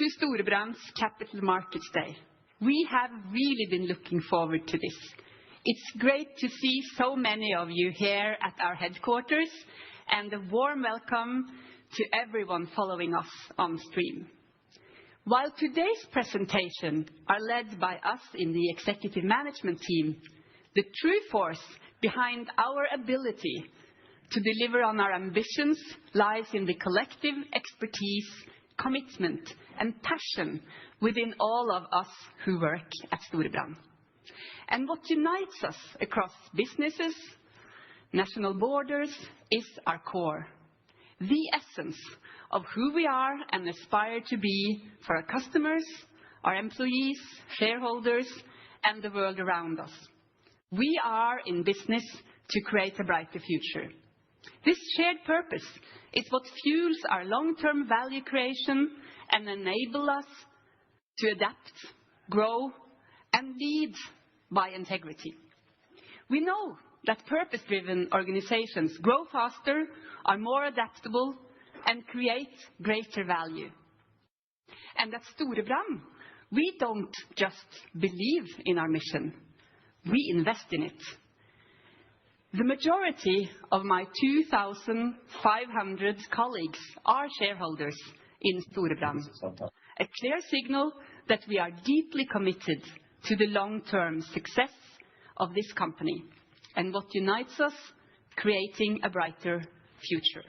to Storebrand's Capital Markets Day. We have really been looking forward to this. It's great to see so many of you here at our headquarters, and a warm welcome to everyone following us on stream. While today's presentation are led by us in the executive management team, the true force behind our ability to deliver on our ambitions lies in the collective expertise, commitment, and passion within all of us who work at Storebrand. And what unites us across businesses, national borders, is our core, the essence of who we are and aspire to be for our customers, our employees, shareholders, and the world around us. We are in business to create a brighter future. This shared purpose is what fuels our long-term value creation and enables us to adapt, grow, and lead by integrity. We know that purpose-driven organizations grow faster, are more adaptable, and create greater value. And at Storebrand, we don't just believe in our mission, we invest in it. The majority of my 2,500 colleagues are shareholders in Storebrand, a clear signal that we are deeply committed to the long-term success of this company and what unites us, creating a brighter future.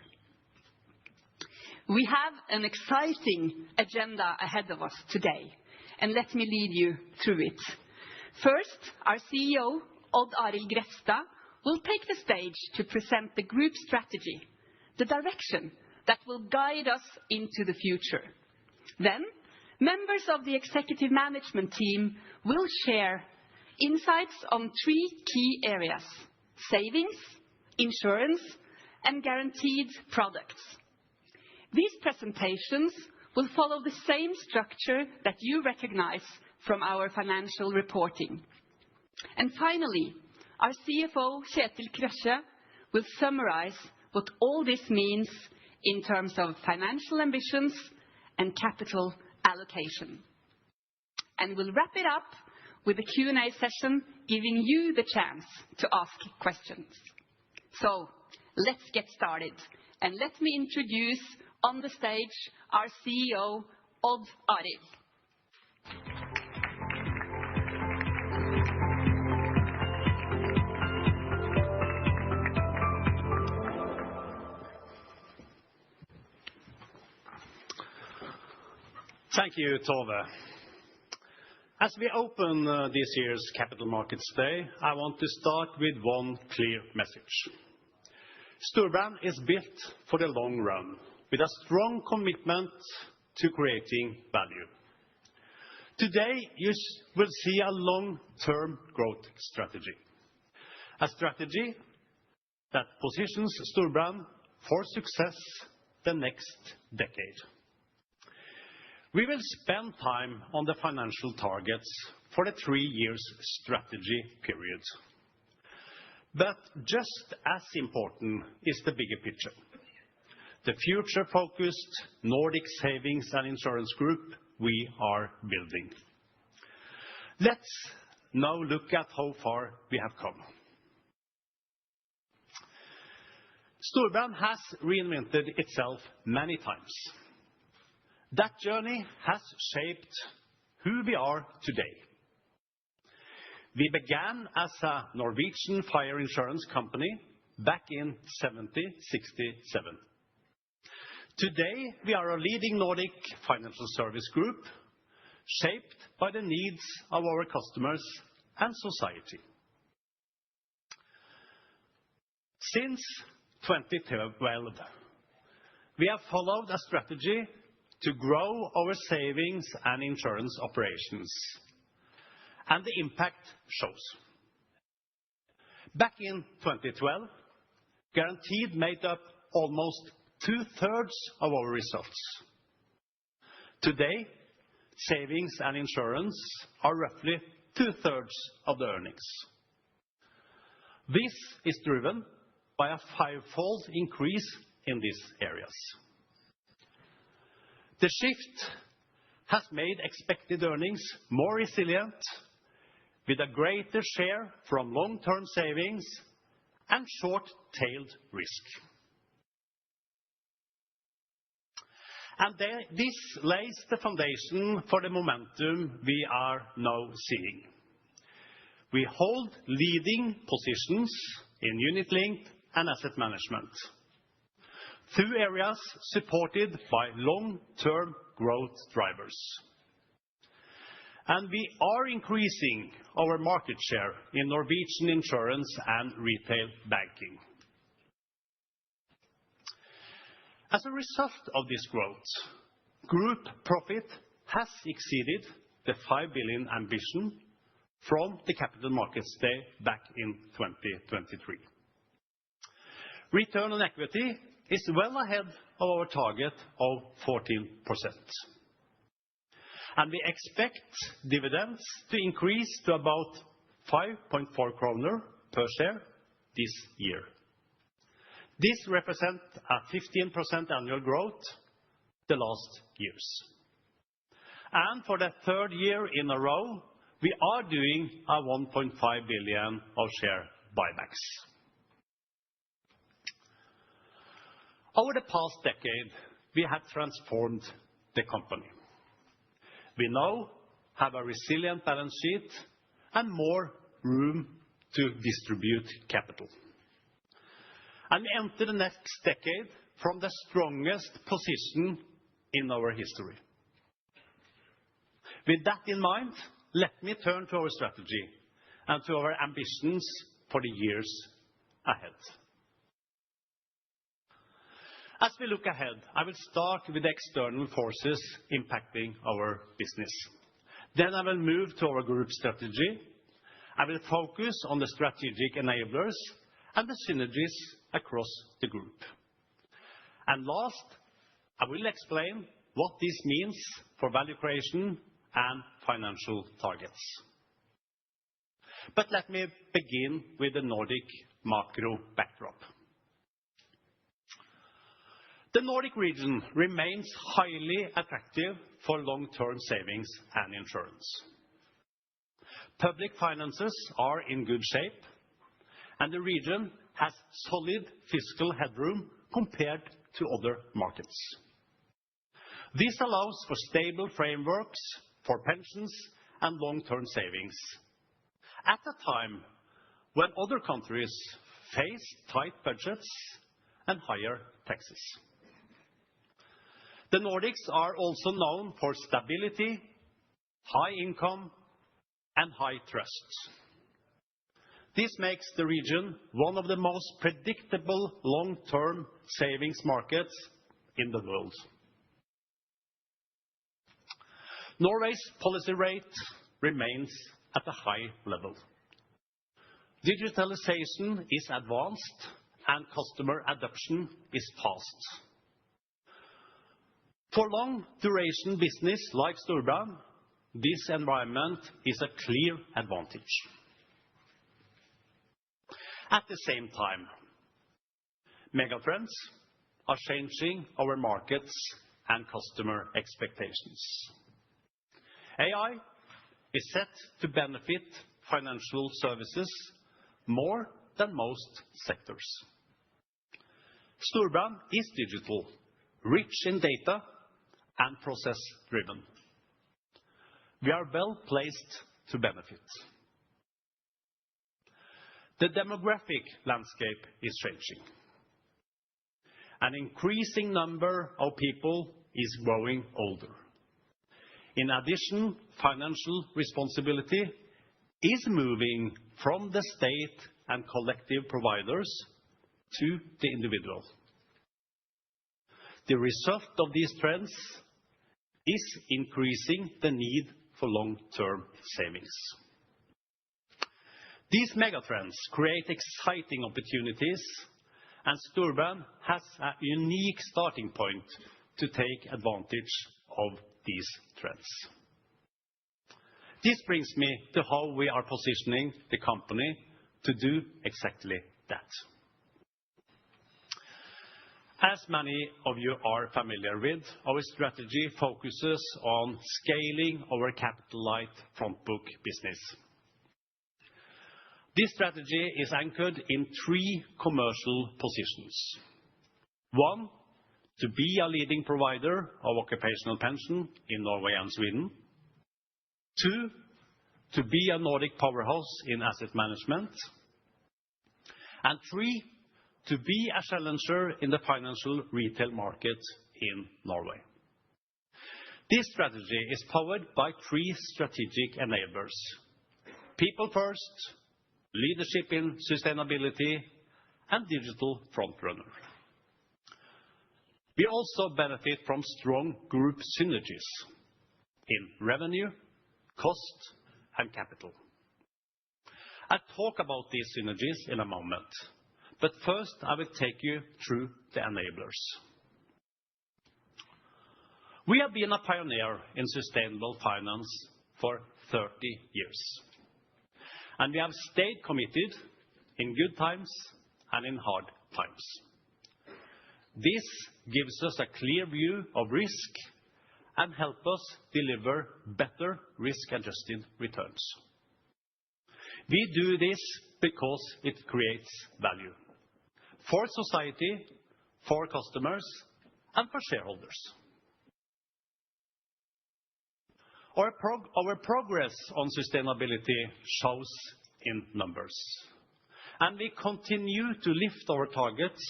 We have an exciting agenda ahead of us today, and let me lead you through it. First, our CEO, Odd Arild Grefstad, will take the stage to present the group strategy, the direction that will guide us into the future. Then, members of the executive management team will share insights on 3 key areas: savings, insurance, and guaranteed products. These presentations will follow the same structure that you recognize from our financial reporting. And finally, our CFO, Kjetil Krøkje, will summarize what all this means in terms of financial ambitions and capital allocation. And we'll wrap it up with a Q&A session, giving you the chance to ask questions. So, let's get started. And let me introduce on the stage our CEO, Odd Arild. Thank you, Tove. As we open this year's Capital Markets Day, I want to start with one clear message. Storebrand is built for the long run, with a strong commitment to creating value. Today, you will see a long-term growth strategy. A strategy that positions Storebrand for success the next decade. We will spend time on the financial targets for the 3 years strategy period. But just as important is the bigger picture. The future-focused Nordic savings and insurance group we are building. Let's now look at how far we have come. Storebrand has reinvented itself many times. That journey has shaped who we are today. We began as a Norwegian fire insurance company back in 1767. Today, we are a leading Nordic financial service group, shaped by the needs of our customers and society. Since 2012, we have followed a strategy to grow our savings and insurance operations, and the impact shows. Back in 2012, Guaranteed made up almost 2/3 of our results. Today, savings and insurance are roughly 2/3 of the earnings. This is driven by a 5-fold increase in these areas. The shift has made expected earnings more resilient, with a greater share from long-term savings and short-tailed risk. And this lays the foundation for the momentum we are now seeing. We hold leading positions in unit-linked and asset management, two areas supported by long-term growth drivers. And we are increasing our market share in Norwegian insurance and retail banking. As a result of this growth, group profit has exceeded the 5 billion ambition from the Capital Markets Day back in 2023. Return on equity is well ahead of our target of 14%. And we expect dividends to increase to about 5.4 kroner per share this year. This represents a 15% annual growth the last years. And for the third year in a row, we are doing a 1.5 billion of share buybacks. Over the past decade, we have transformed the company. We now have a resilient balance sheet and more room to distribute capital. And we enter the next decade from the strongest position in our history. With that in mind, let me turn to our strategy and to our ambitions for the years ahead. As we look ahead, I will start with the external forces impacting our business. Then I will move to our group strategy. I will focus on the strategic enablers and the synergies across the group. And last, I will explain what this means for value creation and financial targets. But let me begin with the Nordic macro backdrop. The Nordic region remains highly attractive for long-term savings and insurance. Public finances are in good shape, and the region has solid fiscal headroom compared to other markets. This allows for stable frameworks for pensions and long-term savings at a time when other countries face tight budgets and higher taxes. The Nordics are also known for stability, high income, and high trust. This makes the region one of the most predictable long-term savings markets in the world. Norway's policy rate remains at a high level. Digitalization is advanced and customer adoption is fast. For long-duration business like Storebrand, this environment is a clear advantage. At the same time, megatrends are changing our markets and customer expectations. AI is set to benefit financial services more than most sectors. Storebrand is digital, rich in data, and process-driven. We are well placed to benefit. The demographic landscape is changing. An increasing number of people is growing older. In addition, financial responsibility is moving from the state and collective providers to the individual. The result of these trends is increasing the need for long-term savings. These megatrends create exciting opportunities, and Storebrand has a unique starting point to take advantage of these trends. This brings me to how we are positioning the company to do exactly that. As many of you are familiar with, our strategy focuses on scaling our capital-light front book business. This strategy is anchored in three commercial positions. One, to be a leading provider of occupational pension in Norway and Sweden. Two, to be a Nordic powerhouse in asset management. And three, to be a challenger in the financial retail market in Norway. This strategy is powered by three strategic enablers: people first, leadership in sustainability, and digital frontrunner. We also benefit from strong group synergies in revenue, cost, and capital. I'll talk about these synergies in a moment, but first I will take you through the enablers. We have been a pioneer in sustainable finance for 30 years, and we have stayed committed in good times and in hard times. This gives us a clear view of risk and helps us deliver better risk-adjusted returns. We do this because it creates value for society, for customers, and for shareholders. Our progress on sustainability shows in numbers, and we continue to lift our targets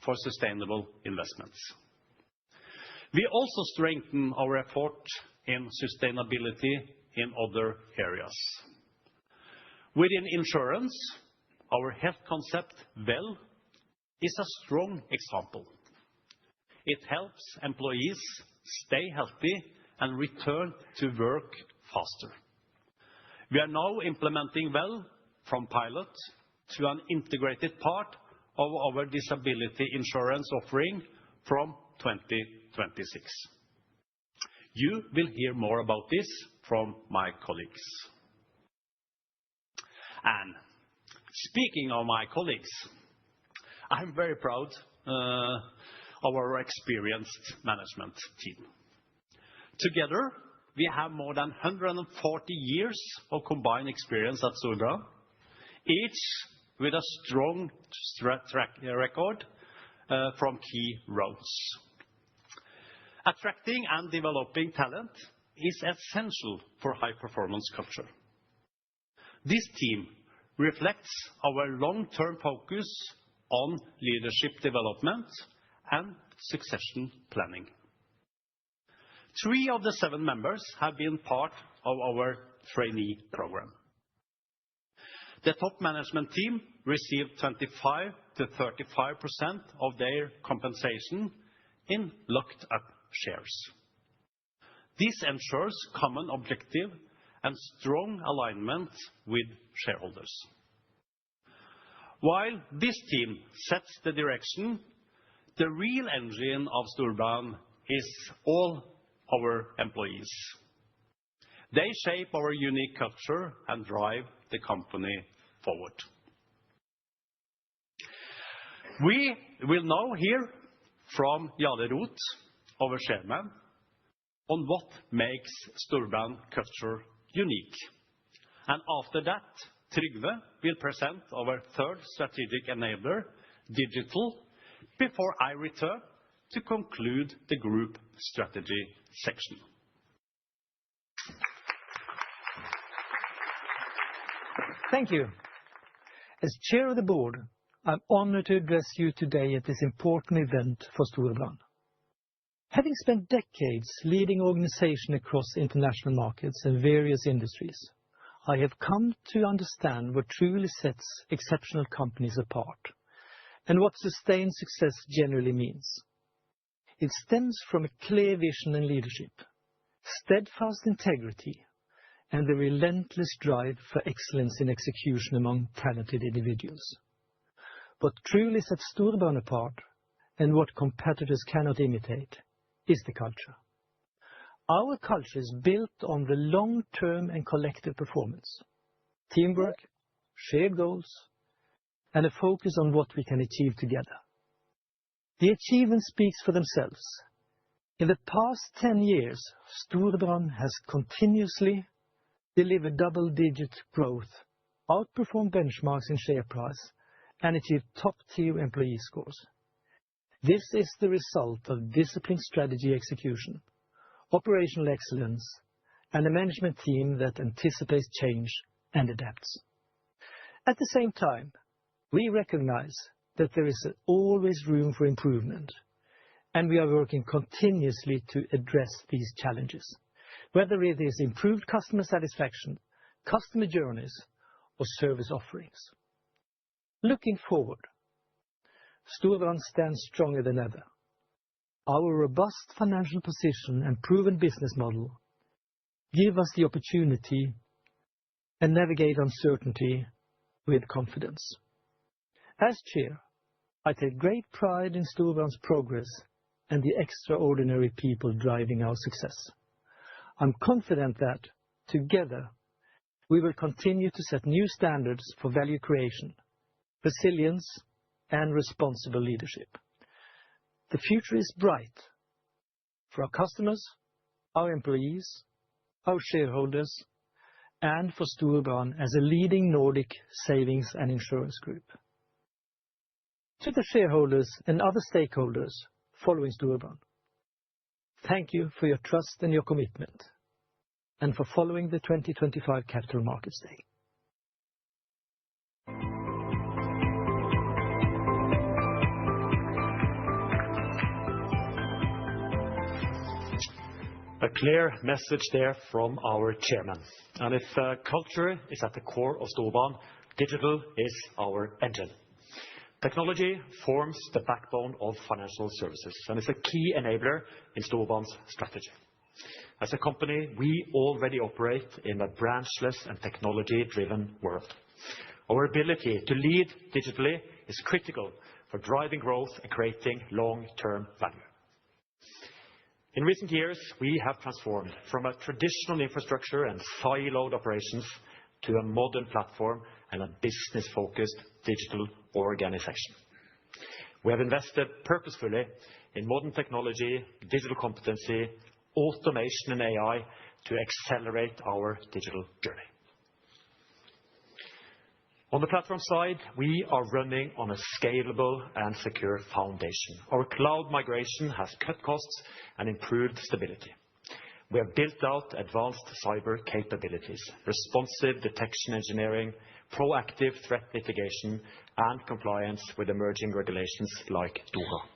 for sustainable investments. We also strengthen our effort in sustainability in other areas. Within insurance, our health concept, Well, is a strong example. It helps employees stay healthy and return to work faster. We are now implementing Well from pilot to an integrated part of our disability insurance offering from 2026. You will hear more about this from my colleagues. And speaking of my colleagues, I'm very proud of our experienced management team. Together, we have more than 140 years of combined experience at Storebrand, each with a strong track record from key roles. Attracting and developing talent is essential for high-performance culture. This team reflects our long-term focus on leadership development and succession planning. 3 of the 7 members have been part of our trainee program. The top management team received 25% to 35% of their compensation in locked-up shares. This ensures common objective and strong alignment with shareholders. While this team sets the direction, the real engine of Storebrand is all our employees. They shape our unique culture and drive the company forward. We will now hear from Jale Roth, our chairman, on what makes Storebrand culture unique. And after that, Trygve will present our third strategic enabler, digital, before I return to conclude the group strategy section. Thank you. As chair of the board, I'm honored to address you today at this important event for Storebrand. Having spent decades leading organizations across international markets and various industries, I have come to understand what truly sets exceptional companies apart and what sustained success generally means. It stems from a clear vision and leadership, steadfast integrity, and the relentless drive for excellence in execution among talented individuals. What truly sets Storebrand apart and what competitors cannot imitate is the culture. Our culture is built on the long-term and collective performance, teamwork, shared goals, and a focus on what we can achieve together. The achievement speaks for themselves. In the past 10 years, Storebrand has continuously delivered double-digit growth, outperformed benchmarks in share price, and achieved top-tier employee scores. This is the result of disciplined strategy execution, operational excellence, and a management team that anticipates change and adapts. At the same time, we recognize that there is always room for improvement, and we are working continuously to address these challenges, whether it is improved customer satisfaction, customer journeys, or service offerings. Looking forward, Storebrand stands stronger than ever. Our robust financial position and proven business model give us the opportunity and navigate uncertainty with confidence. As Chair, I take great pride in Storebrand's progress and the extraordinary people driving our success. I'm confident that, together, we will continue to set new standards for value creation, resilience, and responsible leadership. The future is bright for our customers, our employees, our shareholders, and for Storebrand as a leading Nordic savings and insurance group. To the shareholders and other stakeholders following Storebrand, thank you for your trust and your commitment, and for following the 2025 Capital Markets Day. A clear message there from our chairman. And if culture is at the core of Storebrand, digital is our engine. Technology forms the backbone of financial services and is a key enabler in Storebrand's strategy. As a company, we already operate in a branchless and technology-driven world. Our ability to lead digitally is critical for driving growth and creating long-term value. In recent years, we have transformed from a traditional infrastructure and siloed operations to a modern platform and a business-focused digital organization. We have invested purposefully in modern technology, digital competency, automation, and AI to accelerate our digital journey. On the platform side, we are running on a scalable and secure foundation. Our cloud migration has cut costs and improved stability. We have built out advanced cyber capabilities, responsive detection engineering, proactive threat mitigation, and compliance with emerging regulations like DORA.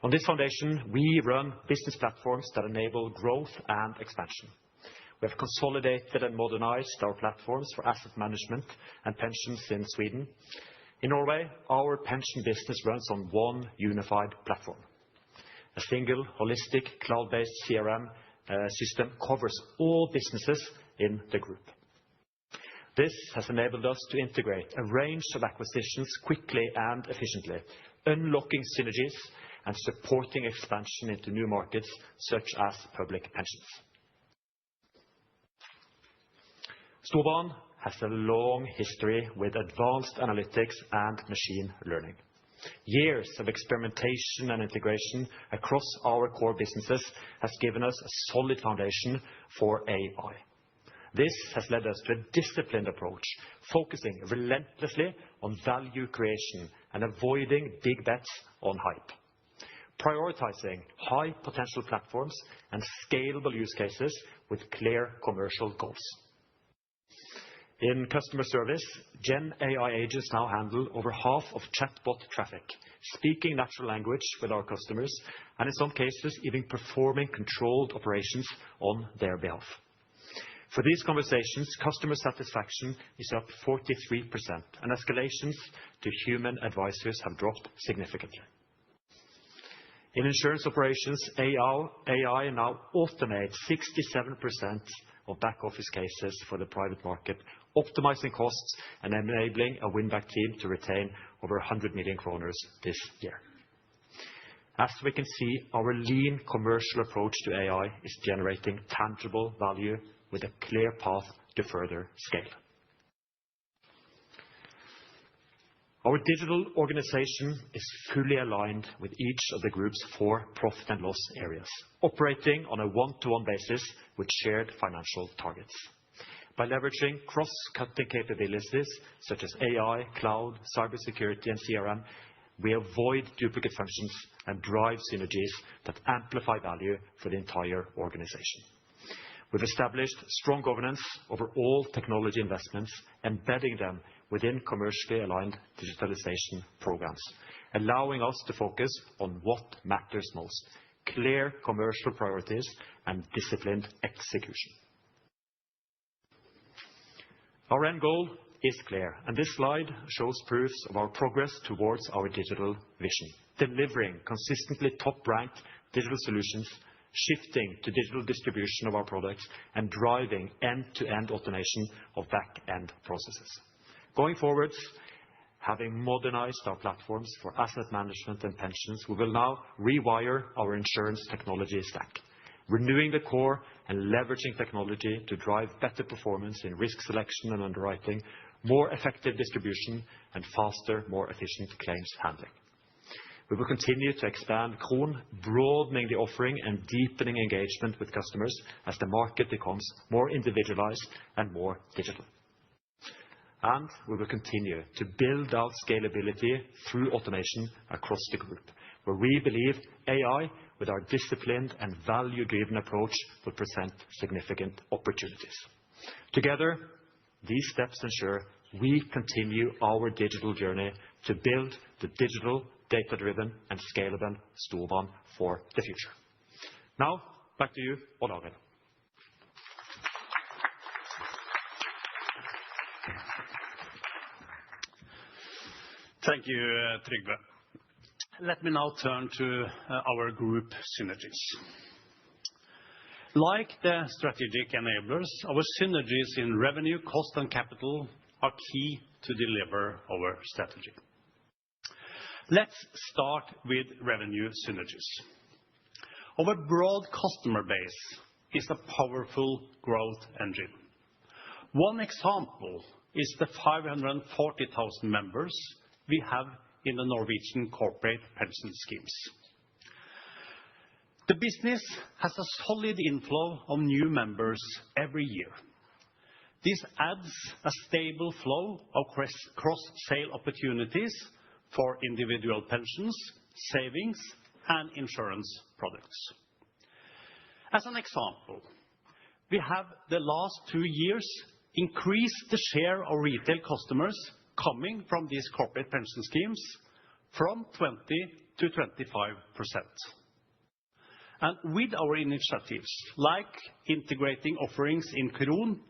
On this foundation, we run business platforms that enable growth and expansion. We have consolidated and modernized our platforms for asset management and pensions in Sweden. In Norway, our pension business runs on one unified platform. A single, holistic, cloud-based CRM system covers all businesses in the group. This has enabled us to integrate a range of acquisitions quickly and efficiently, unlocking synergies and supporting expansion into new markets such as public pensions. Storebrand has a long history with advanced analytics and machine learning. Years of experimentation and integration across our core businesses has given us a solid foundation for AI. This has led us to a disciplined approach, focusing relentlessly on value creation and avoiding big bets on hype, prioritizing high-potential platforms and scalable use cases with clear commercial goals. In customer service, Gen AI agents now handle over half of chatbot traffic, speaking natural language with our customers, and in some cases, even performing controlled operations on their behalf. For these conversations, customer satisfaction is up 43%, and escalations to human advisors have dropped significantly. In insurance operations, AI now automates 67% of back-office cases for the private market, optimizing costs and enabling a win-back team to retain over 100 million kroner this year. As we can see, our lean commercial approach to AI is generating tangible value with a clear path to further scale. Our digital organization is fully aligned with each of the group's 4 profit and loss areas, operating on a one-to-one basis with shared financial targets. By leveraging cross-cutting capabilities such as AI, cloud, cybersecurity, and CRM, we avoid duplicate functions and drive synergies that amplify value for the entire organization. We've established strong governance over all technology investments, embedding them within commercially aligned digitalization programs, allowing us to focus on what matters most: clear commercial priorities and disciplined execution. Our end goal is clear, and this slide shows proofs of our progress towards our digital vision: delivering consistently top-ranked digital solutions, shifting to digital distribution of our products, and driving end-to-end automation of back-end processes. Going forwards, having modernized our platforms for asset management and pensions, we will now rewire our insurance technology stack, renewing the core and leveraging technology to drive better performance in risk selection and underwriting, more effective distribution, and faster, more efficient claims handling. We will continue to expand Kron, broadening the offering and deepening engagement with customers as the market becomes more individualized and more digital. And we will continue to build out scalability through automation across the group, where we believe AI, with our disciplined and value-driven approach, will present significant opportunities. Together, these steps ensure we continue our digital journey to build the digital, data-driven, and scalable Storebrand for the future. Now, back to you, Odd Arild. Thank you, Trygve. Let me now turn to our group synergies. Like the strategic enablers, our synergies in revenue, cost, and capital are key to deliver our strategy. Let's start with revenue synergies. Our broad customer base is a powerful growth engine. One example is the 540,000 members we have in the Norwegian corporate pension schemes. The business has a solid inflow of new members every year. This adds a stable flow of cross-sale opportunities for individual pensions, savings, and insurance products. As an example, we have the last 2 years increased the share of retail customers coming from these corporate pension schemes from 20% to 25%. And with our initiatives, like integrating offerings in Kron,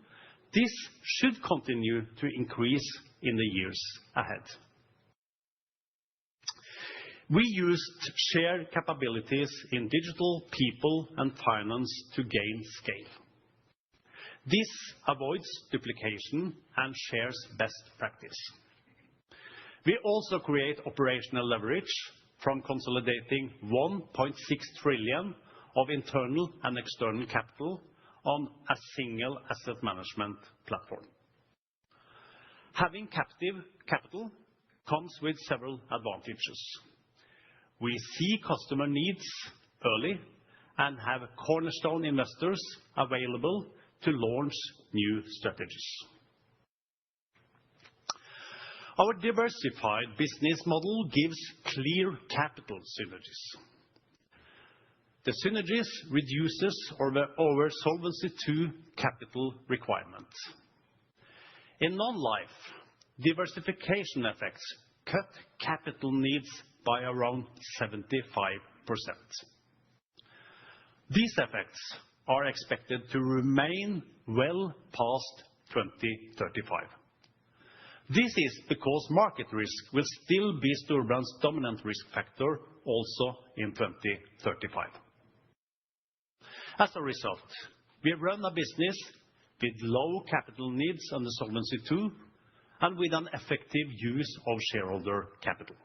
this should continue to increase in the years ahead. We used shared capabilities in digital, people, and finance to gain scale. This avoids duplication and shares best practice. We also create operational leverage from consolidating 1.6 trillion of internal and external capital on a single asset management platform. Having captive capital comes with several advantages. We see customer needs early and have cornerstone investors available to launch new strategies. Our diversified business model gives clear capital synergies. The synergies reduces our Solvency II capital requirements. In non-life, diversification effects cut capital needs by around 75%. These effects are expected to remain well past 2035. This is because market risk will still be Storebrand's dominant risk factor also in 2035. As a result, we run a business with low capital needs under Solvency II and with an effective use of shareholder capital.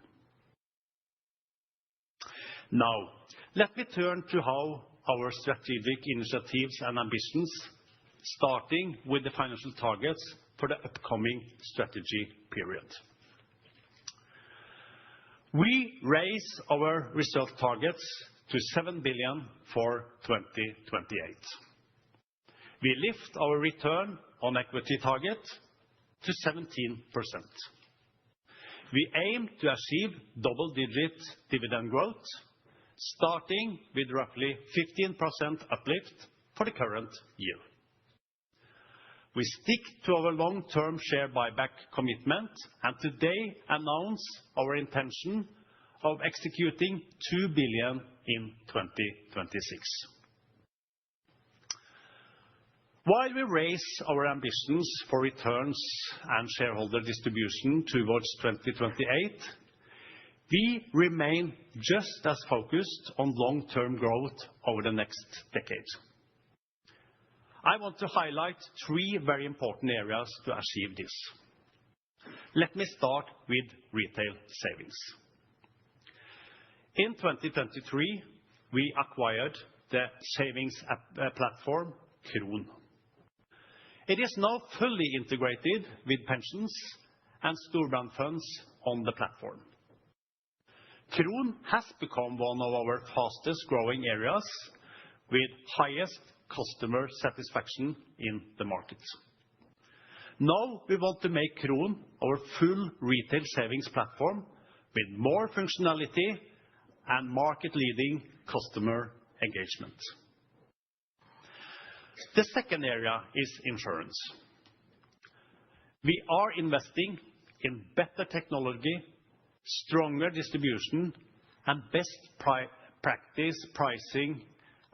Now, let me turn to how our strategic initiatives and ambitions, starting with the financial targets for the upcoming strategy period. We raise our result targets to 7 billion for 2028. We lift our return on equity target to 17%. We aim to achieve double-digit dividend growth, starting with roughly 15% uplift for the current year. We stick to our long-term share buyback commitment and today announce our intention of executing 2 billion in 2026. While we raise our ambitions for returns and shareholder distribution towards 2028, we remain just as focused on long-term growth over the next decade. I want to highlight three very important areas to achieve this. Let me start with retail savings. In 2023, we acquired the savings platform Kron. It is now fully integrated with pensions and Storebrand funds on the platform. Kron has become one of our fastest growing areas with highest customer satisfaction in the market. Now we want to make Kron our full retail savings platform with more functionality and market-leading customer engagement. The second area is insurance. We are investing in better technology, stronger distribution, and best practice pricing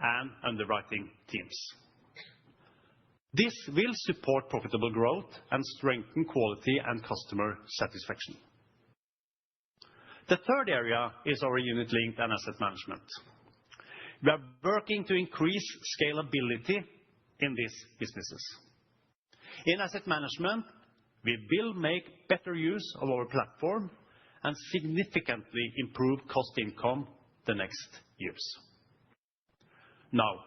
and underwriting teams. This will support profitable growth and strengthen quality and customer satisfaction. The third area is our unit-linked and asset management. We are working to increase scalability in these businesses. In asset management, we will make better use of our platform and significantly improve cost income the next years. Now,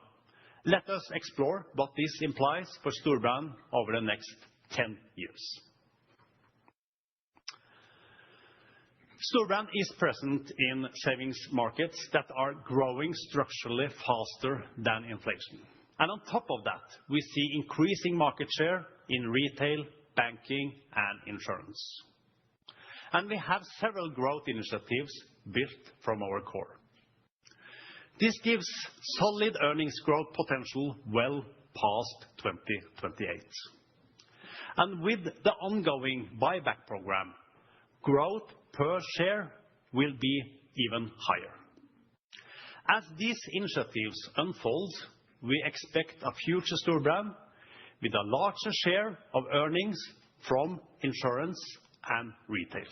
let us explore what this implies for Storebrand over the next 10 years. Storebrand is present in savings markets that are growing structurally faster than inflation. And on top of that, we see increasing market share in retail, banking, and insurance. And we have several growth initiatives built from our core. This gives solid earnings growth potential well past 2028. And with the ongoing buyback program, growth per share will be even higher. As these initiatives unfold, we expect a future Storebrand with a larger share of earnings from insurance and retail.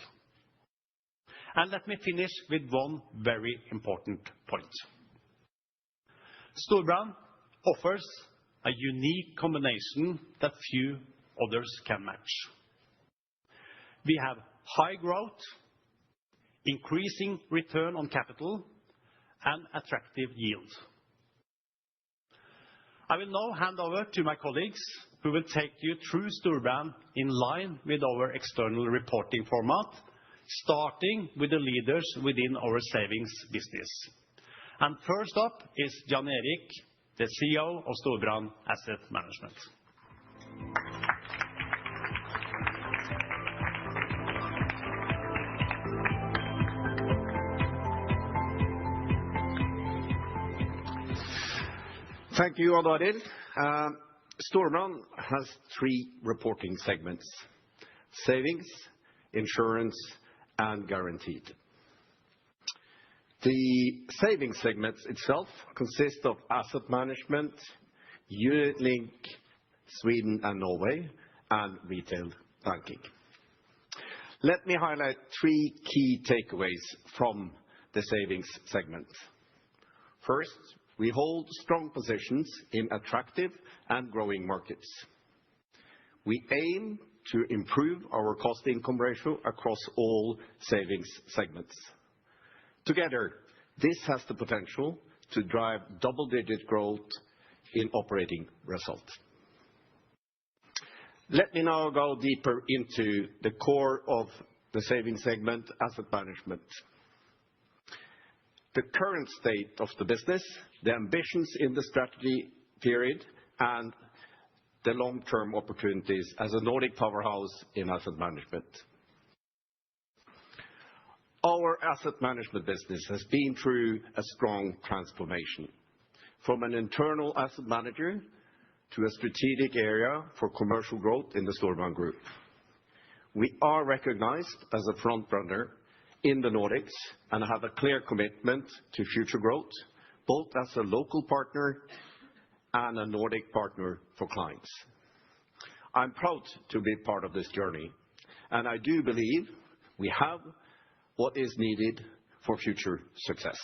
And let me finish with one very important point. Storebrand offers a unique combination that few others can match. We have high growth, increasing return on capital, and attractive yield. I will now hand over to my colleagues who will take you through Storebrand in line with our external reporting format, starting with the leaders within our savings business. And first up is Jan Erik, the CEO of Storebrand Asset Management. Thank you, Odd Arild. Storebrand has three reporting segments: savings, insurance, and guaranteed. The savings segment itself consists of asset management, unit-linked, Sweden and Norway, and retail banking. Let me highlight three key takeaways from the savings segment. First, we hold strong positions in attractive and growing markets. We aim to improve our cost-income ratio across all savings segments. Together, this has the potential to drive double-digit growth in operating result. Let me now go deeper into the core of the savings segment, asset management. the current state of the business, the ambitions in the strategy period, and the long-term opportunities as a Nordic powerhouse in asset management. Our asset management business has been through a strong transformation from an internal asset manager to a strategic area for commercial growth in the Storebrand Group. We are recognized as a front-runner in the Nordics and have a clear commitment to future growth, both as a local partner and a Nordic partner for clients. I'm proud to be part of this journey, and I do believe we have what is needed for future success.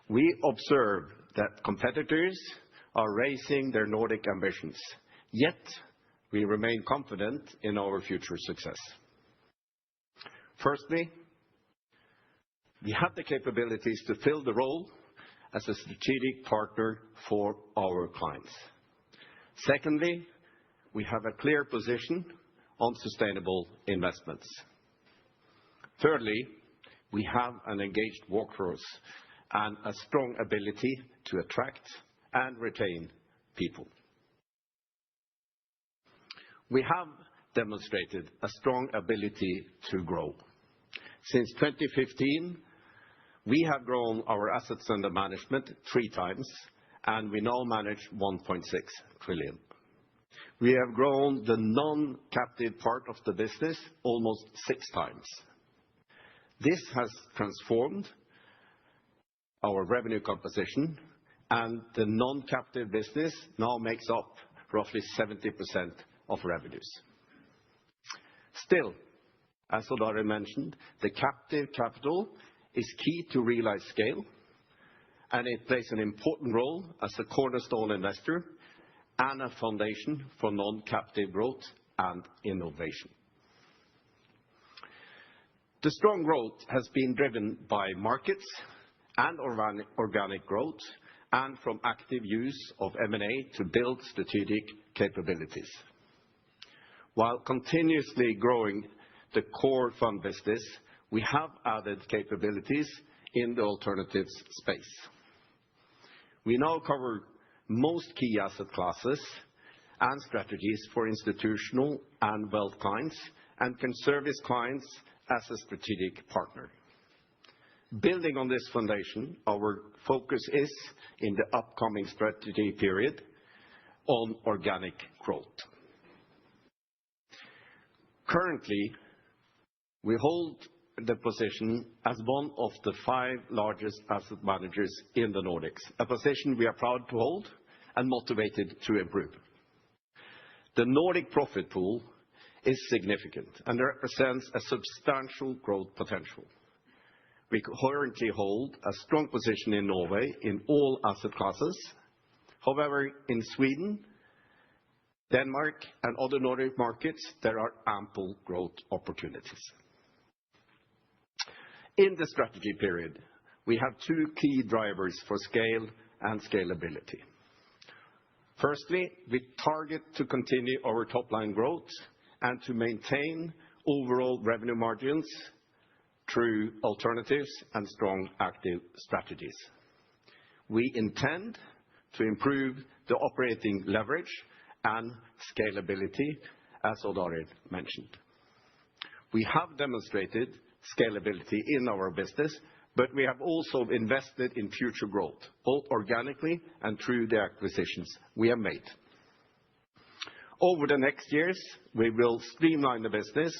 We observe that competitors are raising their Nordic ambitions, yet we remain confident in our future success. Firstly, we have the capabilities to fill the role as a strategic partner for our clients. Secondly, we have a clear position on sustainable investments. Thirdly, we have an engaged workforce and a strong ability to attract and retain people. We have demonstrated a strong ability to grow. Since 2015, we have grown our assets under management 3 times, and we now manage 1.6 trillion. We have grown the non-captive part of the business almost 6 times. This has transformed our revenue composition, and the non-captive business now makes up roughly 70% of revenues. Still, as Odd Arild mentioned, the captive capital is key to realize scale, and it plays an important role as a cornerstone investor and a foundation for non-captive growth and innovation. The strong growth has been driven by markets and organic growth, and from active use of M&A to build strategic capabilities. While continuously growing the core fund business, we have added capabilities in the alternatives space. We now cover most key asset classes and strategies for institutional and wealth clients, and can service clients as a strategic partner. Building on this foundation, our focus is, in the upcoming strategy period, on organic growth. Currently, we hold the position as one of the 5 largest asset managers in the Nordics, a position we are proud to hold and motivated to improve. The Nordic profit pool is significant and represents a substantial growth potential. We currently hold a strong position in Norway in all asset classes. However, in Sweden, Denmark, and other Nordic markets, there are ample growth opportunities. In the strategy period, we have 2 key drivers for scale and scalability. Firstly, we target to continue our top-line growth and to maintain overall revenue margins through alternatives and strong active strategies. We intend to improve the operating leverage and scalability, as Odd Arild mentioned. We have demonstrated scalability in our business, but we have also invested in future growth, both organically and through the acquisitions we have made. Over the next years, we will streamline the business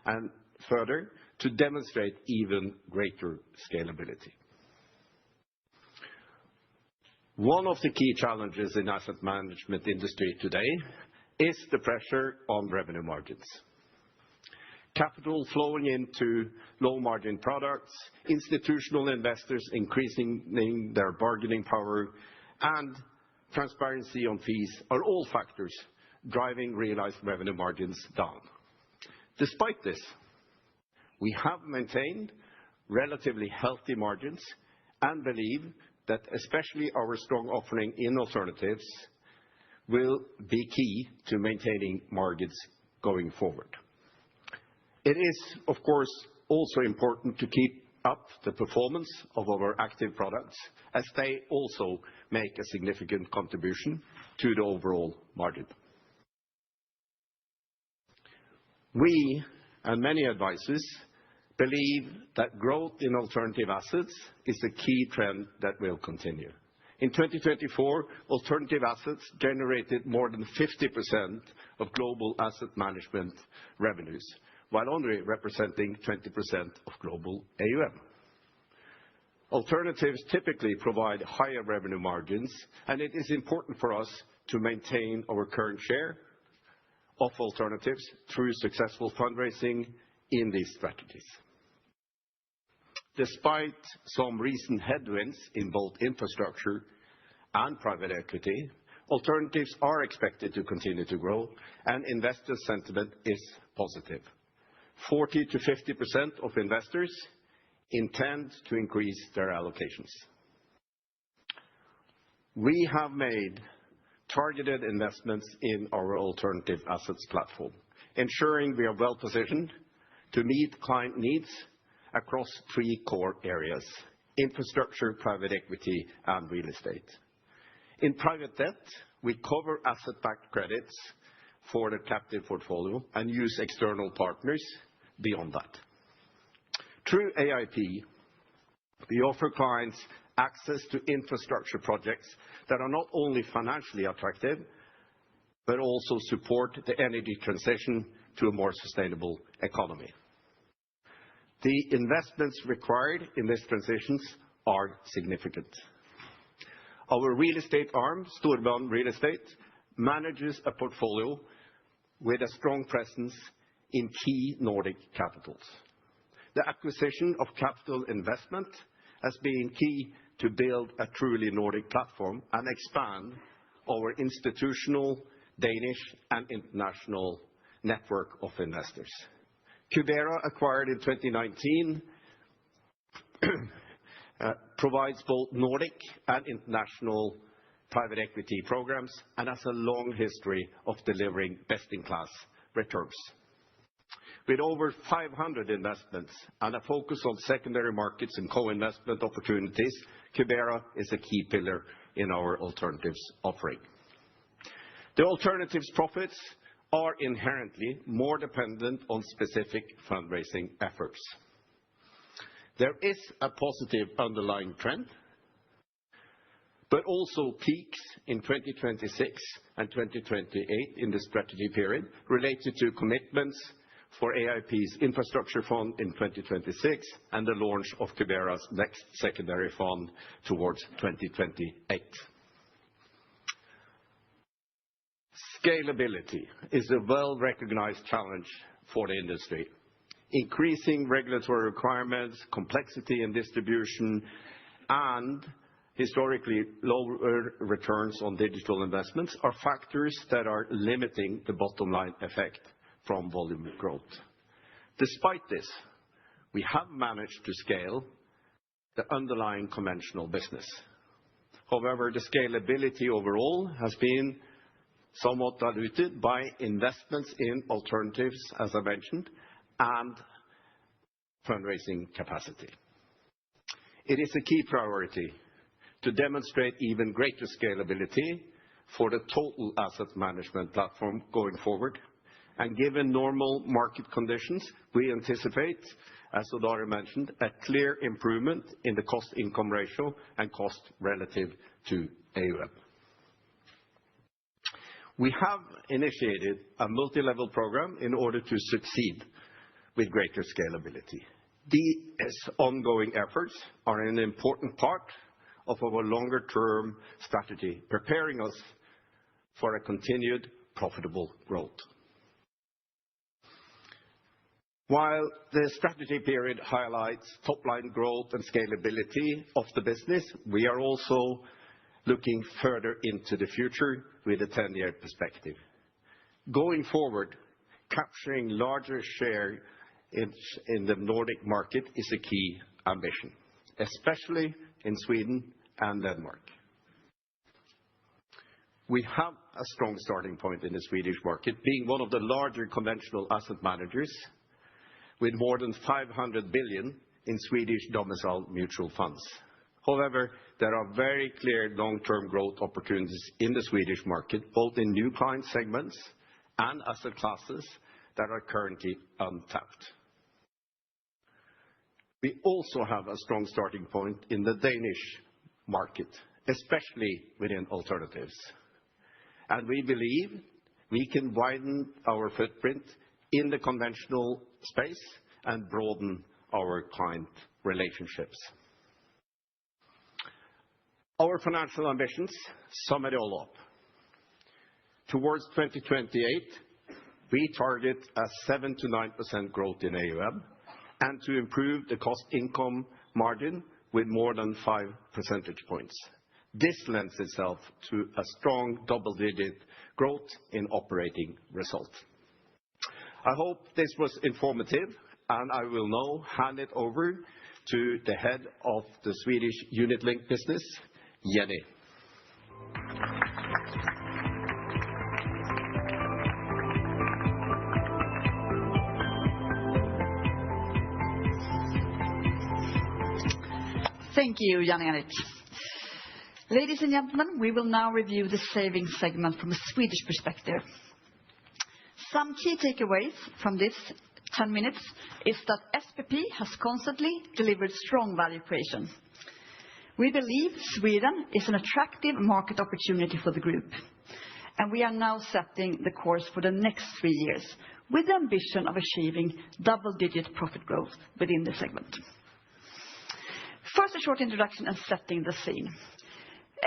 and further to demonstrate even greater scalability. One of the key challenges in asset management industry today is the pressure on revenue margins. Capital flowing into low-margin products, institutional investors increasing their bargaining power, and transparency on fees are all factors driving realized revenue margins down. Despite this, we have maintained relatively healthy margins and believe that especially our strong offering in alternatives will be key to maintaining margins going forward. It is, of course, also important to keep up the performance of our active products as they also make a significant contribution to the overall margin. We and many advisors believe that growth in alternative assets is a key trend that will continue. In 2024, alternative assets generated more than 50% of global asset management revenues, while only representing 20% of global AUM. Alternatives typically provide higher revenue margins, and it is important for us to maintain our current share of alternatives through successful fundraising in these strategies. Despite some recent headwinds in both infrastructure and private equity, alternatives are expected to continue to grow, and investor sentiment is positive. 40% to 50% of investors intend to increase their allocations. We have made targeted investments in our alternative assets platform, ensuring we are well positioned to meet client needs across three core areas: infrastructure, private equity, and real estate. In private debt, we cover asset-backed credits for the captive portfolio and use external partners beyond that. Through AIP, we offer clients access to infrastructure projects that are not only financially attractive, but also support the energy transition to a more sustainable economy. The investments required in these transitions are significant. Our real estate arm, Storebrand Real Estate, manages a portfolio with a strong presence in key Nordic capitals. The acquisition of capital investment has been key to build a truly Nordic platform and expand our institutional, Danish, and international network of investors. Cubera, acquired in 2019, provides both Nordic and international private equity programs and has a long history of delivering best-in-class returns. With over 500 investments and a focus on secondary markets and co-investment opportunities, Cubera is a key pillar in our alternatives offering. The alternatives profits are inherently more dependent on specific fundraising efforts. There is a positive underlying trend, but also peaks in 2026 and 2028 in the strategy period related to commitments for AIP's infrastructure fund in 2026 and the launch of Cubera's next secondary fund towards 2028. Scalability is a well-recognized challenge for the industry. Increasing regulatory requirements, complexity in distribution, and historically lower returns on digital investments are factors that are limiting the bottom line effect from volume growth. Despite this, we have managed to scale the underlying conventional business. However, the scalability overall has been somewhat diluted by investments in alternatives, as I mentioned, and fundraising capacity. It is a key priority to demonstrate even greater scalability for the total asset management platform going forward. And given normal market conditions, we anticipate, as Odd Arild mentioned, a clear improvement in the cost-income ratio and cost relative to AUM. We have initiated a multi-level program in order to succeed with greater scalability. These ongoing efforts are an important part of our longer-term strategy, preparing us for a continued profitable growth. While the strategy period highlights top-line growth and scalability of the business, we are also looking further into the future with a 10-year perspective. Going forward, capturing larger share in the Nordic market is a key ambition, especially in Sweden and Denmark. We have a strong starting point in the Swedish market, being one of the larger conventional asset managers with more than 500 billion in Swedish domiciled mutual funds. However, there are very clear long-term growth opportunities in the Swedish market, both in new client segments and asset classes that are currently untapped. We also have a strong starting point in the Danish market, especially within alternatives. And we believe we can widen our footprint in the conventional space and broaden our client relationships. Our financial ambitions sum it all up. Towards 2028, we target a 7% to 9% growth in AUM and to improve the cost-income margin with more than 5 percentage points. This lends itself to a strong double-digit growth in operating result. I hope this was informative, and I will now hand it over to the head of the Swedish unit-linked business, Jenny. Thank you, Jan-Erik. Ladies and gentlemen, we will now review the savings segment from a Swedish perspective. Some key takeaways from this 10 minutes is that SPP has constantly delivered strong value creation. We believe Sweden is an attractive market opportunity for the group, and we are now setting the course for the next 3 years with the ambition of achieving double-digit profit growth within the segment. First, a short introduction and setting the scene.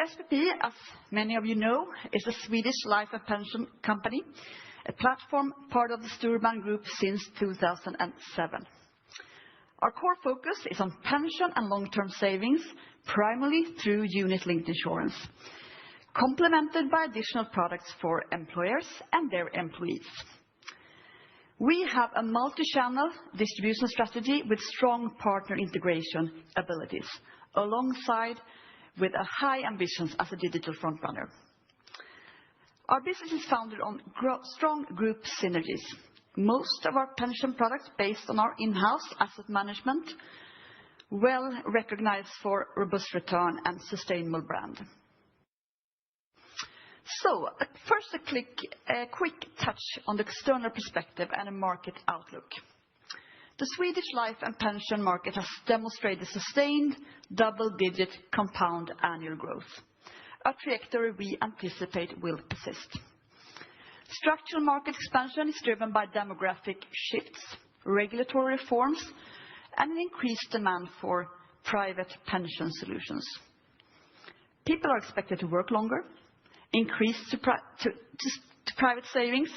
SPP, as many of you know, is a Swedish life and pension company, a platform part of the Storebrand Group since 2007. Our core focus is on pension and long-term savings, primarily through unit-linked insurance, complemented by additional products for employers and their employees. We have a multi-channel distribution strategy with strong partner integration abilities, alongside with a high ambitions as a digital frontrunner. Our business is founded on strong group synergies. Most of our pension products based on our in-house asset management, well recognized for robust return and sustainable brand. So, first a quick touch on the external perspective and a market outlook. The Swedish life and pension market has demonstrated sustained double-digit compound annual growth, a trajectory we anticipate will persist. Structural market expansion is driven by demographic shifts, regulatory reforms, and an increased demand for private pension solutions. People are expected to work longer, increase to private savings,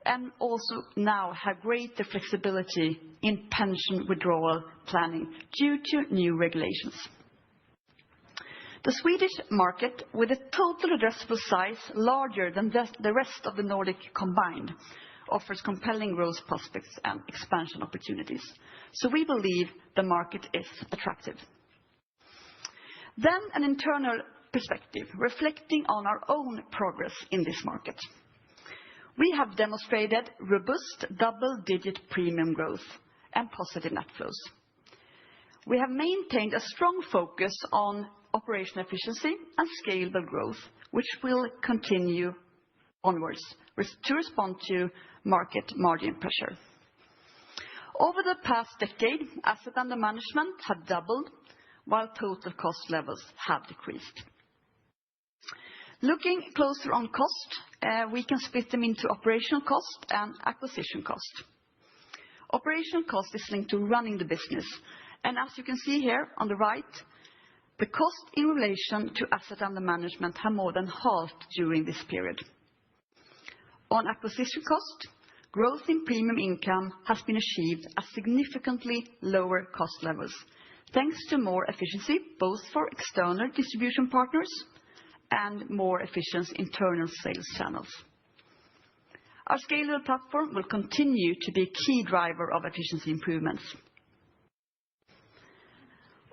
and also now have greater flexibility in pension withdrawal planning due to new regulations. The Swedish market, with a total addressable size larger than the rest of the Nordic combined, offers compelling growth prospects and expansion opportunities. So we believe the market is attractive. Then an internal perspective, reflecting on our own progress in this market. We have demonstrated robust double-digit premium growth and positive net flows. We have maintained a strong focus on operational efficiency and scalable growth, which will continue onwards to respond to market margin pressure. Over the past decade, asset under management have doubled, while total cost levels have decreased. Looking closer on cost, we can split them into operational cost and acquisition cost. Operational cost is linked to running the business, and as you can see here on the right, the cost in relation to asset under management have more than halved during this period. On acquisition cost, growth in premium income has been achieved at significantly lower cost levels, thanks to more efficiency both for external distribution partners and more efficient internal sales channels. Our scalable platform will continue to be a key driver of efficiency improvements.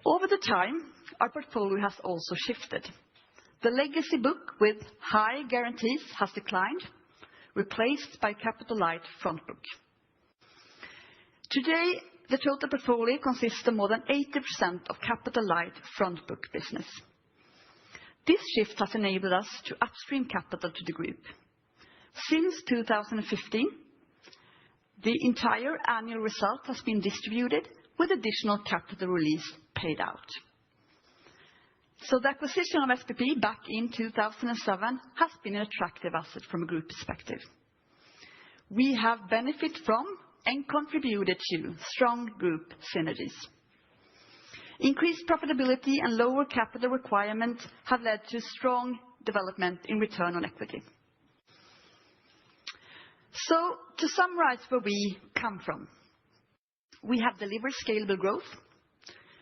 Over the time, our portfolio has also shifted. The legacy book with high guarantees has declined, replaced by capital light front book. Today, the total portfolio consists of more than 80% of capital-light front book business. This shift has enabled us to upstream capital to the group. Since 2015, the entire annual result has been distributed with additional capital release paid out. So the acquisition of SPP back in 2007 has been an attractive asset from a group perspective. We have benefited from and contributed to strong group synergies. Increased profitability and lower capital requirements have led to strong development in return on equity. So to summarize where we come from, we have delivered scalable growth.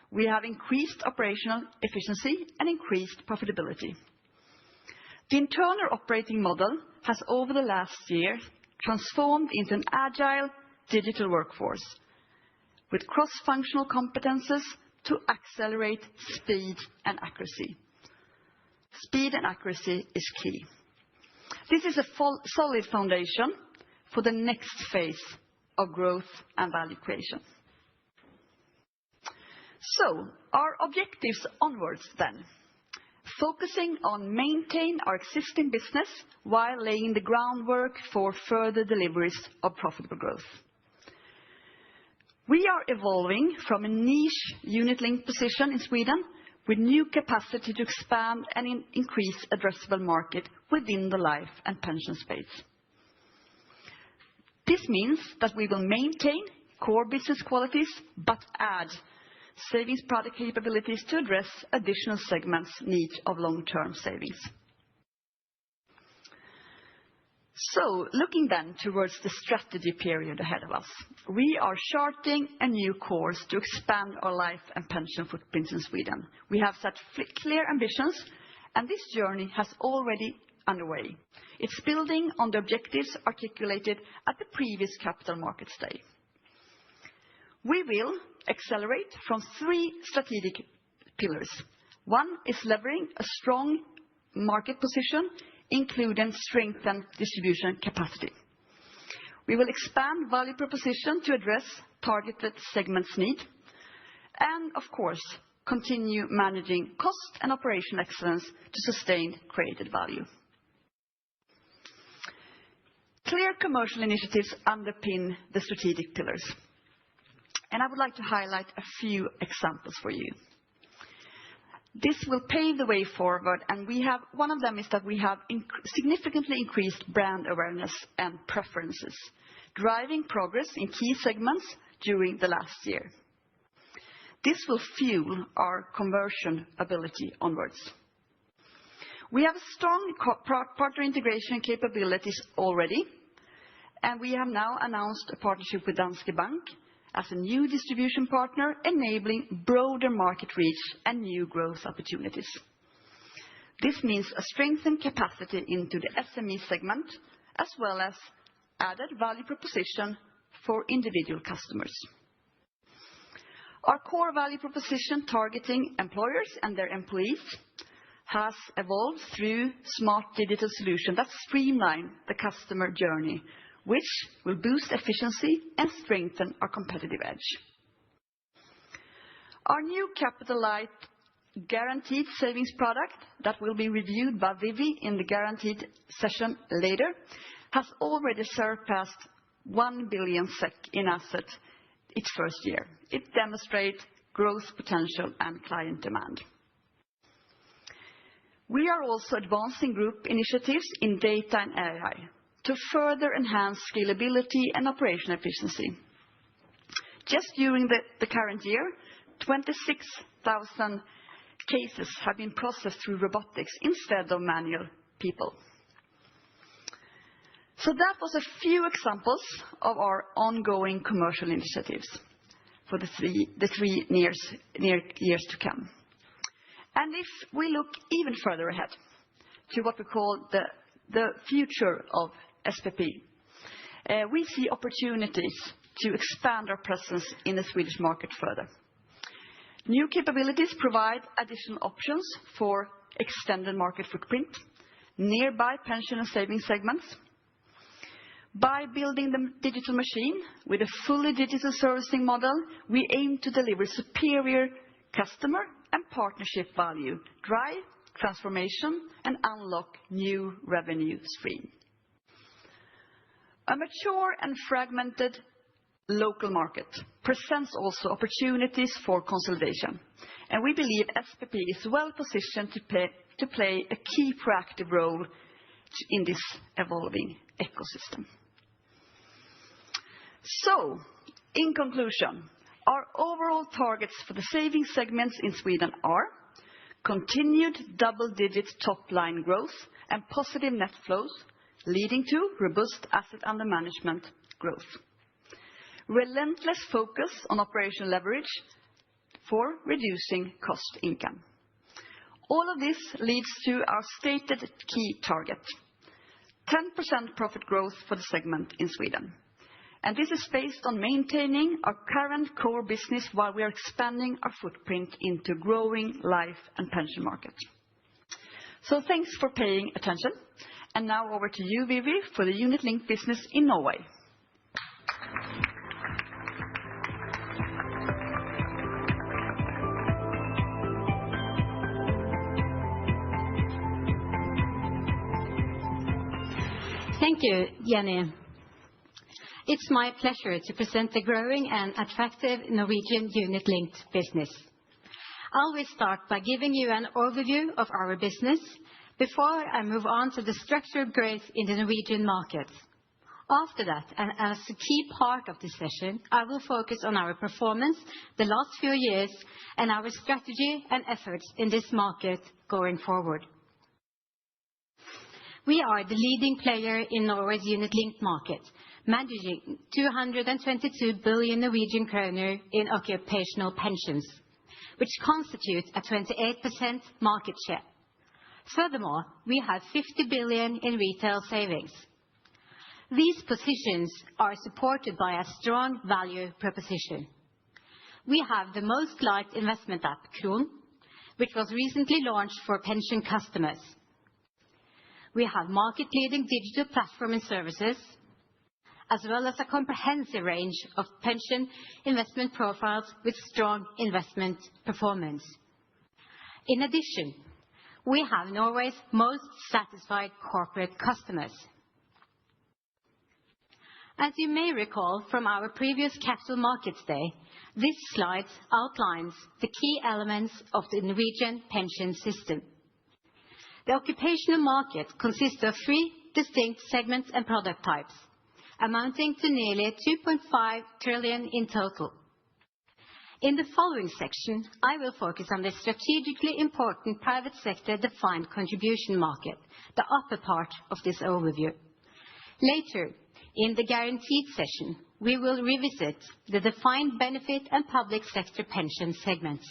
We have increased operational efficiency and increased profitability. The internal operating model has over the last year transformed into an agile digital workforce with cross-functional competences to accelerate speed and accuracy. Speed and accuracy is key. This is a solid foundation for the next phase of growth and value creation. So our objectives onwards then, focusing on maintaining our existing business while laying the groundwork for further deliveries of profitable growth. We are evolving from a niche unit-linked position in Sweden with new capacity to expand and increase addressable market within the life and pension space. This means that we will maintain core business qualities but add savings product capabilities to address additional segments' needs of long-term savings. So looking then towards the strategy period ahead of us, we are charting a new course to expand our life and pension footprints in Sweden. We have set clear ambitions, and this journey has already underway. It's building on the objectives articulated at the previous Capital Markets Day. We will accelerate from 3 strategic pillars. One is leveraging a strong market position, including strengthened distribution capacity. We will expand value proposition to address targeted segments' need, and of course, continue managing cost and operational excellence to sustain created value. Clear commercial initiatives underpin the strategic pillars, and I would like to highlight a few examples for you. This will pave the way forward, and one of them is that we have significantly increased brand awareness and preferences, driving progress in key segments during the last year. This will fuel our conversion ability onwards. We have strong partner integration capabilities already, and we have now announced a partnership with Danske Bank as a new distribution partner, enabling broader market reach and new growth opportunities. This means a strengthened capacity into the SME segment, as well as added value proposition for individual customers. Our core value proposition targeting employers and their employees has evolved through smart digital solutions that streamline the customer journey, which will boost efficiency and strengthen our competitive edge. Our new capital-light guaranteed savings product that will be reviewed by Vivi in the guaranteed session later has already surpassed 1 billion SEK in assets its first year. It demonstrates growth potential and client demand. We are also advancing group initiatives in data and AI to further enhance scalability and operational efficiency. Just during the current year, 26,000 cases have been processed through robotics instead of manual people. So that was a few examples of our ongoing commercial initiatives for the three near years to come. And if we look even further ahead to what we call the future of SPP, we see opportunities to expand our presence in the Swedish market further. New capabilities provide additional options for extended market footprint, nearby pension and savings segments. By building the digital machine with a fully digital servicing model, we aim to deliver superior customer and partnership value, drive transformation, and unlock new revenue streams. A mature and fragmented local market presents also opportunities for consolidation, and we believe SPP is well positioned to play a key proactive role in this evolving ecosystem. So, in conclusion, our overall targets for the savings segments in Sweden are continued double-digit top-line growth and positive net flows, leading to robust asset under management growth. Relentless focus on operational leverage for reducing cost income. All of this leads to our stated key target: 10% profit growth for the segment in Sweden. And this is based on maintaining our current core business while we are expanding our footprint into growing life and pension markets. So thanks for paying attention. And now over to you, Vivi, for the unit-linked business in Norway. Thank you, Jenny. It's my pleasure to present the growing and attractive Norwegian unit-linked business. I will start by giving you an overview of our business before I move on to the structured growth in the Norwegian market. After that, and as a key part of this session, I will focus on our performance the last few years and our strategy and efforts in this market going forward. We are the leading player in Norway's unit-linked market, managing 222 billion Norwegian kroner in occupational pensions, which constitutes a 28% market share. Furthermore, we have 50 billion in retail savings. These positions are supported by a strong value proposition. We have the most liked investment app, Kron, which was recently launched for pension customers. We have market-leading digital platform and services, as well as a comprehensive range of pension investment profiles with strong investment performance. In addition, we have Norway's most satisfied corporate customers. As you may recall from our previous Capital Markets Day, this slide outlines the key elements of the Norwegian pension system. The occupational market consists of 3 distinct segments and product types, amounting to nearly 2.5 trillion in total. In the following section, I will focus on the strategically important private sector defined contribution market, the upper part of this overview. Later, in the guaranteed session, we will revisit the defined benefit and public sector pension segments.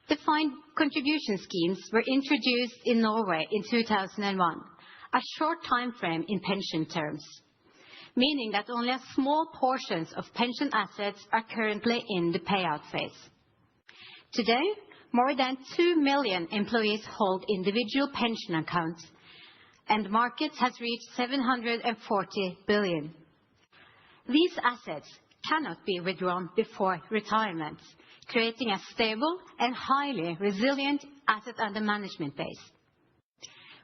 Defined contribution schemes were introduced in Norway in 2001, a short time frame in pension terms, meaning that only a small portion of pension assets are currently in the payout phase. Today, more than 2 million employees hold individual pension accounts, and the market has reached 740 billion. These assets cannot be withdrawn before retirement, creating a stable and highly resilient asset under management base.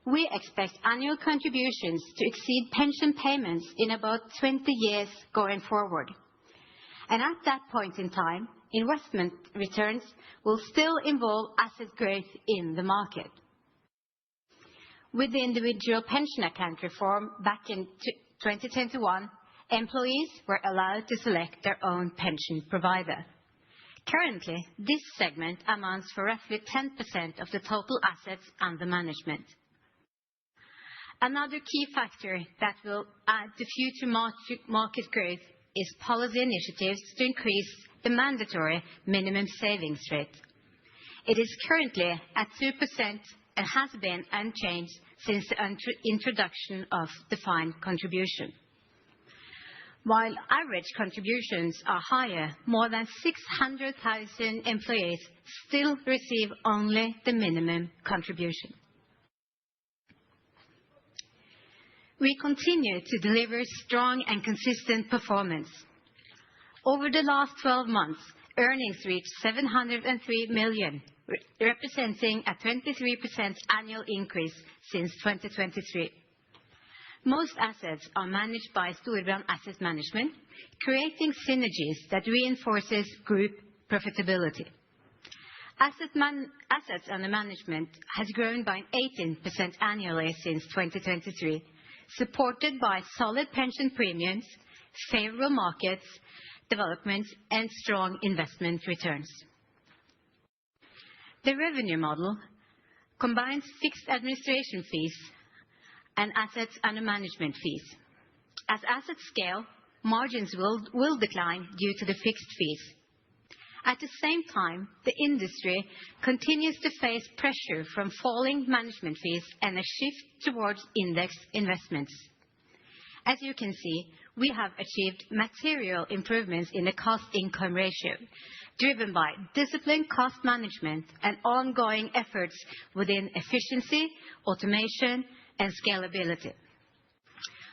We expect annual contributions to exceed pension payments in about 20 years going forward. And at that point in time, investment returns will still involve asset growth in the market. With the individual pension account reform back in 2021, employees were allowed to select their own pension provider. Currently, this segment amounts for roughly 10% of the total assets under management. Another key factor that will add to future market growth is policy initiatives to increase the mandatory minimum savings rate. It is currently at 2% and has been unchanged since the introduction of defined contribution. While average contributions are higher, more than 600,000 employees still receive only the minimum contribution. We continue to deliver strong and consistent performance. Over the last 12 months, earnings reached 703 million, representing a 23% annual increase since 2023. Most assets are managed by Storebrand Asset Management, creating synergies that reinforce group profitability. Assets under management have grown by 18% annually since 2023, supported by solid pension premiums, favorable market developments, and strong investment returns. The revenue model combines fixed administration fees and assets under management fees. As assets scale, margins will decline due to the fixed fees. At the same time, the industry continues to face pressure from falling management fees and a shift towards index investments. As you can see, we have achieved material improvements in the cost-income ratio, driven by disciplined cost management and ongoing efforts within efficiency, automation, and scalability.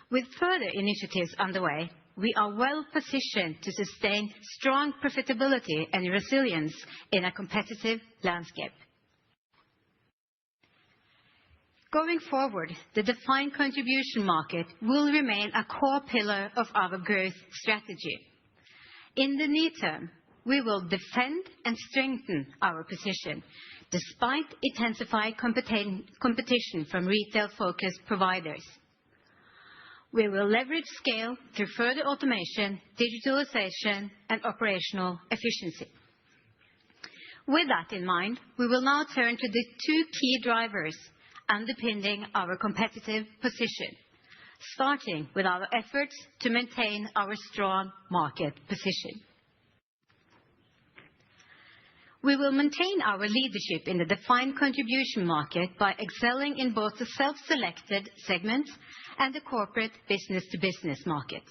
With further initiatives underway, we are well positioned to sustain strong profitability and resilience in a competitive landscape. Going forward, the defined contribution market will remain a core pillar of our growth strategy. In the near term, we will defend and strengthen our position despite intensified competition from retail-focused providers. We will leverage scale through further automation, digitalization, and operational efficiency. With that in mind, we will now turn to the two key drivers underpinning our competitive position, starting with our efforts to maintain our strong market position. We will maintain our leadership in the defined contribution market by excelling in both the self-selected segment and the corporate business-to-business market.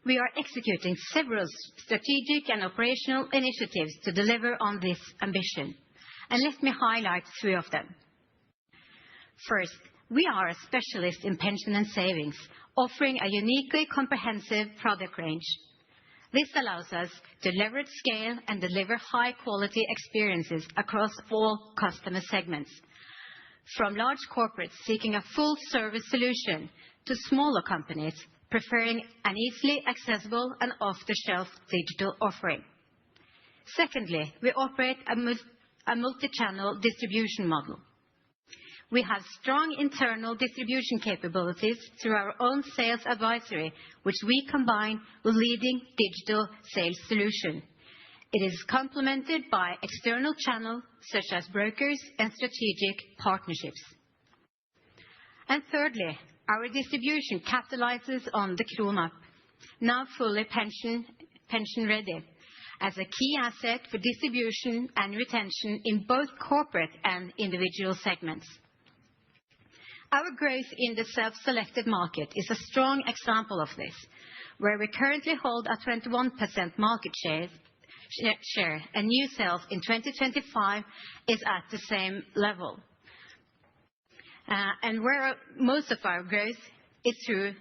We are executing several strategic and operational initiatives to deliver on this ambition, and let me highlight three of them. First, we are a specialist in pension and savings, offering a uniquely comprehensive product range. This allows us to leverage scale and deliver high-quality experiences across all customer segments, from large corporates seeking a full-service solution to smaller companies preferring an easily accessible and off-the-shelf digital offering. Secondly, we operate a multi-channel distribution model. We have strong internal distribution capabilities through our own sales advisory, which we combine with leading digital sales solutions. It is complemented by external channels such as brokers and strategic partnerships. And thirdly, our distribution capitalizes on the Kron, now fully pension-ready, as a key asset for distribution and retention in both corporate and individual segments. Our growth in the self-selected market is a strong example of this, where we currently hold a 21% market share, and new sales in 2025 is at the same level, and where most of our growth is through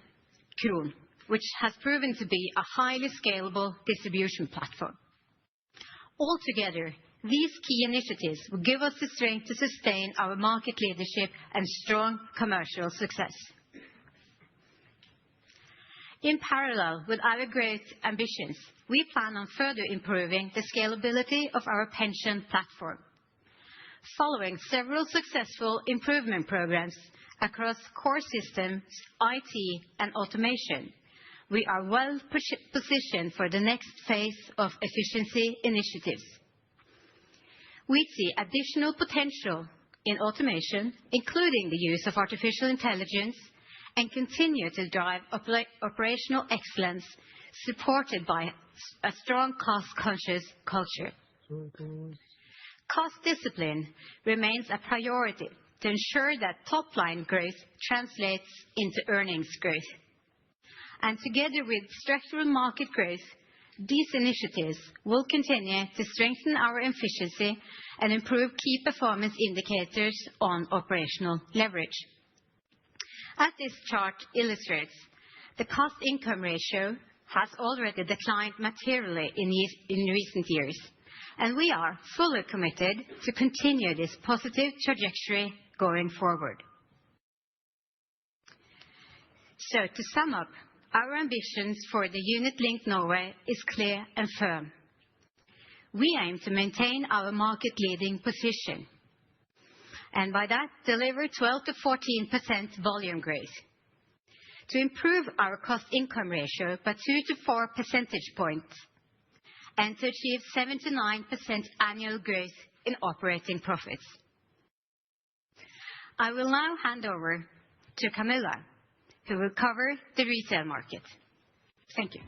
Kron, which has proven to be a highly scalable distribution platform. Altogether, these key initiatives will give us the strength to sustain our market leadership and strong commercial success. In parallel with our growth ambitions, we plan on further improving the scalability of our pension platform. Following several successful improvement programs across core systems, IT, and automation, we are well positioned for the next phase of efficiency initiatives. We see additional potential in automation, including the use of artificial intelligence, and continue to drive operational excellence supported by a strong cost-conscious culture. Cost discipline remains a priority to ensure that top-line growth translates into earnings growth. And together with structural market growth, these initiatives will continue to strengthen our efficiency and improve key performance indicators on operational leverage. As this chart illustrates, the cost-income ratio has already declined materially in recent years, and we are fully committed to continue this positive trajectory going forward. So, to sum up, our ambitions for the unit-linked Norway is clear and firm. We aim to maintain our market-leading position, and by that, deliver 12% to 14% volume growth, to improve our cost-income ratio by 2 to 4 percentage points, and to achieve 7 to 9% annual growth in operating profits. I will now hand over to Camilla, who will cover the retail market. Thank you.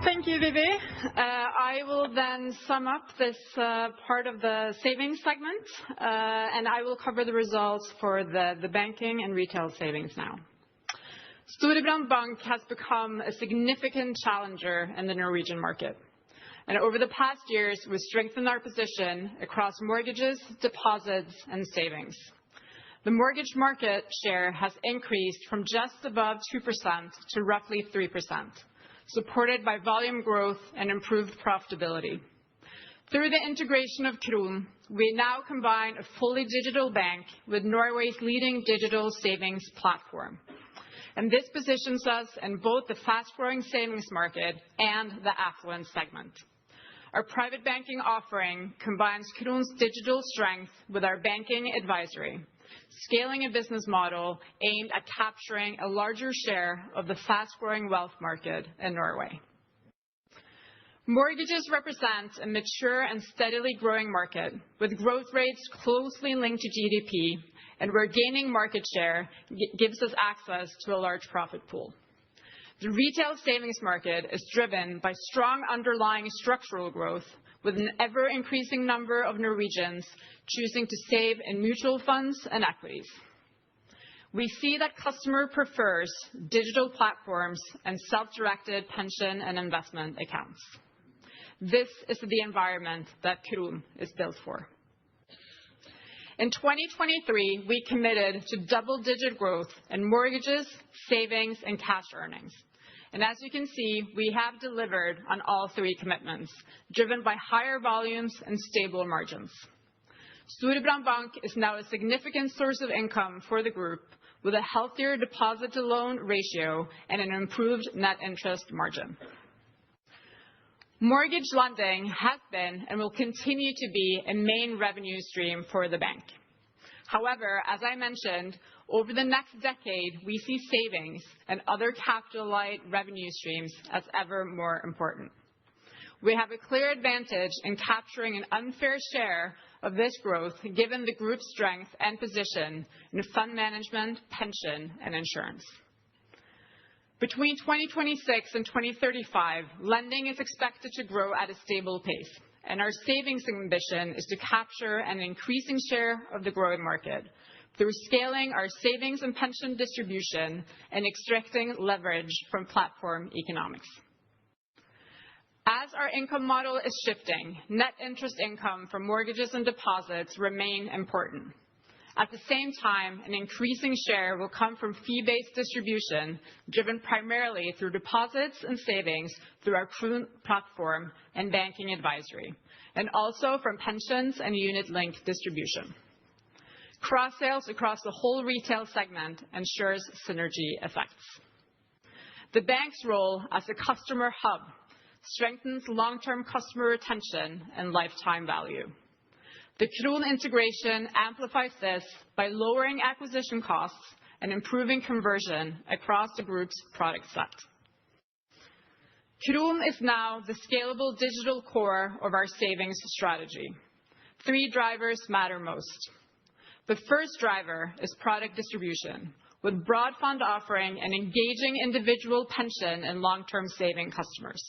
Thank you, Vivi. I will then sum up this part of the savings segment, and I will cover the results for the banking and retail savings now. Storebrand Bank has become a significant challenger in the Norwegian market. And over the past years, we've strengthened our position across mortgages, deposits, and savings. The mortgage market share has increased from just above 2% to roughly 3%, supported by volume growth and improved profitability. Through the integration of Kron, we now combine a fully digital bank with Norway's leading digital savings platform. And this positions us in both the fast-growing savings market and the affluent segment. Our private banking offering combines Kron's digital strength with our banking advisory, scaling a business model aimed at capturing a larger share of the fast-growing wealth market in Norway. Mortgages represent a mature and steadily growing market, with growth rates closely linked to GDP, and where gaining market share gives us access to a large profit pool. The retail savings market is driven by strong underlying structural growth, with an ever-increasing number of Norwegians choosing to save in mutual funds and equities. We see that customer prefers digital platforms and self-directed pension and investment accounts. This is the environment that Kron is built for. In 2023, we committed to double-digit growth in mortgages, savings, and cash earnings. And as you can see, we have delivered on all three commitments, driven by higher volumes and stable margins. Storebrand Bank is now a significant source of income for the group, with a healthier deposit-to-loan ratio and an improved net interest margin. Mortgage lending has been and will continue to be a main revenue stream for the bank. However, as I mentioned, over the next decade, we see savings and other capital-light revenue streams as ever more important. We have a clear advantage in capturing an unfair share of this growth, given the group's strength and position in fund management, pension, and insurance. Between 2026 and 2035, lending is expected to grow at a stable pace, and our savings ambition is to capture an increasing share of the growing market through scaling our savings and pension distribution and extracting leverage from platform economics. As our income model is shifting, net interest income from mortgages and deposits remain important. At the same time, an increasing share will come from fee-based distribution, driven primarily through deposits and savings through our Kron platform and banking advisory, and also from pensions and unit-linked distribution. Cross-sales across the whole retail segment ensures synergy effects. The bank's role as a customer hub strengthens long-term customer retention and lifetime value. The Kron integration amplifies this by lowering acquisition costs and improving conversion across the group's product set. Kron is now the scalable digital core of our savings strategy. Three drivers matter most. The first driver is product distribution, with broad fund offering and engaging individual pension and long-term saving customers.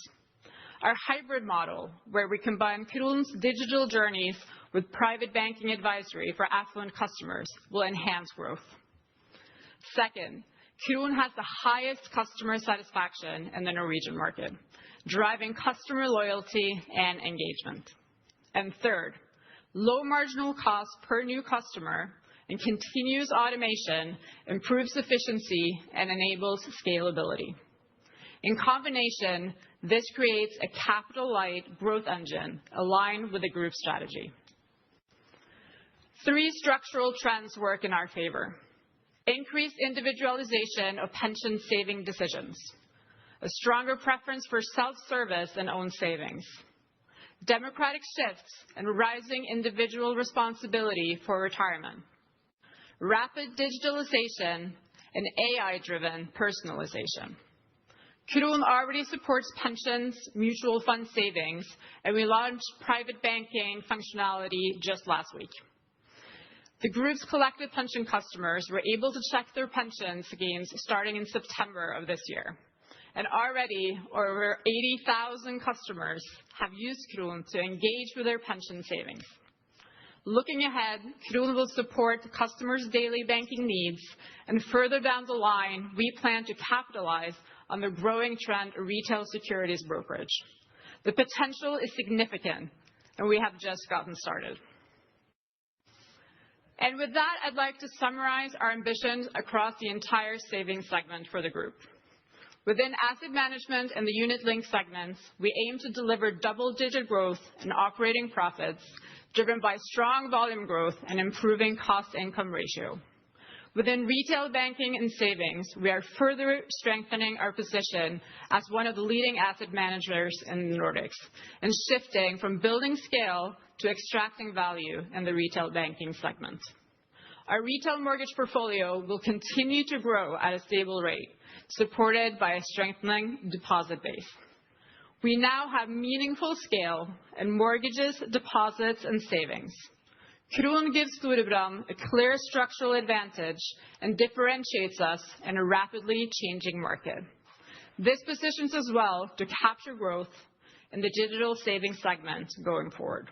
Our hybrid model, where we combine Kron's digital journeys with private banking advisory for affluent customers, will enhance growth. Second, Kron has the highest customer satisfaction in the Norwegian market, driving customer loyalty and engagement. And third, low marginal cost per new customer and continuous automation improves efficiency and enables scalability. In combination, this creates a capital-light growth engine aligned with the group strategy. Three structural trends work in our favor: increased individualization of pension saving decisions, a stronger preference for self-service and own savings, democratic shifts and rising individual responsibility for retirement, rapid digitalization, and AI-driven personalization. Kron already supports pensions, mutual fund savings, and we launched private banking functionality just last week. The group's collective pension customers were able to check their pension schemes starting in September of this year. And already, over 80,000 customers have used Kron to engage with their pension savings. Looking ahead, Kron will support customers' daily banking needs, and further down the line, we plan to capitalize on the growing trend of retail securities brokerage. The potential is significant, and we have just gotten started. And with that, I'd like to summarize our ambitions across the entire savings segment for the group. Within asset management and the unit-linked segments, we aim to deliver double-digit growth in operating profits driven by strong volume growth and improving cost-income ratio. Within retail banking and savings, we are further strengthening our position as one of the leading asset managers in the Nordics and shifting from building scale to extracting value in the retail banking segment. Our retail mortgage portfolio will continue to grow at a stable rate, supported by a strengthening deposit base. We now have meaningful scale in mortgages, deposits, and savings. Kron gives Storebrand a clear structural advantage and differentiates us in a rapidly changing market. This positions us well to capture growth in the digital savings segment going forward.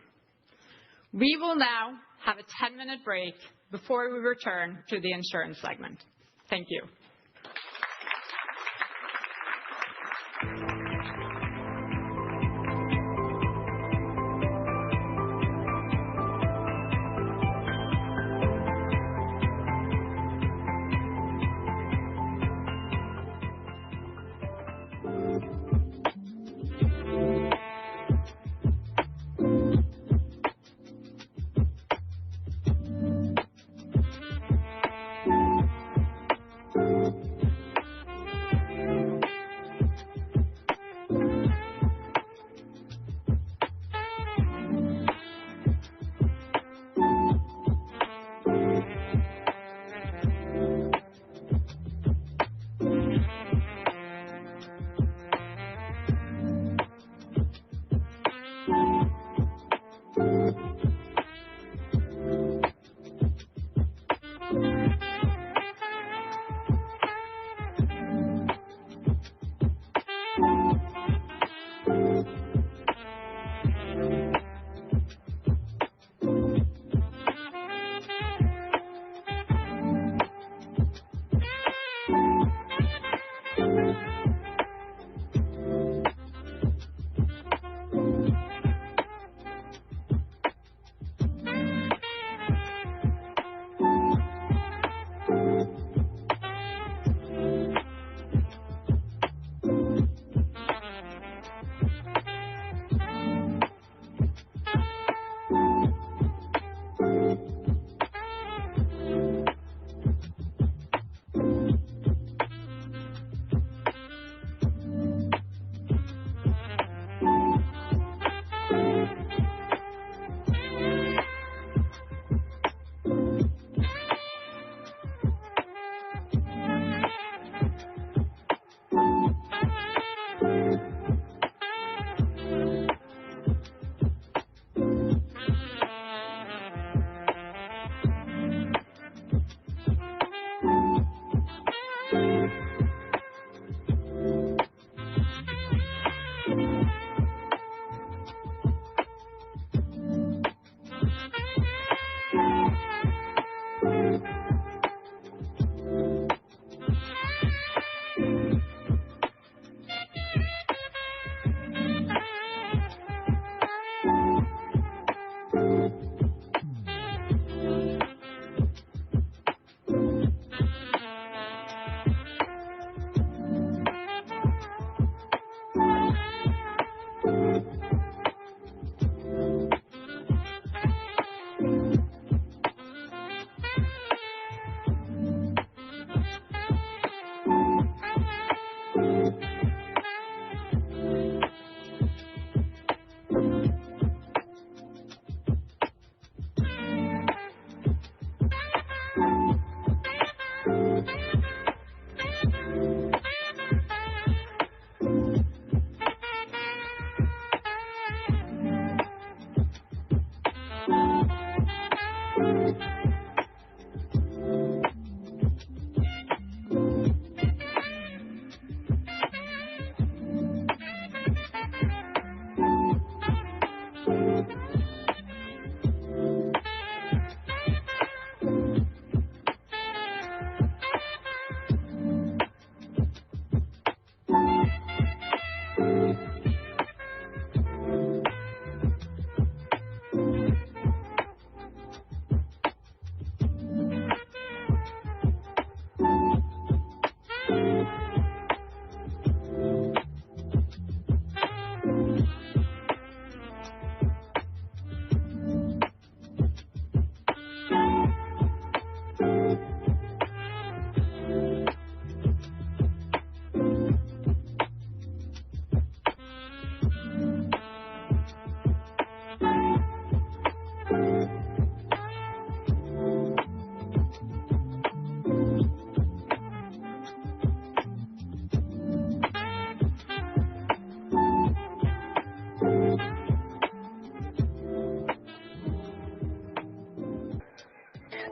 We will now have a 10-minute break before we return to the insurance segment. Thank you.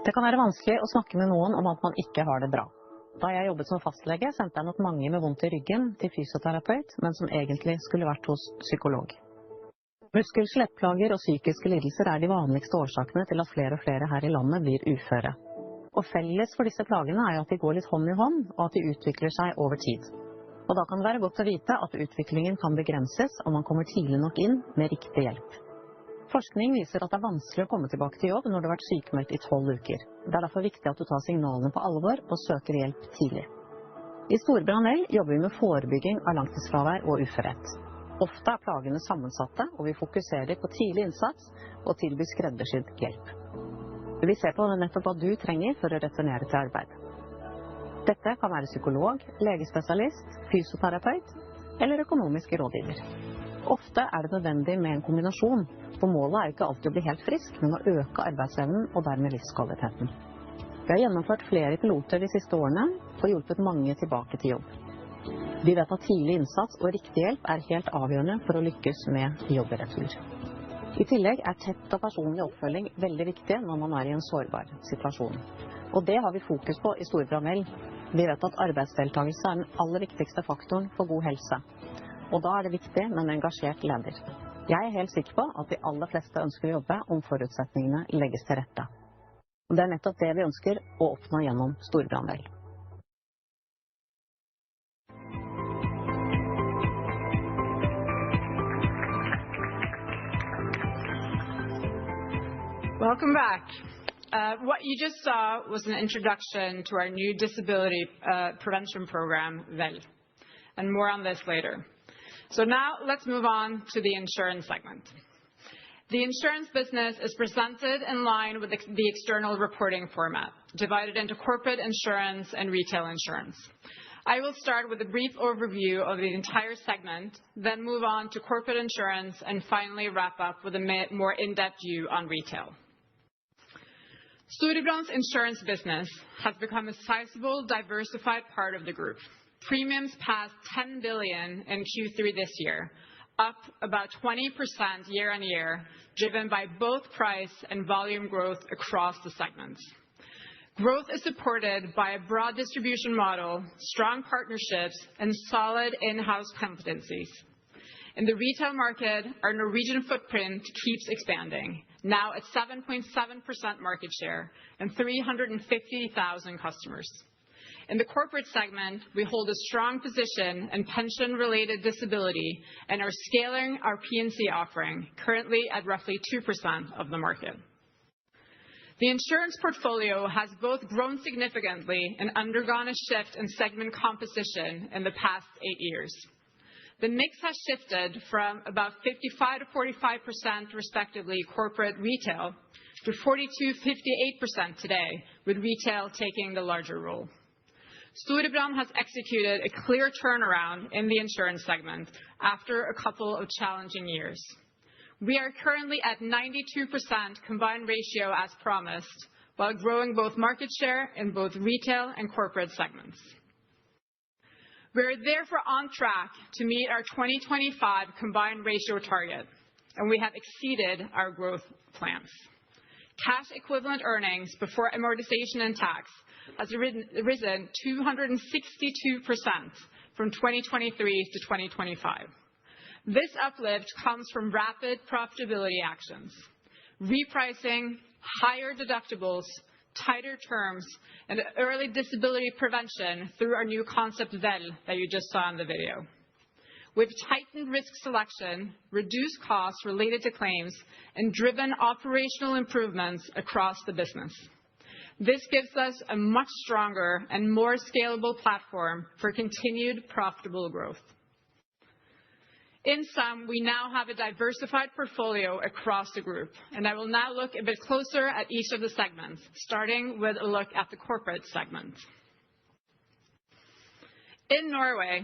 Det kan være vanskelig å snakke med noen om at man ikke har det bra. Da jeg jobbet som fastlege, sendte jeg nok mange med vondt i ryggen til fysioterapeut, men som egentlig skulle vært hos psykolog. Muskel-skjelettplager og psykiske lidelser er de vanligste årsakene til at flere og flere her i landet blir uføre. Og felles for disse plagene er at de går litt hånd i hånd, og at de utvikler seg over tid. Og da kan det være godt å vite at utviklingen kan begrenses om man kommer tidlig nok inn med riktig hjelp. Forskning viser at det er vanskelig å komme tilbake til jobb når du har vært sykemeldt i 12 uker. Det er derfor viktig at du tar signalene på alvor og søker hjelp tidlig. I Storebrand ASA jobber vi med forebygging av langtidsfravær og uførhet. Ofte er plagene sammensatte, og vi fokuserer på tidlig innsats og tilbyr skreddersydd hjelp. Vi ser på nettopp hva du trenger for å returnere til arbeid. Dette kan være psykolog, legespesialist, fysioterapeut eller økonomisk rådgiver. Ofte er det nødvendig med en kombinasjon, for målet er ikke alltid å bli helt frisk, men å øke arbeidsevnen og dermed livskvaliteten. Vi har gjennomført flere piloter de siste årene og hjulpet mange tilbake til jobb. Vi vet at tidlig innsats og riktig hjelp er helt avgjørende for å lykkes med jobbretur. I tillegg er tett og personlig oppfølging veldig viktig når man er i en sårbar situasjon. Og det har vi fokus på i Storebrand ASA. Vi vet at arbeidsdeltakelse er den aller viktigste faktoren for god helse. Og da er det viktig med en engasjert leder. Jeg er helt sikker på at de aller fleste ønsker å jobbe om forutsetningene legges til rette. Og det er nettopp det vi ønsker å oppnå gjennom Storebrand ASA. Welcome back. What you just saw was an introduction to our new disability prevention program, VEL, and more on this later. So now let's move on to the insurance segment. The insurance business is presented in line with the external reporting format, divided into corporate insurance and retail insurance. I will start with a brief overview of the entire segment, then move on to corporate insurance, and finally wrap up with a more in-depth view on retail. Storebrand's insurance business has become a sizable, diversified part of the group. Premiums passed 10 billion in Q3 this year, up about 20% year on year, driven by both price and volume growth across the segments. Growth is supported by a broad distribution model, strong partnerships, and solid in-house competencies. In the retail market, our Norwegian footprint keeps expanding, now at 7.7% market share and 350,000 customers. In the corporate segment, we hold a strong position in pension-related disability and are scaling our P&C offering, currently at roughly 2% of the market. The insurance portfolio has both grown significantly and undergone a shift in segment composition in the past 8 years. The mix has shifted from about 55 to 45% respectively corporate retail to 42-58% today, with retail taking the larger role. Storebrand has executed a clear turnaround in the insurance segment after a couple of challenging years. We are currently at 92% combined ratio as promised, while growing both market share in both retail and corporate segments. We are therefore on track to meet our 2025 combined ratio target, and we have exceeded our growth plans. Cash equivalent earnings before amortization and tax has risen 262% from 2023 to 2025. This uplift comes from rapid profitability actions, repricing, higher deductibles, tighter terms, and early disability prevention through our new concept VEL that you just saw in the video. We've tightened risk selection, reduced costs related to claims, and driven operational improvements across the business. This gives us a much stronger and more scalable platform for continued profitable growth. In sum, we now have a diversified portfolio across the group, and I will now look a bit closer at each of the segments, starting with a look at the corporate segment. In Norway,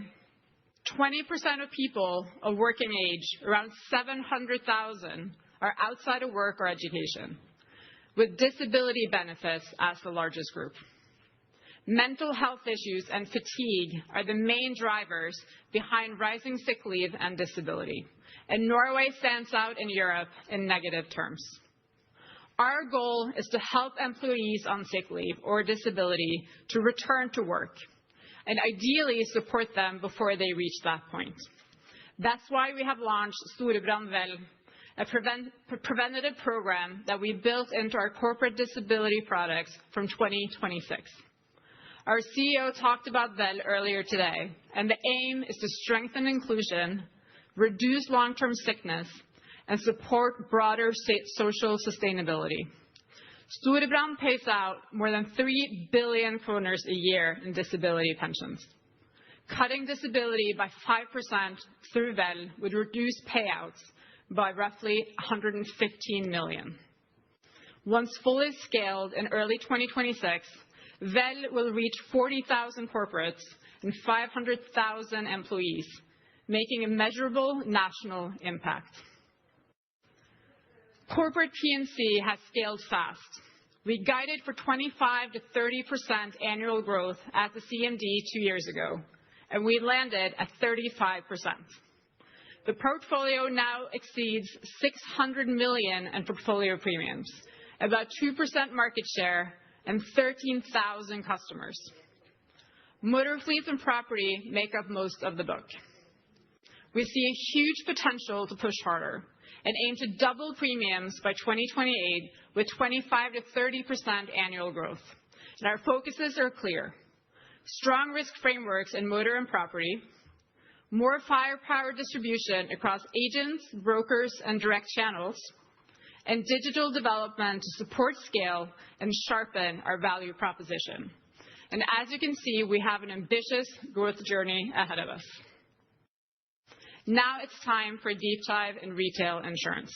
20% of people of working age, around 700,000, are outside of work or education, with disability benefits as the largest group. Mental health issues and fatigue are the main drivers behind rising sick leave and disability, and Norway stands out in Europe in negative terms. Our goal is to help employees on sick leave or disability to return to work, and ideally support them before they reach that point. That's why we have launched Storebrand Vel, a preventative program that we built into our corporate disability products from 2026. Our CEO talked about Vel earlier today, and the aim is to strengthen inclusion, reduce long-term sickness, and support broader social sustainability. Storebrand pays out more than 3 billion kroner a year in disability pensions. Cutting disability by 5% through Vel would reduce payouts by roughly 115 million. Once fully scaled in early 2026, Vel will reach 40,000 corporates and 500,000 employees, making a measurable national impact. Corporate P&C has scaled fast. We guided for 25% to 30% annual growth at the CMD 2 years ago, and we landed at 35%. The portfolio now exceeds 600 million in portfolio premiums, about 2% market share, and 13,000 customers. Motor fleets and property make up most of the book. We see a huge potential to push harder and aim to double premiums by 2028 with 25% to 30% annual growth. And our focuses are clear: strong risk frameworks in motor and property, more firepower distribution across agents, brokers, and direct channels, and digital development to support scale and sharpen our value proposition. And as you can see, we have an ambitious growth journey ahead of us. Now it's time for a deep dive in retail insurance.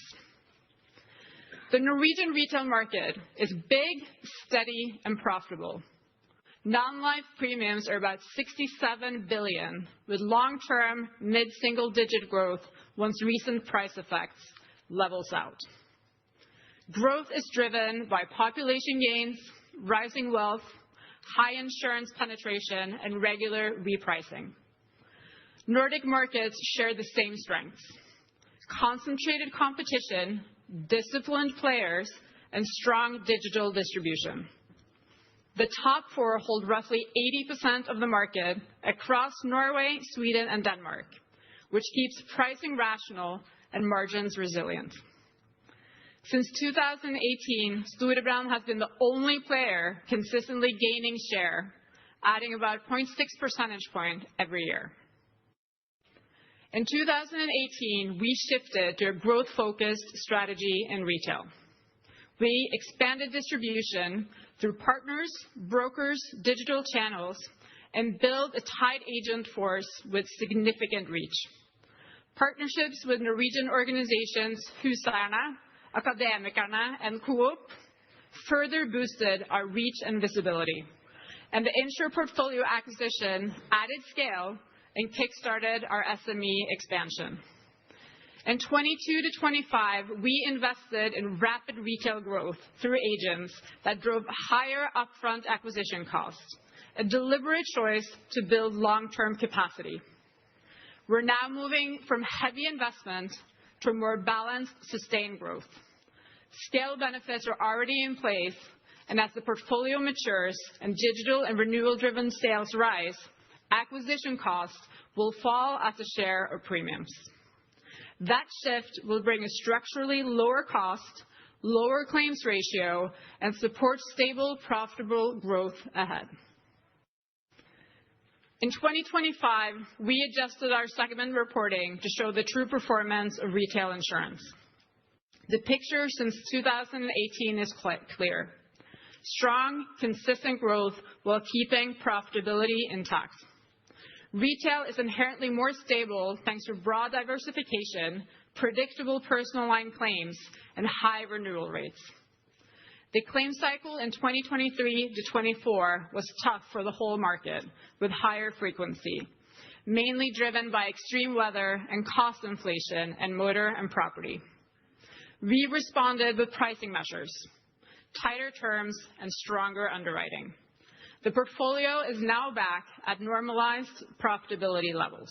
The Norwegian retail market is big, steady, and profitable. Non-life premiums are about 67 billion, with long-term mid-single-digit growth once recent price effects levels out. Growth is driven by population gains, rising wealth, high insurance penetration, and regular repricing. Nordic markets share the same strengths: concentrated competition, disciplined players, and strong digital distribution. The top four hold roughly 80% of the market across Norway, Sweden, and Denmark, which keeps pricing rational and margins resilient. Since 2018, Storebrand has been the only player consistently gaining share, adding about 0.6 percentage point every year. In 2018, we shifted to a growth-focused strategy in retail. We expanded distribution through partners, brokers, digital channels, and built a tied agent force with significant reach. Partnerships with Norwegian organizations Huseierne, Akademikerne, and Coop further boosted our reach and visibility, and the Insr portfolio acquisition added scale and kickstarted our SME expansion. In 22 to 25, we invested in rapid retail growth through agents that drove higher upfront acquisition costs, a deliberate choice to build long-term capacity. We're now moving from heavy investment to more balanced, sustained growth. Scale benefits are already in place, and as the portfolio matures and digital and renewal-driven sales rise, acquisition costs will fall as a share of premiums. That shift will bring a structurally lower cost, lower claims ratio, and support stable, profitable growth ahead. In 2025, we adjusted our segment reporting to show the true performance of retail insurance. The picture since 2018 is quite clear. strong, consistent growth while keeping profitability intact. Retail is inherently more stable thanks to broad diversification, predictable personal line claims, and high renewal rates. The claim cycle in 2023 to 2024 was tough for the whole market, with higher frequency, mainly driven by extreme weather and cost inflation in motor and property. We responded with pricing measures, tighter terms, and stronger underwriting. The portfolio is now back at normalized profitability levels.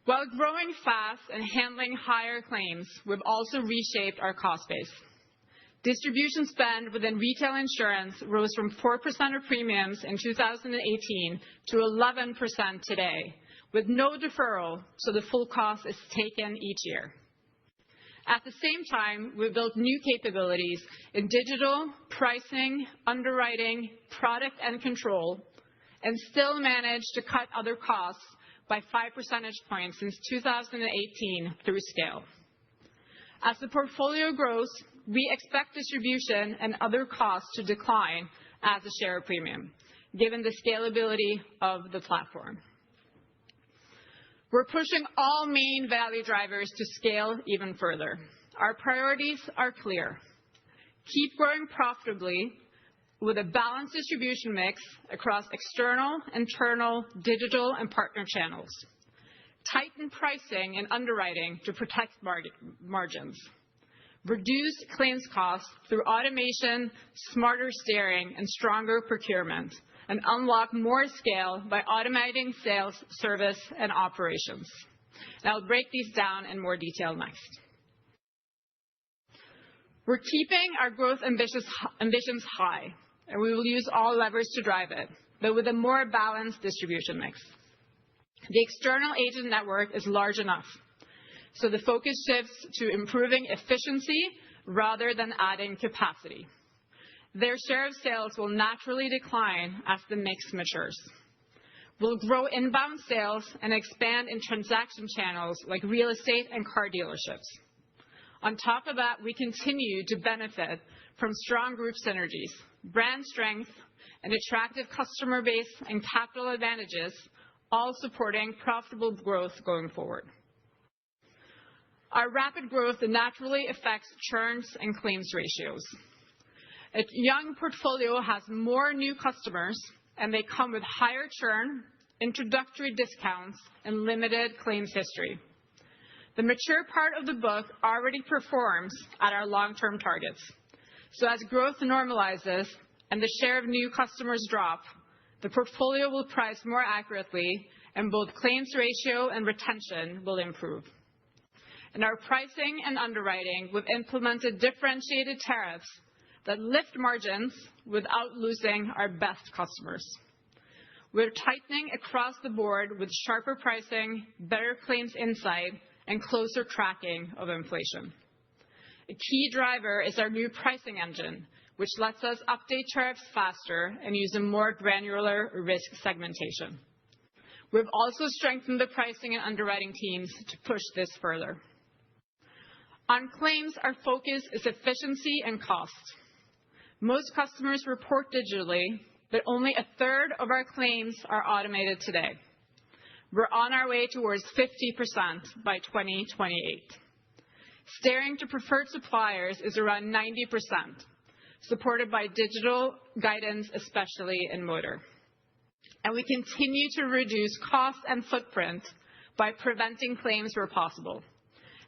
While growing fast and handling higher claims, we've also reshaped our cost base. Distribution spend within retail insurance rose from 4% of premiums in 2018 to 11% today, with no deferral, so the full cost is taken each year. At the same time, we built new capabilities in digital, pricing, underwriting, product, and control, and still managed to cut other costs by 5 percentage points since 2018 through scale. As the portfolio grows, we expect distribution and other costs to decline as a share of premium, given the scalability of the platform. We're pushing all main value drivers to scale even further. Our priorities are clear. Keep growing profitably with a balanced distribution mix across external, internal, digital, and partner channels. Tighten pricing and underwriting to protect margins. Reduce claims costs through automation, smarter steering, and stronger procurement, and unlock more scale by automating sales, service, and operations. And I'll break these down in more detail next. We're keeping our growth ambitions high, and we will use all levers to drive it, but with a more balanced distribution mix. The external agent network is large enough, so the focus shifts to improving efficiency rather than adding capacity. Their share of sales will naturally decline as the mix matures. We'll grow inbound sales and expand in transaction channels like real estate and car dealerships. On top of that, we continue to benefit from strong group synergies, brand strength, an attractive customer base, and capital advantages, all supporting profitable growth going forward. Our rapid growth naturally affects churns and claims ratios. A young portfolio has more new customers, and they come with higher churn, introductory discounts, and limited claims history. The mature part of the book already performs at our long-term targets. So as growth normalizes and the share of new customers drop, the portfolio will price more accurately, and both claims ratio and retention will improve. In our pricing and underwriting, we've implemented differentiated tariffs that lift margins without losing our best customers. We're tightening across the board with sharper pricing, better claims insight, and closer tracking of inflation. A key driver is our new pricing engine, which lets us update tariffs faster and use a more granular risk segmentation. We've also strengthened the pricing and underwriting teams to push this further. On claims, our focus is efficiency and cost. Most customers report digitally, but only a third of our claims are automated today. We're on our way towards 50% by 2028. Steering to preferred suppliers is around 90%, supported by digital guidance, especially in motor. And we continue to reduce cost and footprint by preventing claims where possible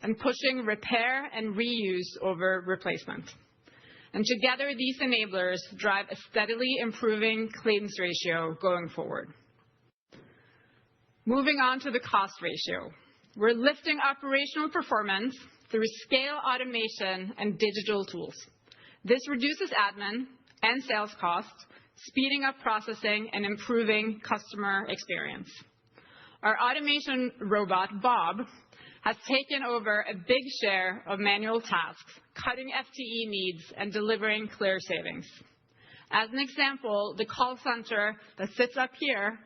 and pushing repair and reuse over replacement. And together, these enablers drive a steadily improving claims ratio going forward. Moving on to the cost ratio. We're lifting operational performance through scale automation and digital tools. This reduces admin and sales costs, speeding up processing and improving customer experience. Our automation robot, Bob, has taken over a big share of manual tasks, cutting FTE needs and delivering clear savings. As an example, the call center that sits up here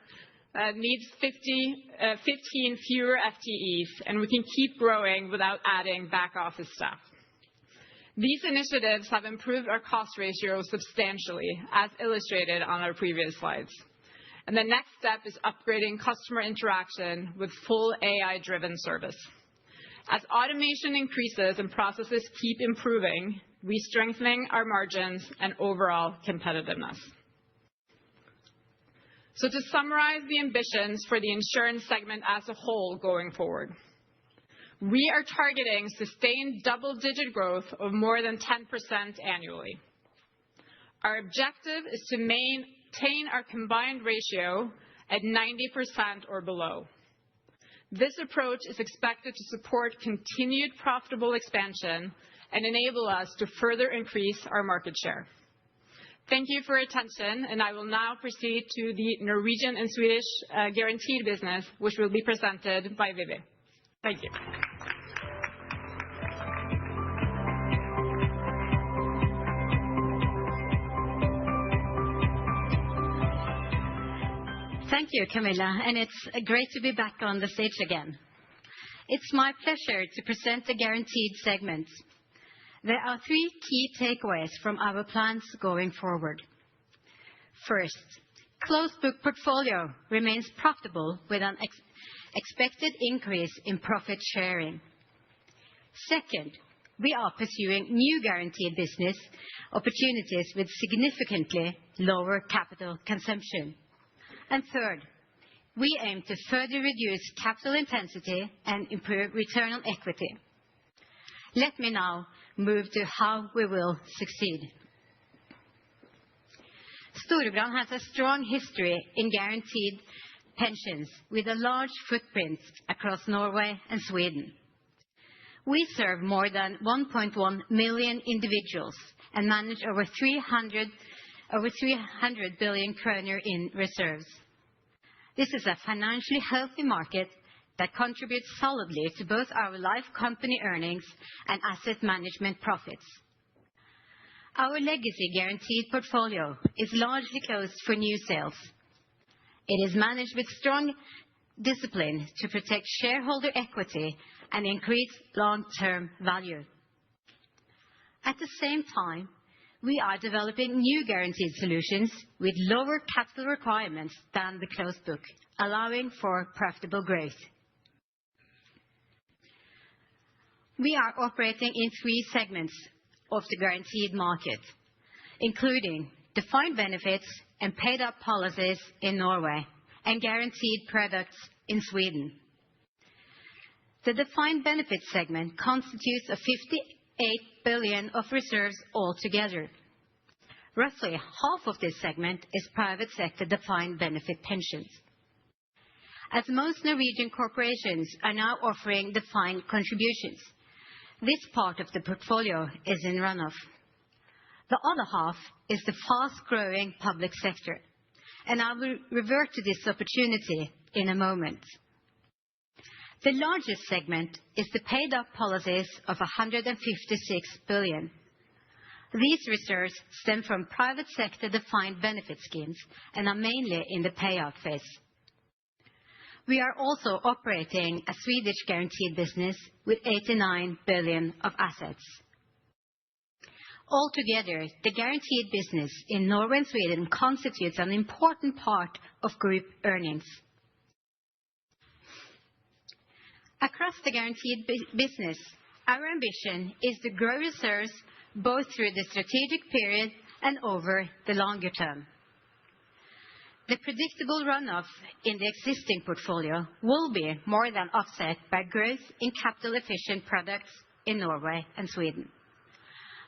needs 15 fewer FTEs, and we can keep growing without adding back office staff. These initiatives have improved our cost ratio substantially, as illustrated on our previous slides. The next step is upgrading customer interaction with full AI-driven service. As automation increases and processes keep improving, we are strengthening our margins and overall competitiveness. To summarize the ambitions for the insurance segment as a whole going forward, we are targeting sustained double-digit growth of more than 10% annually. Our objective is to maintain our combined ratio at 90% or below. This approach is expected to support continued profitable expansion and enable us to further increase our market share. Thank you for your attention, and I will now proceed to the Norwegian and Swedish guaranteed business, which will be presented by Vivi. Thank you. Thank you, Camilla, and it's great to be back on the stage again. It's my pleasure to present the guaranteed segment. There are three key takeaways from our plans going forward. First, closed book portfolio remains profitable with an expected increase in profit sharing. Second, we are pursuing new guaranteed business opportunities with significantly lower capital consumption. Third, we aim to further reduce capital intensity and improve return on equity. Let me now move to how we will succeed. Storebrand has a strong history in guaranteed pensions with a large footprint across Norway and Sweden. We serve more than 1.1 million individuals and manage over 300 billion kroner in reserves. This is a financially healthy market that contributes solidly to both our life company earnings and asset management profits. Our legacy guaranteed portfolio is largely closed for new sales. It is managed with strong discipline to protect shareholder equity and increase long-term value. At the same time, we are developing new guaranteed solutions with lower capital requirements than the closed book, allowing for profitable growth. We are operating in three segments of the guaranteed market, including defined benefits and paid-up policies in Norway and guaranteed products in Sweden. The defined benefit segment constitutes 58 billion of reserves altogether. Roughly half of this segment is private sector defined benefit pensions. As most Norwegian corporations are now offering defined contributions, this part of the portfolio is in runoff. The other half is the fast-growing public sector, and I will revert to this opportunity in a moment. The largest segment is the paid-up policies of 156 billion. These reserves stem from private sector defined benefit schemes and are mainly in the payout phase. We are also operating a Swedish guaranteed business with 89 billion of assets. Altogether, the guaranteed business in Norway and Sweden constitutes an important part of group earnings. Across the guaranteed business, our ambition is to grow reserves both through the strategic period and over the longer term. The predictable runoff in the existing portfolio will be more than offset by growth in capital-efficient products in Norway and Sweden.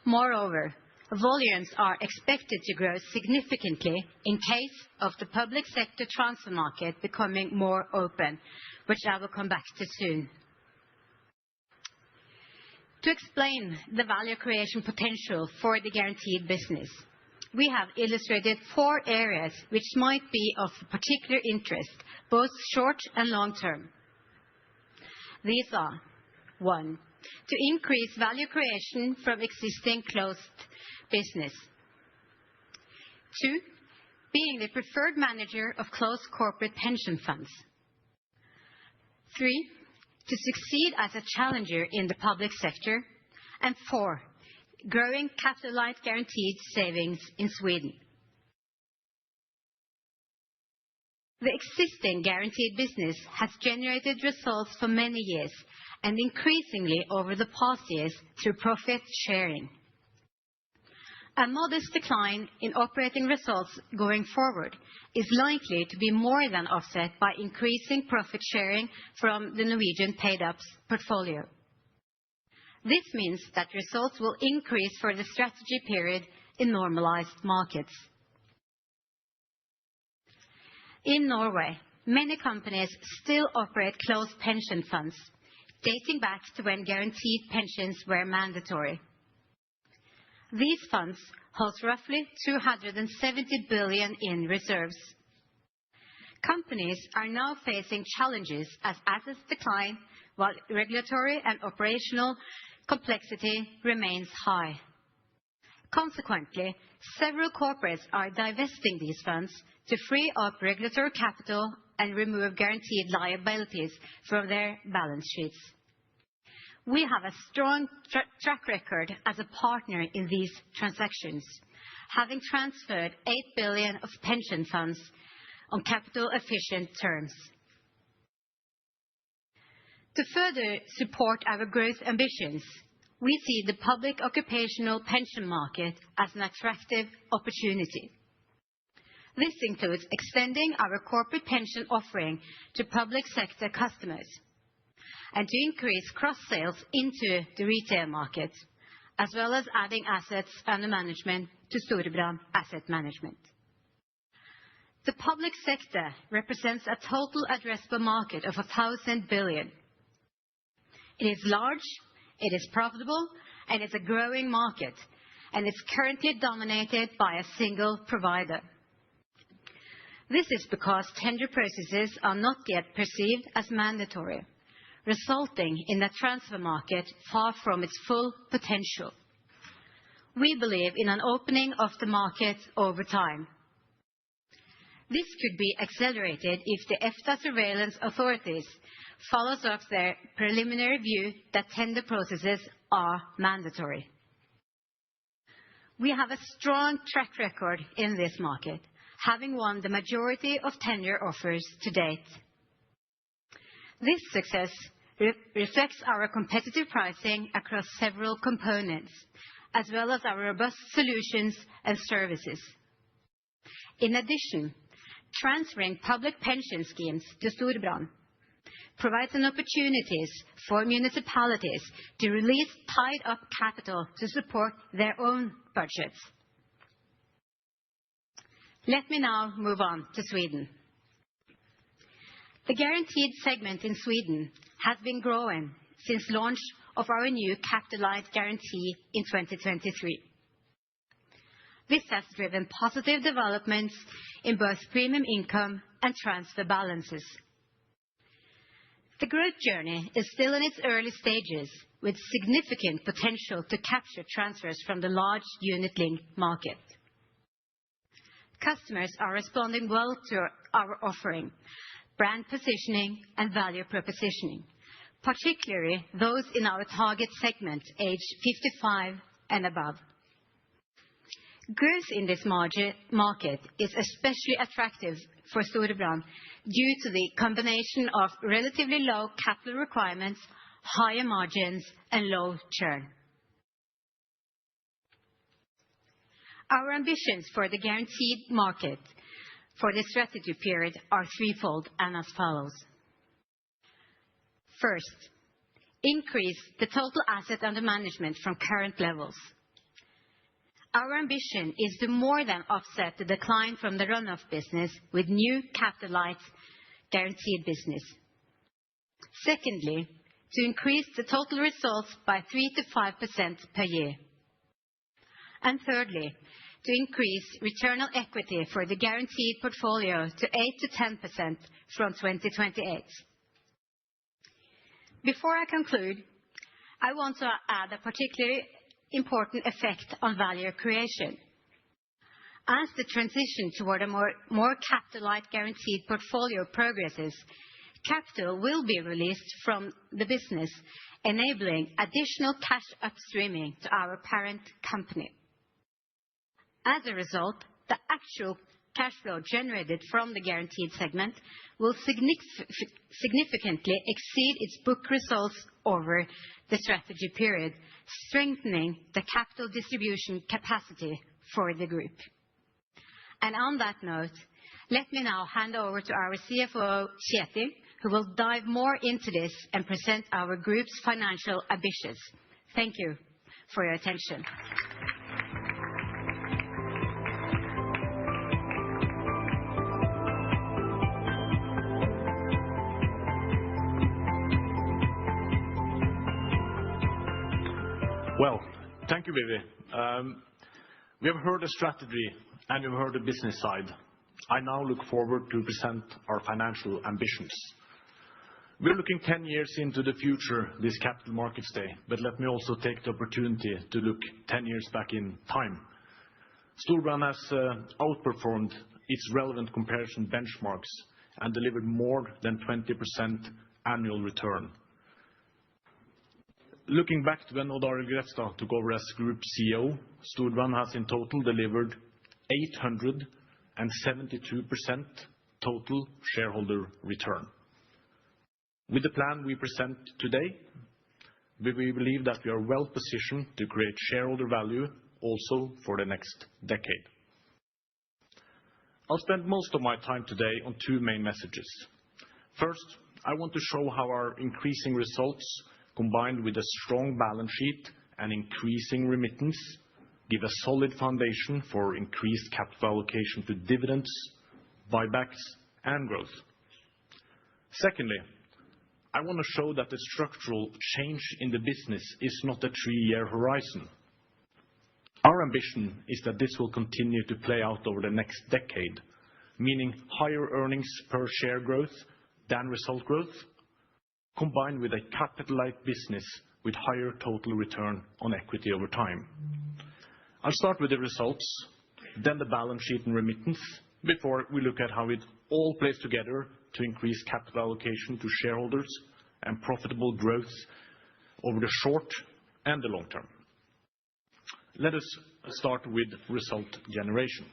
Moreover, volumes are expected to grow significantly in case of the public sector transfer market becoming more open, which I will come back to soon. To explain the value creation potential for the guaranteed business, we have illustrated 4 areas which might be of particular interest, both short and long term. These are: 1, to increase value creation from existing closed business. 2, being the preferred manager of closed corporate pension funds. 3, to succeed as a challenger in the public sector. And 4, growing capital-light guaranteed savings in Sweden. The existing guaranteed business has generated results for many years and increasingly over the past years through profit sharing. A modest decline in operating results going forward is likely to be more than offset by increasing profit sharing from the Norwegian paid-up portfolio. This means that results will increase for the strategy period in normalized markets. In Norway, many companies still operate closed pension funds, dating back to when guaranteed pensions were mandatory. These funds hold roughly 270 billion in reserves. Companies are now facing challenges as assets decline, while regulatory and operational complexity remains high. Consequently, several corporates are divesting these funds to free up regulatory capital and remove guaranteed liabilities from their balance sheets. We have a strong track record as a partner in these transactions, having transferred 8 billion of pension funds on capital-efficient terms. To further support our growth ambitions, we see the public occupational pension market as an attractive opportunity. This includes extending our corporate pension offering to public sector customers and to increase cross-sales into the retail market, as well as adding assets under management to Storebrand Asset Management. The public sector represents a total addressable market of 1,000 billion. It is large, it is profitable, and it's a growing market, and it's currently dominated by a single provider. This is because tender processes are not yet perceived as mandatory, resulting in a transfer market far from its full potential. We believe in an opening of the market over time. This could be accelerated if the EFTA surveillance authorities follow up their preliminary view that tender processes are mandatory. We have a strong track record in this market, having won the majority of tender offers to date. This success reflects our competitive pricing across several components, as well as our robust solutions and services. In addition, transferring public pension schemes to Storebrand provides an opportunity for municipalities to release tied-up capital to support their own budgets. Let me now move on to Sweden. The guaranteed segment in Sweden has been growing since launch of our new capital-light guarantee in 2023. This has driven positive developments in both premium income and transfer balances. The growth journey is still in its early stages, with significant potential to capture transfers from the large unit-linked market. Customers are responding well to our offering, brand positioning, and value propositioning, particularly those in our target segment, aged 55 and above. Growth in this market is especially attractive for Storebrand due to the combination of relatively low capital requirements, higher margins, and low churn. Our ambitions for the guaranteed market for the strategy period are threefold and as follows. First, increase the total asset under management from current levels. Our ambition is to more than offset the decline from the run-off business with new capital-light guaranteed business. Secondly, to increase the total results by 3-5% per year. And thirdly, to increase return on equity for the guaranteed portfolio to 8-10% from 2028. More I conclude, I want to add a particularly important effect on value creation. As the transition toward a more capital-light guaranteed portfolio progresses, capital will be released from the business, enabling additional cash upstreaming to our parent company. As a result, the actual cash flow generated from the guaranteed segment will significantly exceed its book results over the strategy period, strengthening the capital distribution capacity for the group. On that note, let me now hand over to our CFO, Kjetil, who will dive more into this and present our group's financial ambitions. Thank you for your attention. Well, thank you, Vivi. We have heard the strategy and we've heard the business side. I now look forward to present our financial ambitions. We're looking 10 years into the future this Capital Markets Day, but let me also take the opportunity to look 10 years back in time. Storebrand has outperformed its relevant comparison benchmarks and delivered more than 20% annual return. Looking back to when Odd Arild Grefstad took over as Group CEO, Storebrand has in total delivered 872% total shareholder return. With the plan we present today, we believe that we are well positioned to create shareholder value also for the next decade. I'll spend most of my time today on two main messages. First, I want to show how our increasing results, combined with a strong balance sheet and increasing remittance, give a solid foundation for increased capital allocation to dividends, buybacks, and growth. Secondly, I want to show that the structural change in the business is not a 3-year horizon. Our ambition is that this will continue to play out over the next decade, meaning higher earnings per share growth than result growth, combined with a capital-light business with higher total return on equity over time. I'll start with the results, then the balance sheet and remittance, before we look at how it all plays together to increase capital allocation to shareholders and profitable growth over the short and the long term. Let us start with result generation.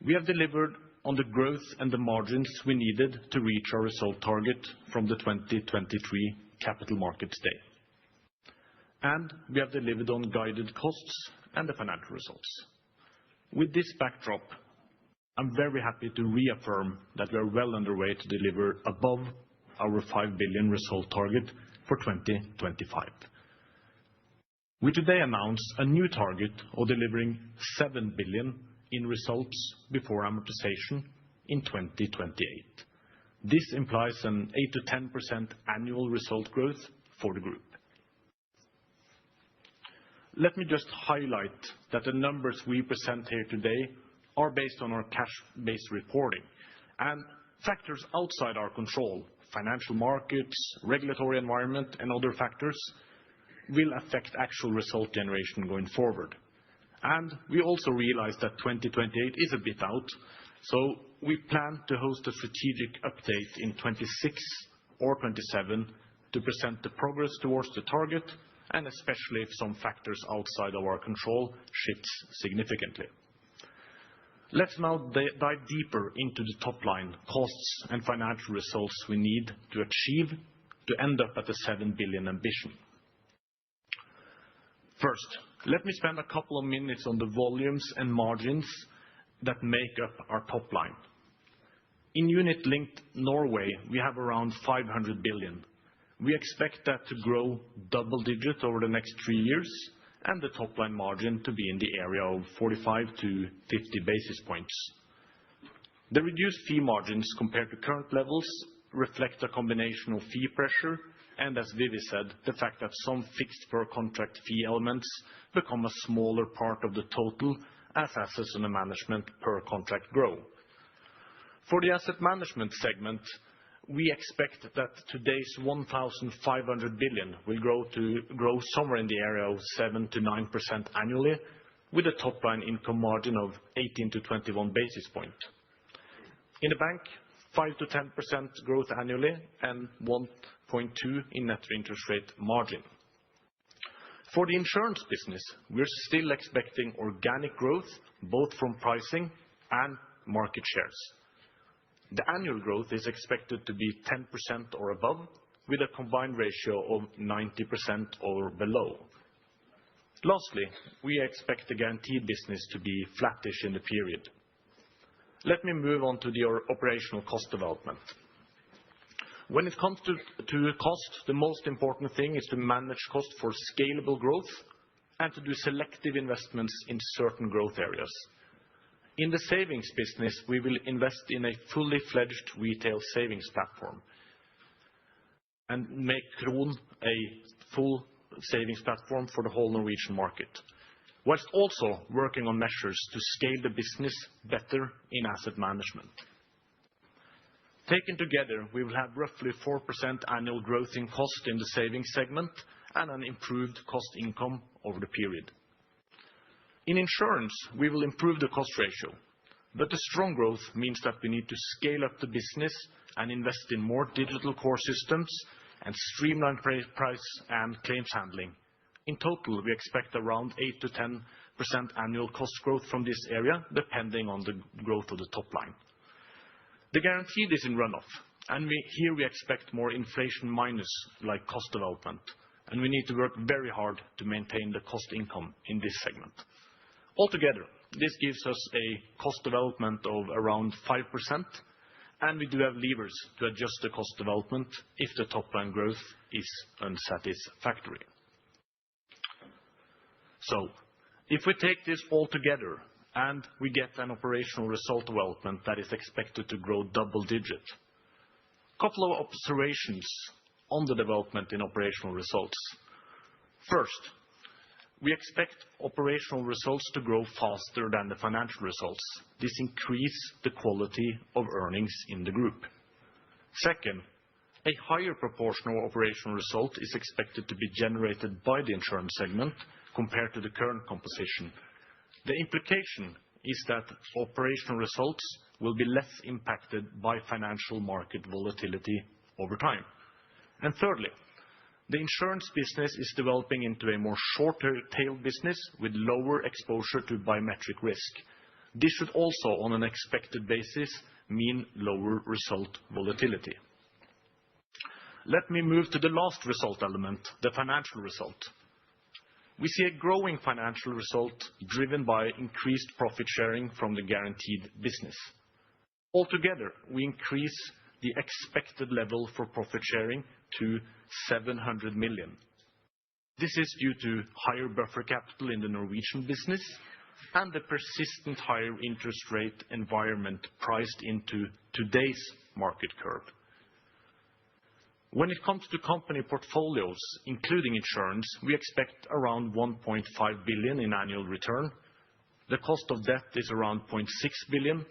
We have delivered on the growth and the margins we needed to reach our result target from the 2023 Capital Markets Day. And we have delivered on guided costs and the financial results. With this backdrop, I'm very happy to reaffirm that we are well underway to deliver above our 5 billion result target for 2025. We today announced a new target of delivering 7 billion in results before amortization in 2028. This implies an 8% to 10% annual result growth for the group. Let me just highlight that the numbers we present here today are based on our cash-based reporting, and factors outside our control, financial markets, regulatory environment, and other factors, will affect actual result generation going forward. And we also realize that 2028 is a bit out, so we plan to host a strategic update in 2026 or 2027 to present the progress towards the target, and especially if some factors outside of our control shifts significantly. Let's now dive deeper into the top line, costs, and financial results we need to achieve to end up at the 7 billion ambition. First, let me spend a couple of minutes on the volumes and margins that make up our top line. In unit-linked Norway, we have around 500 billion. We expect that to grow double-digit over the next 3 years, and the top-line margin to be in the area of 45 to 50 basis points. The reduced fee margins compared to current levels reflect a combination of fee pressure and, as Vivi said, the fact that some fixed per contract fee elements become a smaller part of the total as assets under management per contract grow. For the asset management segment, we expect that today's 1,500 billion will grow somewhere in the area of 7 to 9% annually, with a top-line income margin of 18 to 21 basis points. In the bank, 5%-10% growth annually, and 1.2 in net interest rate margin. For the insurance business, we're still expecting organic growth, both from pricing and market shares. The annual growth is expected to be 10% or above, with a combined ratio of 90% or below. Lastly, we expect the guaranteed business to be flattish in the period. Let me move on to the operational cost development. When it comes to cost, the most important thing is to manage cost for scalable growth and to do selective investments in certain growth areas. In the savings business, we will invest in a fully fledged retail savings platform and make Kron a full savings platform for the whole Norwegian market, whilst also working on measures to scale the business better in asset management. Taken together, we will have roughly 4% annual growth in cost in the savings segment and an improved cost income over the period. In insurance, we will improve the cost ratio, but the strong growth means that we need to scale up the business and invest in more digital core systems and streamline price and claims handling. In total, we expect around 8%-10% annual cost growth from this area, depending on the growth of the top line. The guaranteed is in runoff, and here we expect more inflation minus like cost development, and we need to work very hard to maintain the cost income in this segment. Altogether, this gives us a cost development of around 5%, and we do have levers to adjust the cost development if the top line growth is unsatisfactory. So, if we take this all together and we get an operational result development that is expected to grow double-digit, a couple of observations on the development in operational results. First, we expect operational results to grow faster than the financial results. This increases the quality of earnings in the group. Second, a higher proportional operational result is expected to be generated by the insurance segment compared to the current composition. The implication is that operational results will be less impacted by financial market volatility over time. And thirdly, the insurance business is developing into a more short-tail business with lower exposure to biometric risk. This should also, on an expected basis, mean lower result volatility. Let me move to the last result element, the financial result. We see a growing financial result driven by increased profit sharing from the guaranteed business. Altogether, we increase the expected level for profit sharing to 700 million. This is due to higher buffer capital in the Norwegian business and the persistent higher interest rate environment priced into today's market curve. When it comes to company portfolios, including insurance, we expect around 1.5 billion in annual return. The cost of debt is around 0.6 billion,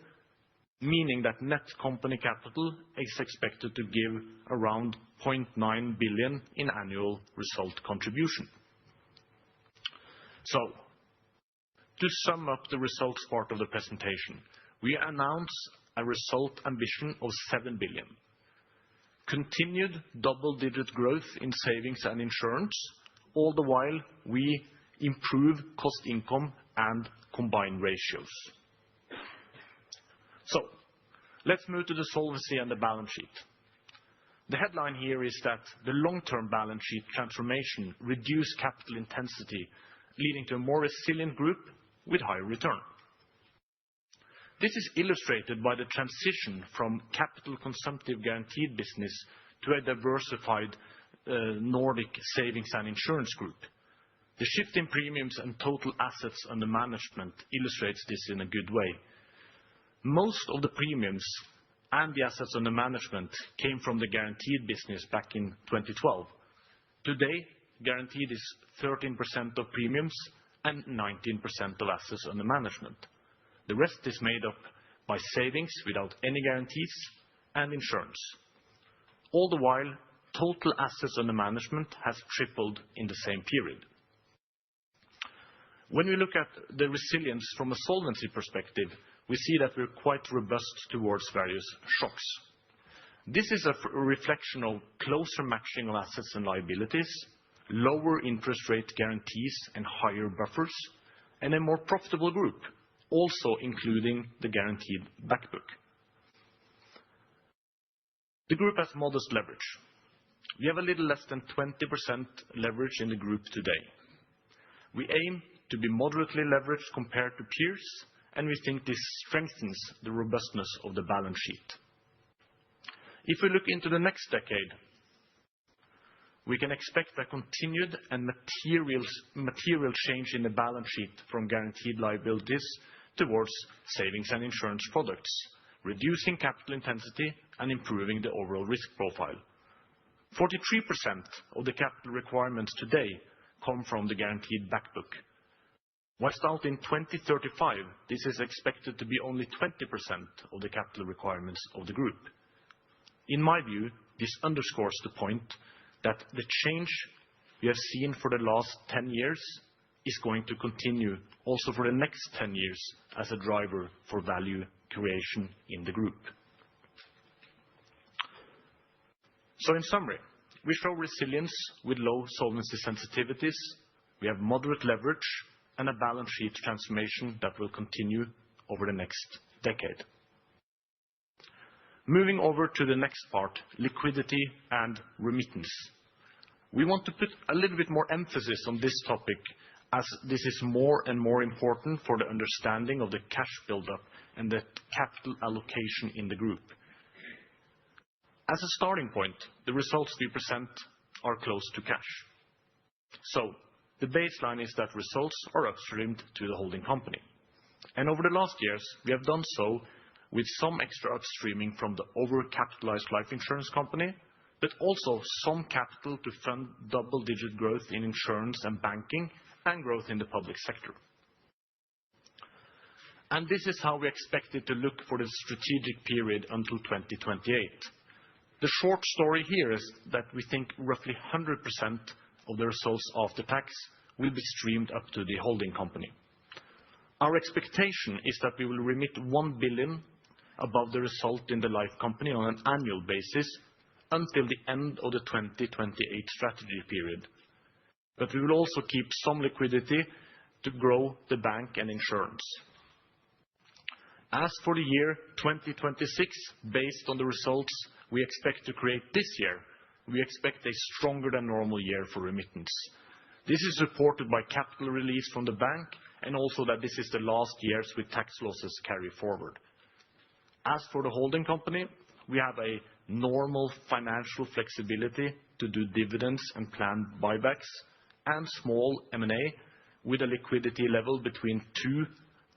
meaning that net company capital is expected to give around 0.9 billion in annual result contribution. So, to sum up the results part of the presentation, we announce a result ambition of 7 billion. Continued double-digit growth in savings and insurance, all the while we improve cost income and combined ratios. So, let's move to the solvency and the balance sheet. The headline here is that the long-term balance sheet transformation reduced capital intensity, leading to a more resilient group with higher return. This is illustrated by the transition from capital consumptive guaranteed business to a diversified Nordic savings and insurance group. The shift in premiums and total assets under management illustrates this in a good way. Most of the premiums and the assets under management came from the guaranteed business back in 2012. Today, guaranteed is 13% of premiums and 19% of assets under management. The rest is made up by savings without any guarantees and insurance. All the while, total assets under management has tripled in the same period. When we look at the resilience from a solvency perspective, we see that we're quite robust towards various shocks. This is a reflection of closer matching of assets and liabilities, lower interest rate guarantees and higher buffers, and a more profitable group, also including the guaranteed back book. The group has modest leverage. We have a little less than 20% leverage in the group today. We aim to be moderately leveraged compared to peers, and we think this strengthens the robustness of the balance sheet. If we look into the next decade, we can expect a continued and material change in the balance sheet from guaranteed liabilities towards savings and insurance products, reducing capital intensity and improving the overall risk profile. 43% of the capital requirements today come from the guaranteed back book. Whilst out in 2035, this is expected to be only 20% of the capital requirements of the group. In my view, this underscores the point that the change we have seen for the last 10 years is going to continue also for the next 10 years as a driver for value creation in the group. So in summary, we show resilience with low solvency sensitivities. We have moderate leverage and a balance sheet transformation that will continue over the next decade. Moving over to the next part, liquidity and remittance. We want to put a little bit more emphasis on this topic as this is more and more important for the understanding of the cash buildup and the capital allocation in the group. As a starting point, the results we present are close to cash. So the baseline is that results are upstreamed to the holding company. And over the last years, we have done so with some extra upstreaming from the overcapitalized life insurance company, but also some capital to fund double-digit growth in insurance and banking and growth in the public sector. And this is how we expect it to look for the strategic period until 2028. The short story here is that we think roughly 100% of the results after tax will be streamed up to the holding company. Our expectation is that we will remit 1 billion above the result in the life company on an annual basis until the end of the 2028 strategy period. But we will also keep some liquidity to grow the bank and insurance. As for the year 2026, based on the results we expect to create this year, we expect a stronger than normal year for remittance. This is supported by capital release from the bank and also that this is the last years with tax losses carry forward. As for the holding company, we have a normal financial flexibility to do dividends and planned buybacks and small M&A with a liquidity level between 2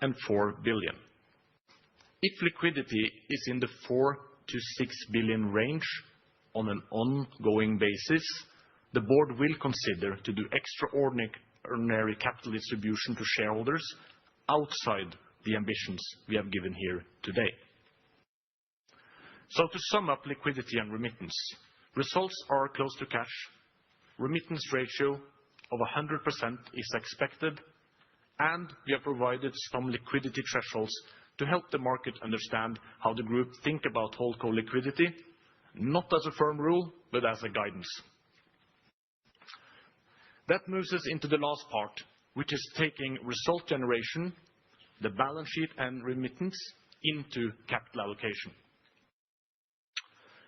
and 4 billion. If liquidity is in the 4 to 6 billion range on an ongoing basis, the board will consider to do extraordinary capital distribution to shareholders outside the ambitions we have given here today. So to sum up liquidity and remittance, results are close to cash. Remittance ratio of 100% is expected, and we have provided some liquidity thresholds to help the market understand how the group think about holdco liquidity, not as a firm rule, but as a guidance. That moves us into the last part, which is taking result generation, the balance sheet and remittance into capital allocation.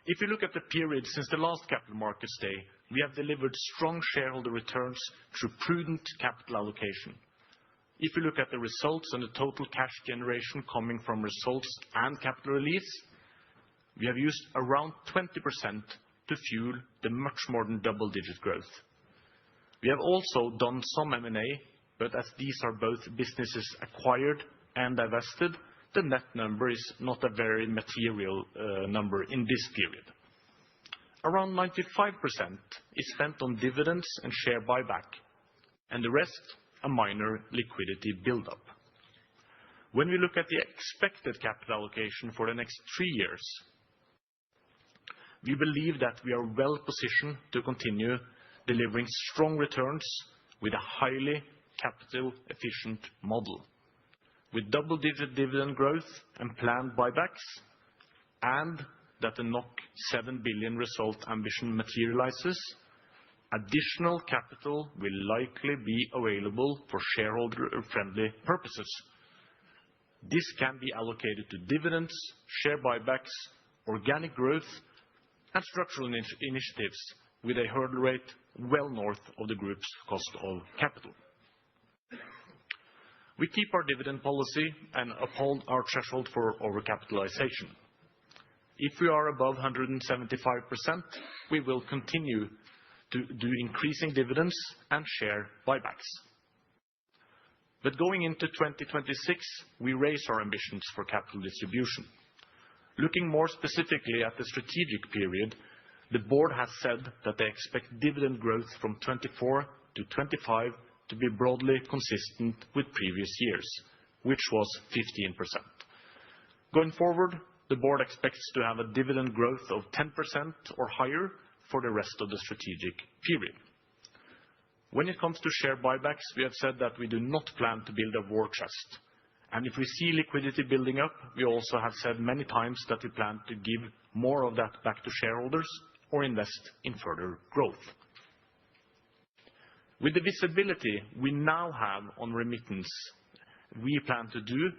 If you look at the period since the last Capital Markets Day, we have delivered strong shareholder returns through prudent capital allocation. If you look at the results and the total cash generation coming from results and capital release, we have used around 20% to fuel the much more than double-digit growth. We have also done some M&A, but as these are both businesses acquired and divested, the net number is not a very material number in this period. Around 95% is spent on dividends and share buyback, and the rest a minor liquidity buildup. When we look at the expected capital allocation for the next 3 years, we believe that we are well positioned to continue delivering strong returns with a highly capital efficient model, with double-digit dividend growth and planned buybacks, and that the 7 billion result ambition materializes, additional capital will likely be available for shareholder-friendly purposes. This can be allocated to dividends, share buybacks, organic growth, and structural initiatives with a hurdle rate well north of the group's cost of capital. We keep our dividend policy and uphold our threshold for overcapitalization. If we are above 175%, we will continue to do increasing dividends and share buybacks. But going into 2026, we raise our ambitions for capital distribution. Looking more specifically at the strategic period, the board has said that they expect dividend growth from 2024 to 2025 to be broadly consistent with previous years, which was 15%. Going forward, the board expects to have a dividend growth of 10% or higher for the rest of the strategic period. When it comes to share buybacks, we have said that we do not plan to build a war chest. And if we see liquidity building up, we also have said many times that we plan to give more of that back to shareholders or invest in further growth. With the visibility we now have on remittance, we plan to do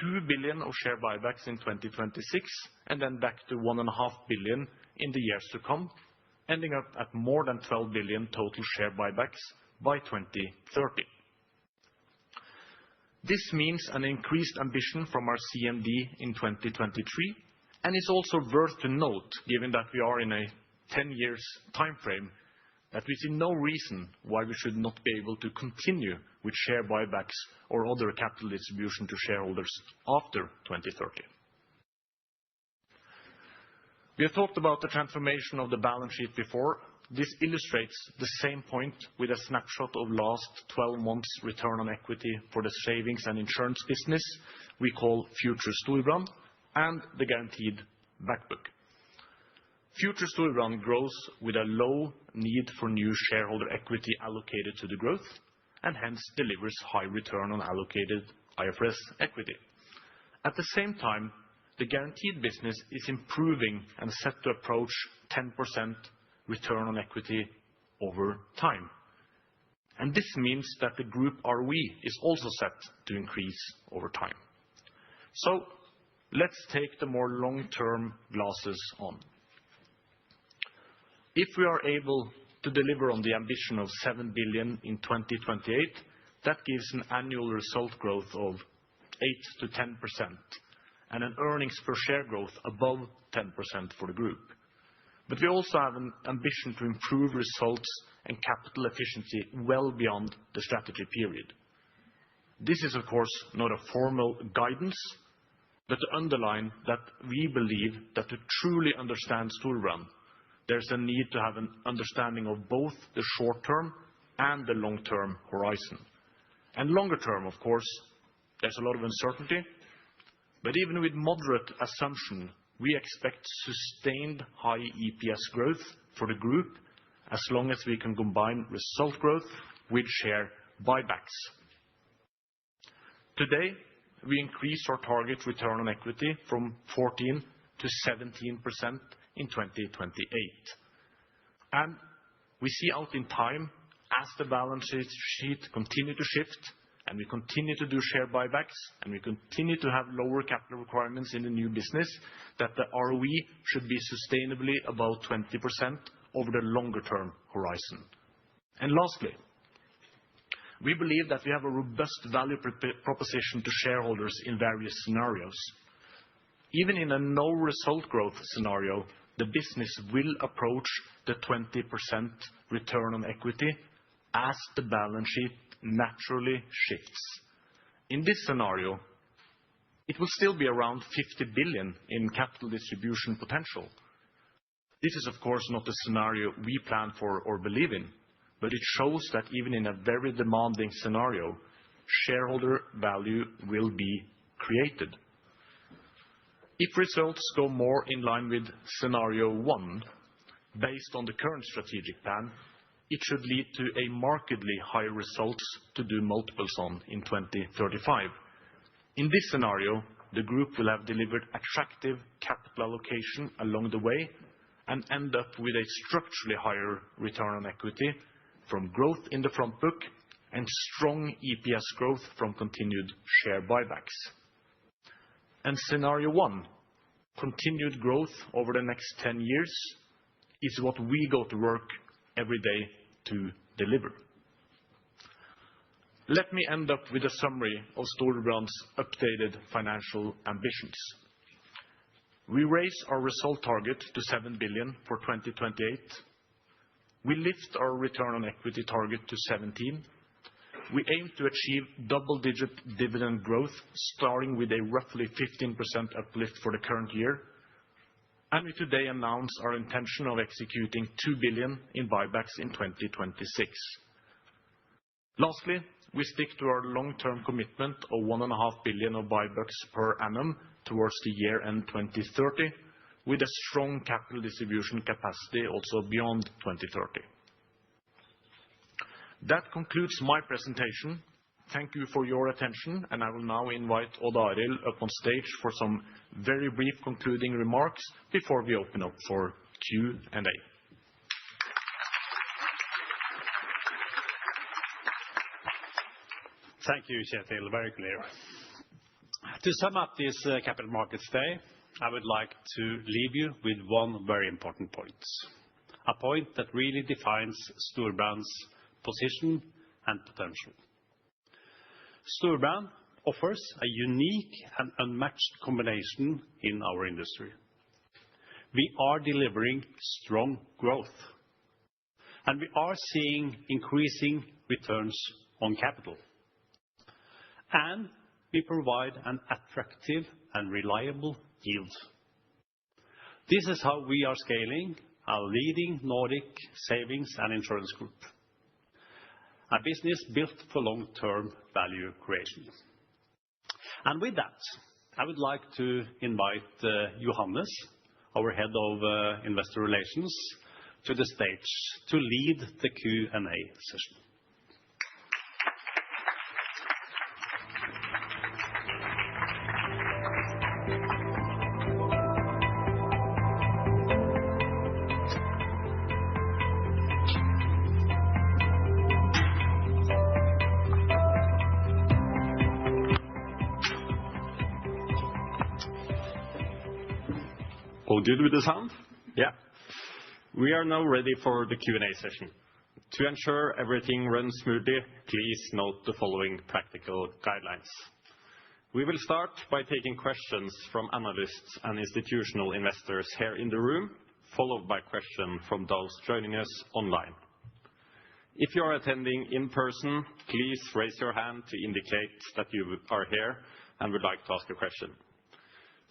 2 billion of share buybacks in 2026 and then back to 1.5 billion in the years to come, ending up at more than 12 billion total share buybacks by 2030. This means an increased ambition from our CMD in 2023, and it's also worth to note, given that we are in a 10-year time frame, that we see no reason why we should not be able to continue with share buybacks or other capital distribution to shareholders after 2030. We have talked about the transformation of the balance sheet before. This illustrates the same point with a snapshot of last 12 months return on equity for the savings and insurance business we call Future Storebrand and the guaranteed backbook. Future Storebrand grows with a low need for new shareholder equity allocated to the growth and hence delivers high return on allocated IFRS equity. At the same time, the guaranteed business is improving and set to approach 10% return on equity over time. And this means that the group ROE is also set to increase over time. So let's take the more long-term glasses on. If we are able to deliver on the ambition of 7 billion in 2028, that gives an annual result growth of 8 to 10% and an earnings per share growth above 10% for the group. But we also have an ambition to improve results and capital efficiency well beyond the strategy period. This is, of course, not a formal guidance, but to underline that we believe that to truly understand Storebrand, there's a need to have an understanding of both the short-term and the long-term horizon. And longer term, of course, there's a lot of uncertainty, but even with moderate assumption, we expect sustained high EPS growth for the group as long as we can combine result growth with share buybacks. Today, we increase our target return on equity from 14% to 17% in 2028. And we see out in time, as the balance sheet continue to shift, and we continue to do share buybacks, and we continue to have lower capital requirements in the new business, that the ROE should be sustainably about 20% over the longer-term horizon. And lastly, we believe that we have a robust value proposition to shareholders in various scenarios. Even in a no result growth scenario, the business will approach the 20% return on equity as the balance sheet naturally shifts. In this scenario, it will still be around 50 billion in capital distribution potential. This is, of course, not the scenario we plan for or believe in, but it shows that even in a very demanding scenario, shareholder value will be created. If results go more in line with scenario 1, based on the current strategic plan, it should lead to a markedly higher results to do multiples on in 2035. In this scenario, the group will have delivered attractive capital capital allocation along the way and end up with a structurally higher return on equity from growth in the front book and strong EPS growth from continued share buybacks. And scenario one, continued growth over the next 10 years, is what we go to work every day to deliver. Let me end up with a summary of Storebrand's updated financial ambitions. We raise our result target to 7 billion for 2028. We lift our return on equity target to 17%. We aim to achieve double-digit dividend growth, starting with a roughly 15% uplift for the current year. And we today announce our intention of executing 2 billion in buybacks in 2026. Lastly, we stick to our long-term commitment of 1.5 billion of buybacks per annum towards the year-end 2030, with a strong capital distribution capacity also beyond 2030. That concludes my presentation. Thank you for your attention, and I will now invite Odd Arild up on stage for some very brief concluding remarks before we open up for Q&A. Thank you, Kjetil. Very clear. To sum up this Capital Markets Day, I would like to leave you with one very important point, a point that really defines Storebrand's position and potential. Storebrand offers a unique and unmatched combination in our industry. We are delivering strong growth, and we are seeing increasing returns on capital. And we provide an attractive and reliable yield. This is how we are scaling our leading Nordic savings and insurance group, a business built for long-term value creation. And with that, I would like to invite Johannes, our head of investor relations, to the stage to lead the Q&A session. All good with the sound? Yeah. We are now ready for the Q&A session. To ensure everything runs smoothly, please note the following practical guidelines. We will start by taking questions from analysts and institutional investors here in the room, followed by questions from those joining us online. If you are attending in person, please raise your hand to indicate that you are here and would like to ask a question.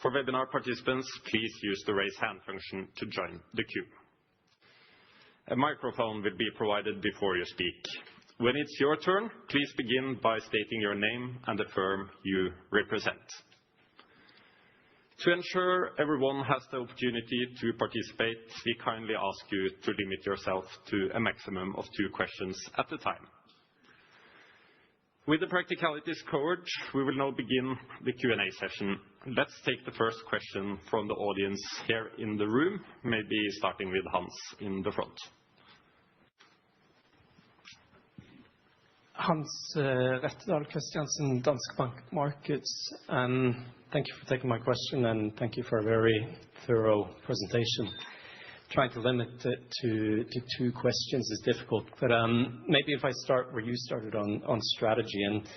For webinar participants, please use the raise hand function to join the queue. A microphone will be provided before you speak. When it's your turn, please begin by stating your name and the firm you represent. To ensure everyone has the opportunity to participate, we kindly ask you to limit yourself to a maximum of 2 questions at a time. With the practicalities covered, we will now begin the Q&A session. Let's take the first question from the audience here in the room, maybe starting with Hans in the front. Hans Rettedal Christiansen, Danske Bank Markets. Thank you for taking my question, and thank you for a very thorough presentation. Trying to limit it to 2 questions is difficult, but maybe if I start where you started on strategy, and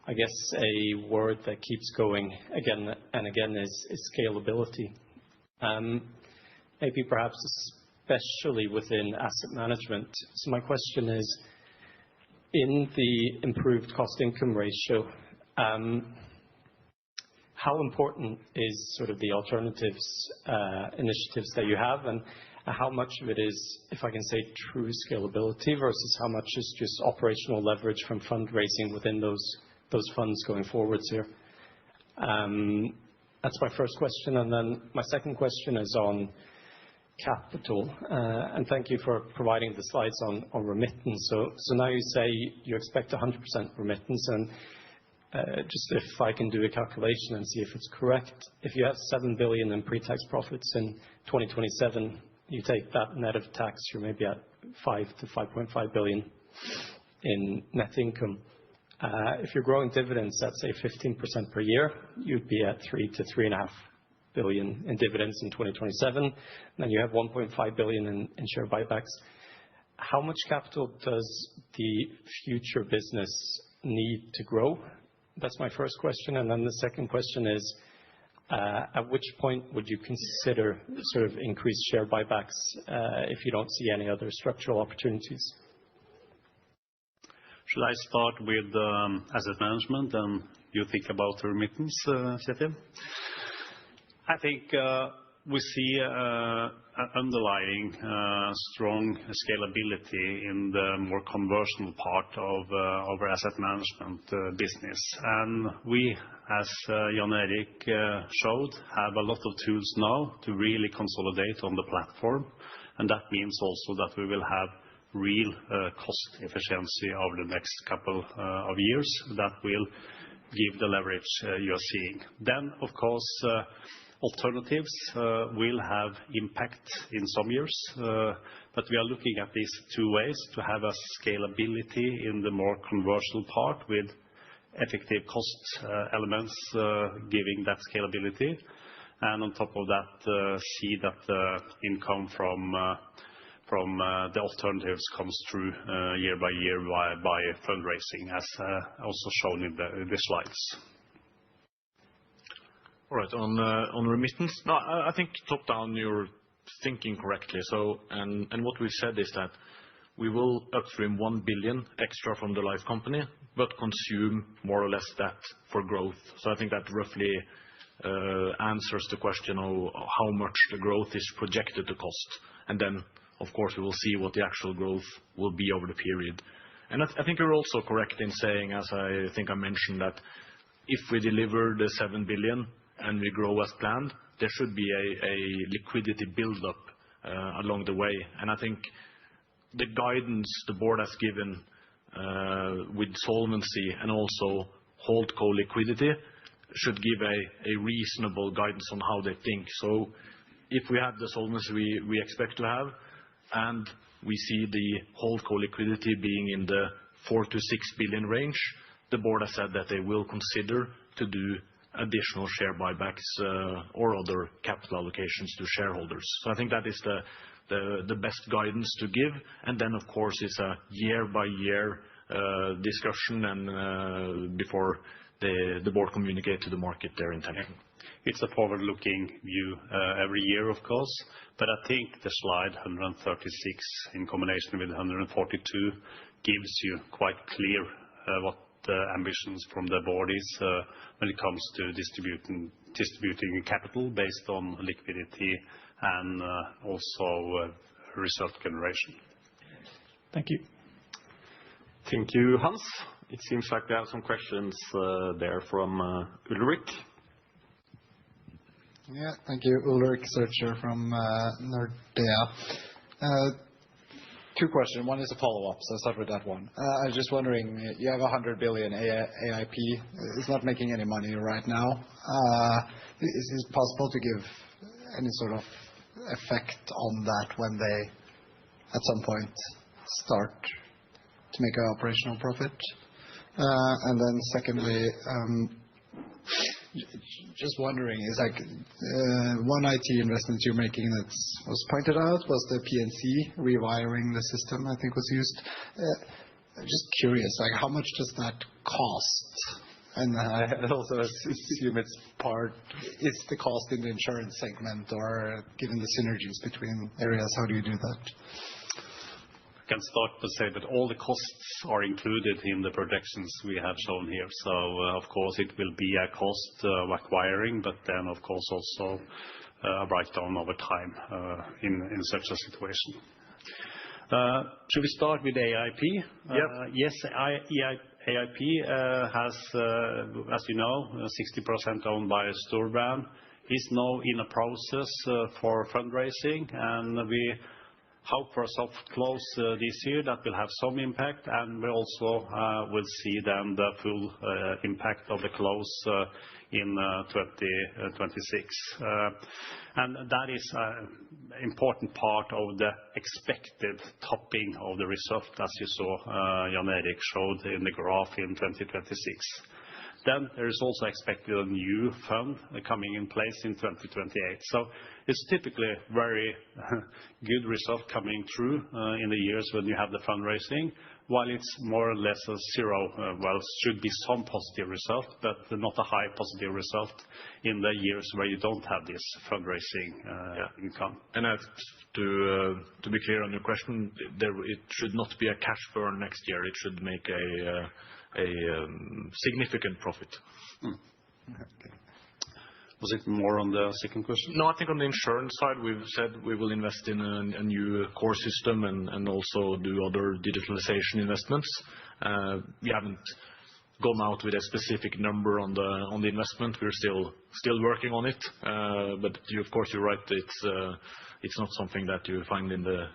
I guess a word that keeps going again and again is scalability. Maybe perhaps especially within asset management. So my question is, in the improved cost-income ratio, how important is sort of the alternatives initiatives that you have, and how much of it is, if I can say, true scalability versus how much is just operational leverage from fundraising within those funds going forwards here? That's my first question. And then my second question is on capital. And thank you for providing the slides on remittance. So now you say you expect 100% remittance. And Just if I can do a calculation and see if it's correct, if you have 7 billion in pre-tax profits in 2027, you take that net of tax, you're maybe at 5 to 5.5 billion in net income. If you're growing dividends at, say, 15% per year, you'd be at 3 to 3.5 billion in dividends in 2027. Then you have 1.5 billion in share buybacks. How much capital does the future business need to grow? That's my first question. And then the second question is, at which point would you consider sort of increased share buybacks if you don't see any other structural opportunities? Should I start with asset management and you think about remittance, Kjetil? I think we see an underlying strong scalability in the more conventional part of our asset management business. And we, as Jan Erik showed, have a lot of tools now to really consolidate on the platform. And that means also that we will have real cost efficiency over the next couple of years that will give the leverage you are seeing. Then, of course, alternatives will have impact in some years, but we are looking at these two ways to have a scalability in the more conventional part with effective cost elements giving that scalability. And on top of that, see that the income from the alternatives comes through year by year by fundraising, as also shown in the slides. All right, on remittance, no, I think top down you're thinking correctly. So, and what we've said is that we will upstream 1 billion extra from the life company, but consume more or less that for growth. So I think that roughly answers the question of how much the growth is projected to cost. And then, of course, we will see what the actual growth will be over the period. And I think you're also correct in saying, as I think I mentioned, that if we deliver the 7 billion and we grow as planned, there should be a liquidity build-up along the way. And I think the guidance the board has given with solvency and also holdco liquidity should give a reasonable guidance on how they think. So if we have the solvency we expect to have, and we see the holdco liquidity being in the 4 to 6 billion range, the board has said that they will consider to do additional share buybacks or other capital allocations to shareholders. So I think that is the best guidance to give. And then, of course, it's a year-by-year discussion and before the board communicate to the market their intention. It's a forward-looking view every year, of course, but I think the slide 136 in combination with 142 gives you quite clear what the ambitions from the board is when it comes to distributing capital based on liquidity and also result generation. Thank you. Thank you, Hans. It seems like there are some questions there from Ulrik. Yeah, thank you. Ulrik Zürcher from Nordea. Two questions. One is a follow-up, so I'll start with that one. I was just wondering, you have 100 billion AIP. It's not making any money right now. Is it possible to give any sort of effect on that when they, at some point, start to make an operational profit? And then secondly, just wondering, is like one IT investment you're making that was pointed out was the PNC rewiring the system, I think was used. Just curious, like how much does that cost? And I also assume it's the cost in the insurance segment, or given the synergies between areas, how do you do that? I can start to say that all the costs are included in the projections we have shown here. So, of course, it will be a cost of acquiring, but then, of course, also a write-down over time in such a situation. Should we start with AIP? Yep. Yes, AIP has, as you know, 60% owned by Storebrand, is now in a process for fundraising, and we hope for a soft close this year. That will have some impact, and we also will see then the full impact of the close in 2026. And that is an important part of the expected topping of the result, as you saw Jan Erik showed in the graph in 2026. Then there is also expected a new fund coming in place in 2028. So it's typically very good result coming through in the years when you have the fundraising, while it's more or less a zero. Well, should be some positive result, but not a high positive result in the years where you don't have this fundraising income. And to be clear on your question, it should not be a cash burn next year. It should make a significant profit. Okay. Was it more on the second question? No, I think on the insurance side, we've said we will invest in a new core system and also do other digitalization investments. We haven't gone out with a specific number on the investment. We're still working on it. But of course, you're right. It's not something that you find in the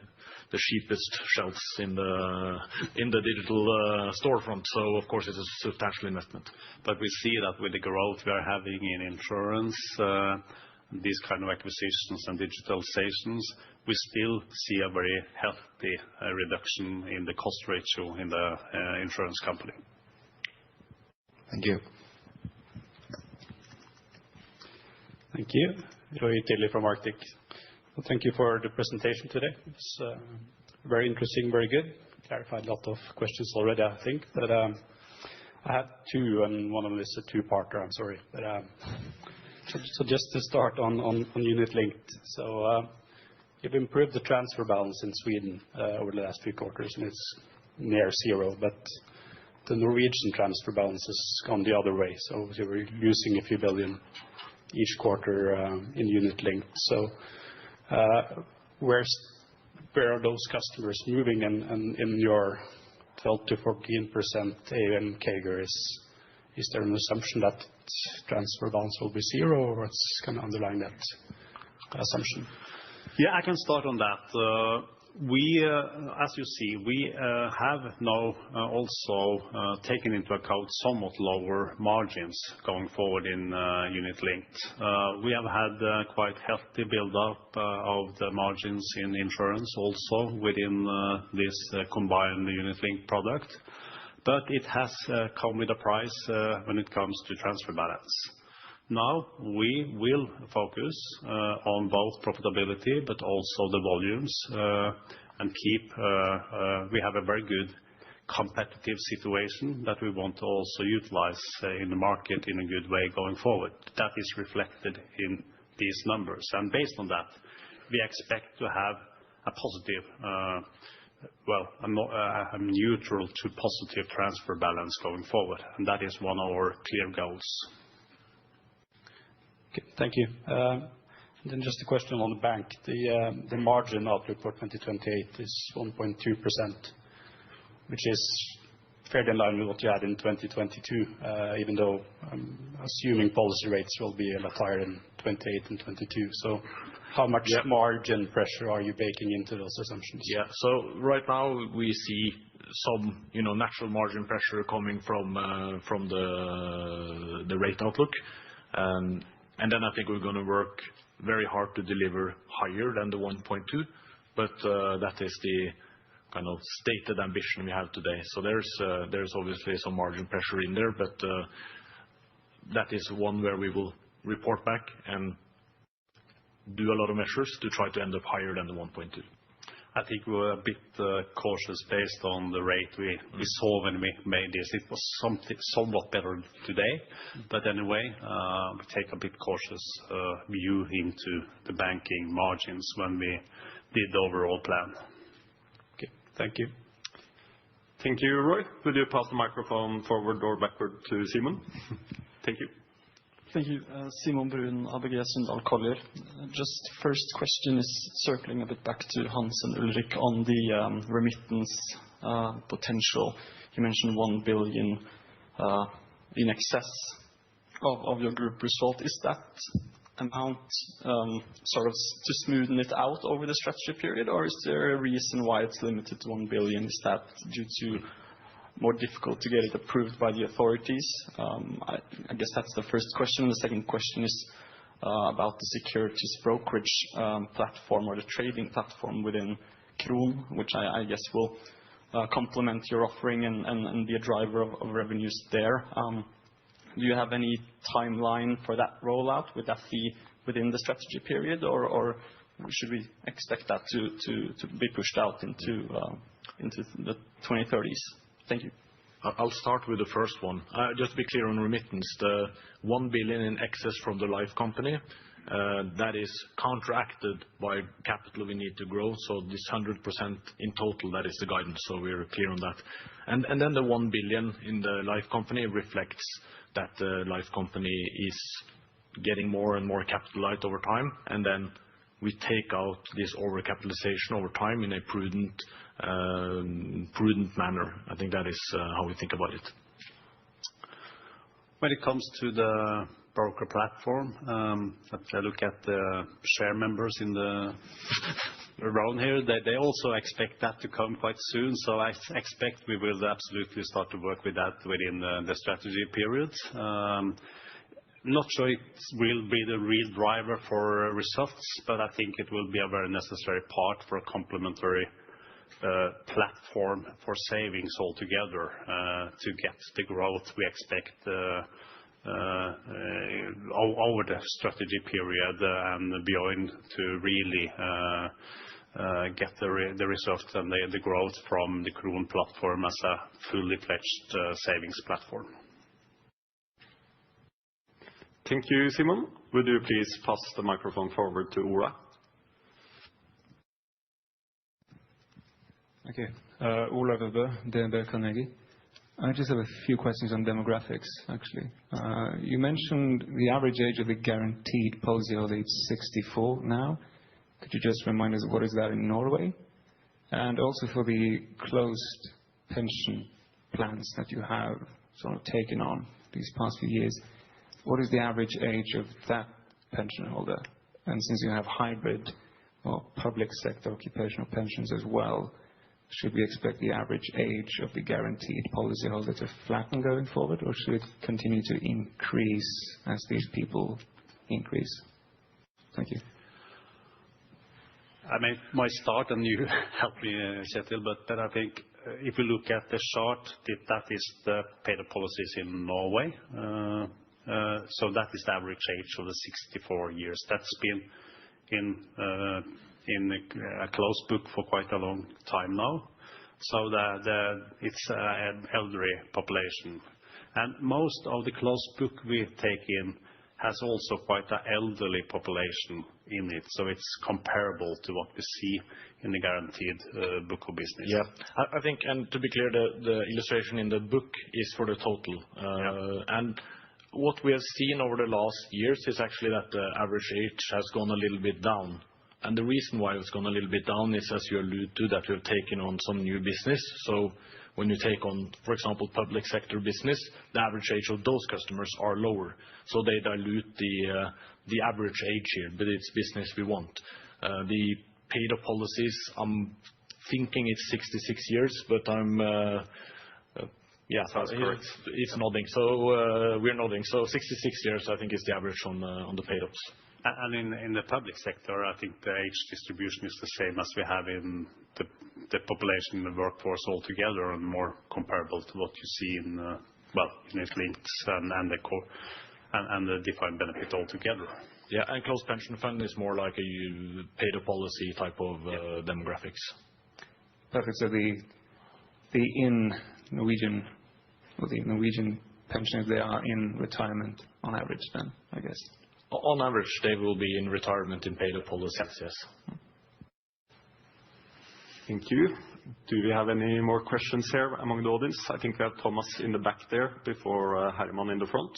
cheapest shelves in the digital storefront. So of course, it's a substantial investment. But we see that with the growth we are having in insurance, these kind of acquisitions and digitalizations, we still see a very healthy reduction in the cost ratio in the insurance company. Thank you. Thank you. Roy Tilley from Arctic. Well, thank you for the presentation today. It's very interesting, very good. Clarified a lot of questions already, I think. But I have two, and one of them is a two-parter. I'm sorry. But so just to start on unit linked. So you've improved the transfer balance in Sweden over the last few quarters, and it's near zero. But the Norwegian transfer balance has gone the other way. So we're losing a few billion each quarter in unit linked. So where are those customers moving? And in your 12% to 14% AUM CAGR, is there an assumption that transfer balance will be zero, or what's kind of underlying that assumption? Yeah, I can start on that. As you see, we have now also taken into account somewhat lower margins going forward in unit linked. We have had quite healthy build-up of the margins in insurance also within this combined unit linked product. But it has come with a price when it comes to transfer balance. Now we will focus on both profitability but also the volumes and we have a very good competitive situation that we want to also utilize in the market in a good way going forward. That is reflected in these numbers. And based on that, we expect to have a positive, a neutral to positive transfer balance going forward. And that is one of our clear goals. Okay, thank you. Then just a question on the bank. The margin outlook for 2028 is 1.2%, which is fairly in line with what you had in 2022, even though I'm assuming policy rates will be a lot higher in 28 and 22. So how much margin pressure are you baking into those assumptions? Yeah, so right now we see some natural margin pressure coming from the rate outlook. And then I think we're going to work very hard to deliver higher than the 1.2, but that is the kind of stated ambition we have today. So there's obviously some margin pressure in there, but that is one where we will report back and do a lot of measures to try to end up higher than the 1.2. I think we were a bit cautious based on the rate we saw when we made this. It was somewhat better today. But anyway, we take a bit cautious view into the banking margins when we did the overall plan. Okay, thank you. Thank you, Roy. Would you pass the microphone forward or backward to Simon? Thank you. Thank you. Simon Brun, ABG Sundal Collier. Just first question is circling a bit back to Hans and Ulrik on the remittance potential. You mentioned 1 billion in excess of your group result. Is that amount sort of to smoothen it out over the strategy period, or is there a reason why it's limited to 1 billion? Is that due to more difficult to get it approved by the authorities? I guess that's the first question. The second question is about the securities brokerage platform or the trading platform within Kron, which I guess will complement your offering and be a driver of revenues there. Do you have any timeline for that rollout? Would that be within the strategy period, or should we expect that to be pushed out into the 2030s? Thank you. I'll start with the first one. Just to be clear on remittance, the 1 billion in excess from the life company, that is counteracted by capital we need to grow. So this 100% in total, that is the guidance. So we're clear on that. And then the 1 billion in the life company reflects that the life company is getting more and more capitalized over time. And then we take out this overcapitalization over time in a prudent manner. I think that is how we think about it. When it comes to the broker platform, if I look at the share members around here, they also expect that to come quite soon. So I expect we will absolutely start to work with that within the strategy period. Not sure it will be the real driver for results, but I think it will be a very necessary part for a complementary platform for savings altogether to get the growth we expect over the strategy period and beyond to really get the results and the growth from the Kron platform as a fully fledged savings platform. Thank you, Simon. Would you please pass the microphone forward to Ola? Okay. Ola Rubbe, DNB Carnegie. I just have a few questions on demographics, actually. You mentioned the average age of the guaranteed policyholder is 64 now. Could you just remind us what is that in Norway? And also for the closed pension plans that you have sort of taken on these past few years, what is the average age of that pension holder? And since you have hybrid or public sector occupational pensions as well, should we expect the average age of the guaranteed policyholder to flatten going forward, or should it continue to increase as these people increase? Thank you. I might start and you help me, Kjetil, but I think if you look at the chart, that is the paid-up policies in Norway. So that is the average age of the 64 years. That's been in a closed book for quite a long time now. So it's an elderly population. And most of the closed book we take in has also quite an elderly population in it. So it's comparable to what we see in the guaranteed book of business. Yeah, I think, and to be clear, the illustration in the book is for the total. And what we have seen over the last years is actually that the average age has gone a little bit down. And the reason why it's gone a little bit down is, as you allude to, that we've taken on some new business. So when you take on, for example, public sector business, the average age of those customers are lower. So they dilute the average age here, but it's business we want. The paid-up policies, I'm thinking it's 66 years, but yeah, it's nodding. So we're nodding. So 66 years, I think, is the average on the paid-ups. And in the public sector, I think the age distribution is the same as we have in the population in the workforce altogether, and more comparable to what you see in links and the defined benefit altogether. Yeah, and closed pension fund is more like a paid-up policy type of demographics. Perfect. So the Norwegian pensioners, they are in retirement on average then, I guess. On average, they will be in retirement in paid-up policies, yes. Thank you. Do we have any more questions here among the audience? I think we have Thomas in the back there before Herman in the front.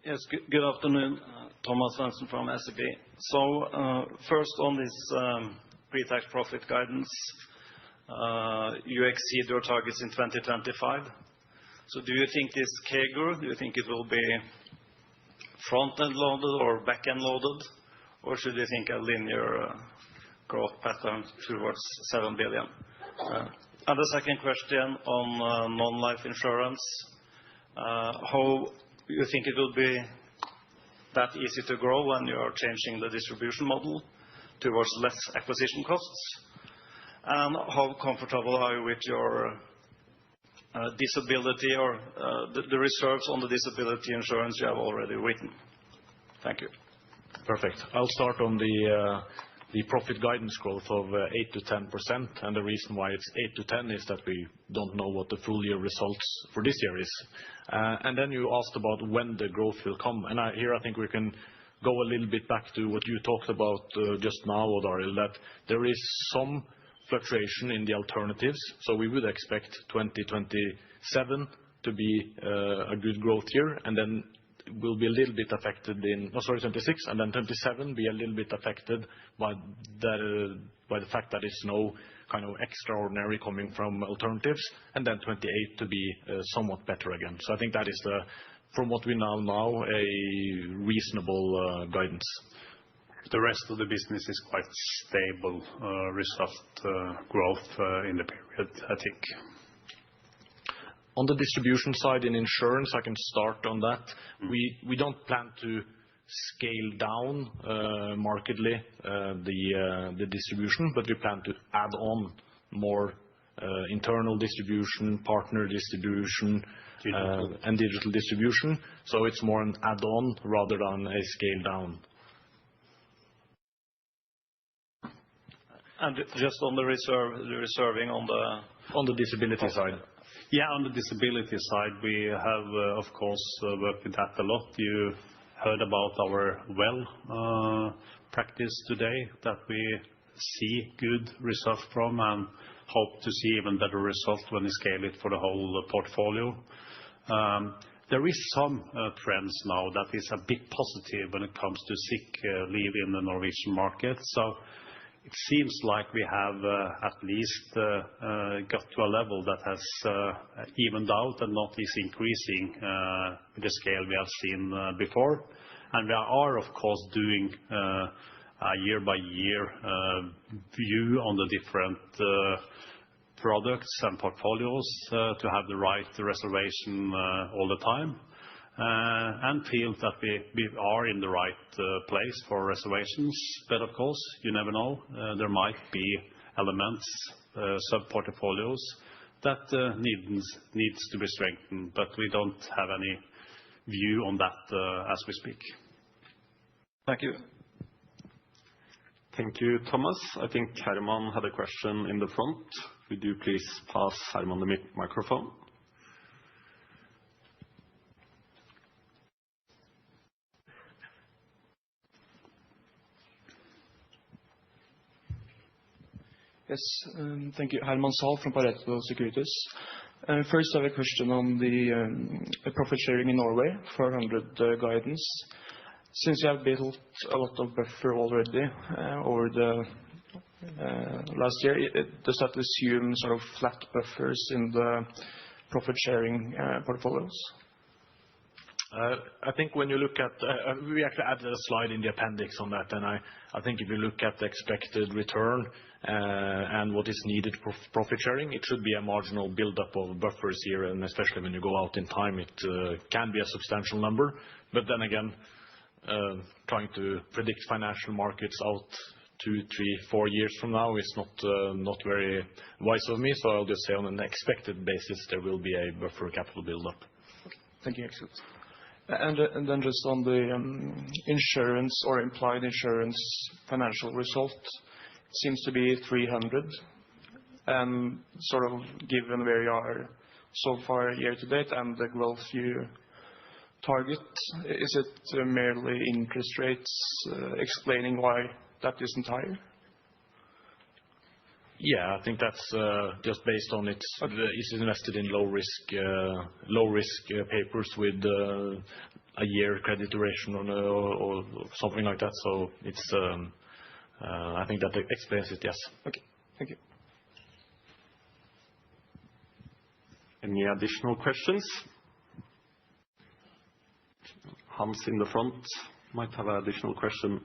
Yes, good afternoon. Thomas Svendsen from SEB. So first on this pre-tax profit guidance, You exceed your targets in 2025. So do you think this CAGR, do you think it will be front-end loaded or back-end loaded, or should you think a linear growth pattern towards 7 billion? And the second question on non-life insurance, how do you think it will be that easy to grow when you are changing the distribution model towards less acquisition costs? And how comfortable are you with your disability or the reserves on the disability insurance you have already written? Thank you. Perfect. I'll start on the profit guidance growth of 8%-10%. And the reason why it's 8-10 is that we don't know what the full year results for this year is. And then you asked about when the growth will come. And here I think we can go a little bit back to what you talked about just now, Odd Arild, that there is some fluctuation in the alternatives. So we would expect 2027 to be a good growth year, and then will be a little bit affected in, 26, and then 27 be a little bit affected by the fact that there's no kind of extraordinary coming from alternatives, and then 28 to be somewhat better again. So I think that is from what we now know, a reasonable guidance. The rest of the business is quite stable result growth in the period, I think. On the distribution side in insurance, I can start on that. We don't plan to scale down markedly the distribution, but we plan to add on more internal distribution, partner distribution, and digital distribution. So it's more an add-on rather than a scale down. And just on the reserving on the disability side. Yeah, on the disability side, we have, of course, worked with that a lot. You heard about our practice today that we see good results from and hope to see even better results when we scale it for the whole portfolio. There is some trends now that is a bit positive when it comes to sick leave in the Norwegian market. So it seems like we have at least got to a level that has evened out and not is increasing with the scale we have seen before. And we are, of course, doing a year-by-year view on the different products and portfolios to have the right reservation all the time. And feel that we are in the right place for reservations. But of course, you never know. There might be elements, sub-portfolios that needs to be strengthened. But we don't have any view on that as we speak. Thank you. Thank you, Thomas. I think Herman had a question in the front. Would you please pass Herman the microphone? Yes, thank you. Herman Sahl from Pareto Securities. First, I have a question on the profit sharing in Norway, 400 guidance. Since you have built a lot of buffer already over the last year, does that assume sort of flat buffers in the profit sharing portfolios? I think when you look at, we actually added a slide in the appendix on that, and I think if you look at the expected return and what is needed for profit sharing, it should be a marginal buildup of buffers here, and especially when you go out in time, it can be a substantial number. But then again, trying to predict financial markets out 2, 3, 4 years from now is not very wise of me. So I'll just say on an expected basis, there will be a buffer capital buildup. Okay, thank you. Excellent. And then just on the insurance or implied insurance financial result, it seems to be 300. And sort of given where you are so far year to date and the growth you target, is it merely interest rates explaining why that isn't higher? Yeah, I think that's just based on it's invested in low risk papers with a year credit duration or something like that. So it's I think that explains it. Yes. Okay. Thank you. Any additional questions? Hans in the front might have an additional question.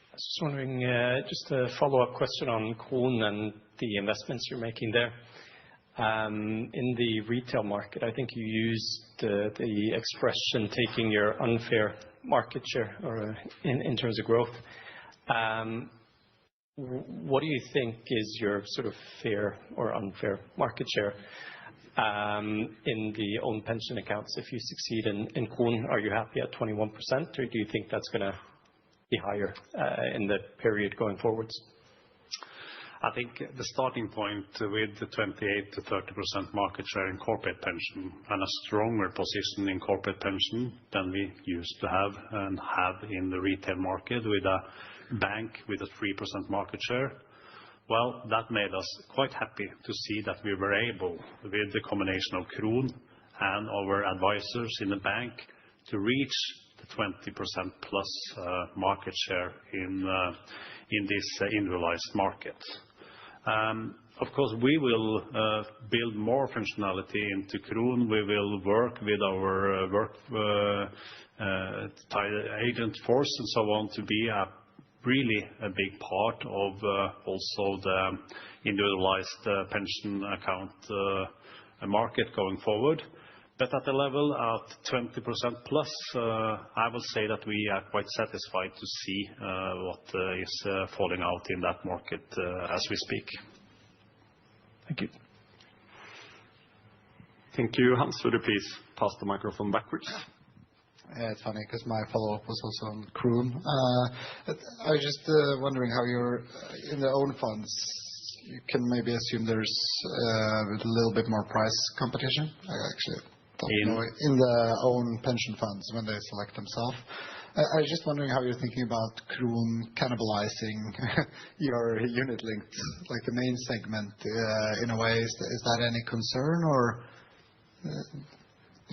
I was just wondering, just a follow-up question on Kron and the investments you're making there. In the retail market, I think you used the expression taking your unfair market share or in terms of growth. What do you think is your sort of fair or unfair market share in the own pension accounts? If you succeed in Kron, are you happy at 21%, or do you think that's going to be higher in the period going forwards? I think the starting point with the 28%-30% market share in corporate pension and a stronger position in corporate pension than we used to have and have in the retail market with a bank with a 3% market share, well, that made us quite happy to see that we were able, with the combination of Kron and our advisors in the bank, to reach the 20% plus market share in this individualized market. Of course, we will build more functionality into Kron. We will work with our agent force and so on to be really a big part of also the individualized pension account market going forward. But at the level of 20% plus, I will say that we are quite satisfied to see what is falling out in that market as we speak. Thank you. Thank you, Hans. Would you please pass the microphone backwards? It's funny because my follow-up was also on Kron. I was just wondering how you're in the own funds. You can maybe assume there's a little bit more price competition. I actually don't know. In the own pension funds when they select themselves. I was just wondering how you're thinking about Kron cannibalizing your unit-linked, like the main segment in a way. Is that any concern? Or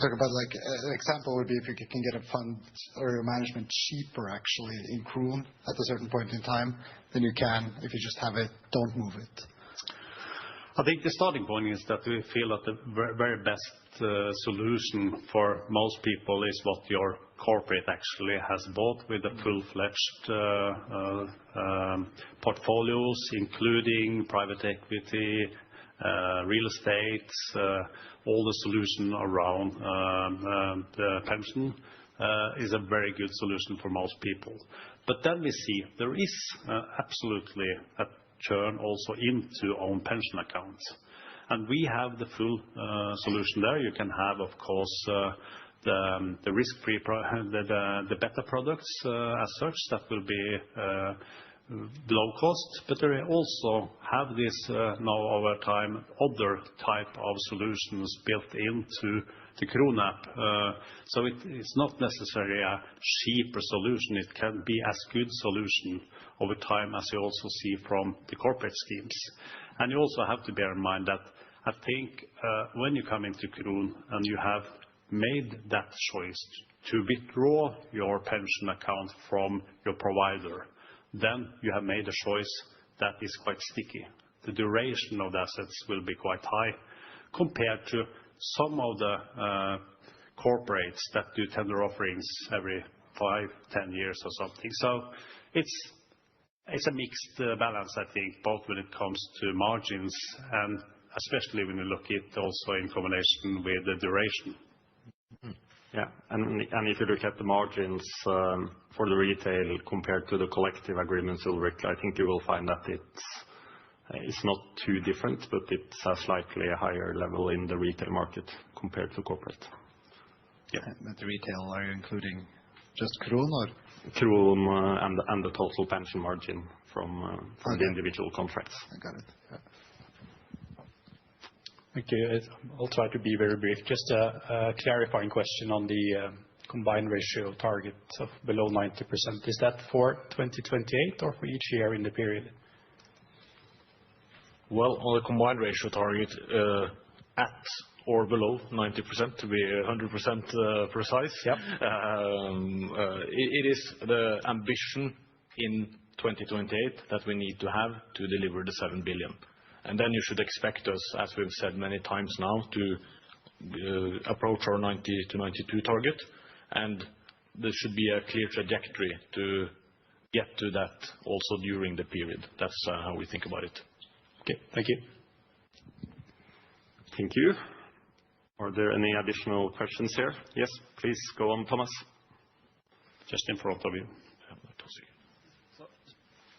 talk about like an example would be if you can get a fund or a management cheaper actually in Kron at a certain point in time than you can if you just have it, don't move it. I think the starting point is that we feel that the very best solution for most people is what your corporate actually has bought with the full-fledged portfolios, including private equity, real estate, all the solution around the pension is a very good solution for most people. But then we see there is absolutely a churn also into own pension accounts. And we have the full solution there. You can have, of course, the risk-free, the better products as such that will be low cost, but they also have this now over time, other type of solutions built into the Kron app. So it is not necessarily a cheaper solution. It can be as good solution over time as you also see from the corporate schemes. And you also have to bear in mind that I think when you come into Kron and you have made that choice to withdraw your pension account from your provider, then you have made a choice that is quite sticky. The duration of the assets will be quite high compared to some of the corporates that do tender offerings every 5-10 years or something. So it's a mixed balance, I think, both when it comes to margins and especially when you look at also in combination with the duration. Yeah, and if you look at the margins for the retail compared to the collective agreements, Ulrik, I think you will find that it's not too different, but it's a slightly higher level in the retail market compared to corporate. Yeah, but the retail, are you including just Kron or? Kron and the total pension margin from the individual contracts. I got it. Yeah. Thank you. I'll try to be very brief. Just a clarifying question on the combined ratio target of below 90%. Is that for 2028 or for each year in the period? Well, on the combined ratio target, at or below 90%, to be 100% precise. Yep. It is the ambition in 2028 that we need to have to deliver the 7 billion. And then you should expect us, as we've said many times now, to approach our 90-92 target. And there should be a clear trajectory to get to that also during the period. That's how we think about it. Okay, thank you. Thank you. Are there any additional questions here? Yes, please go on, Thomas. Just in front of you.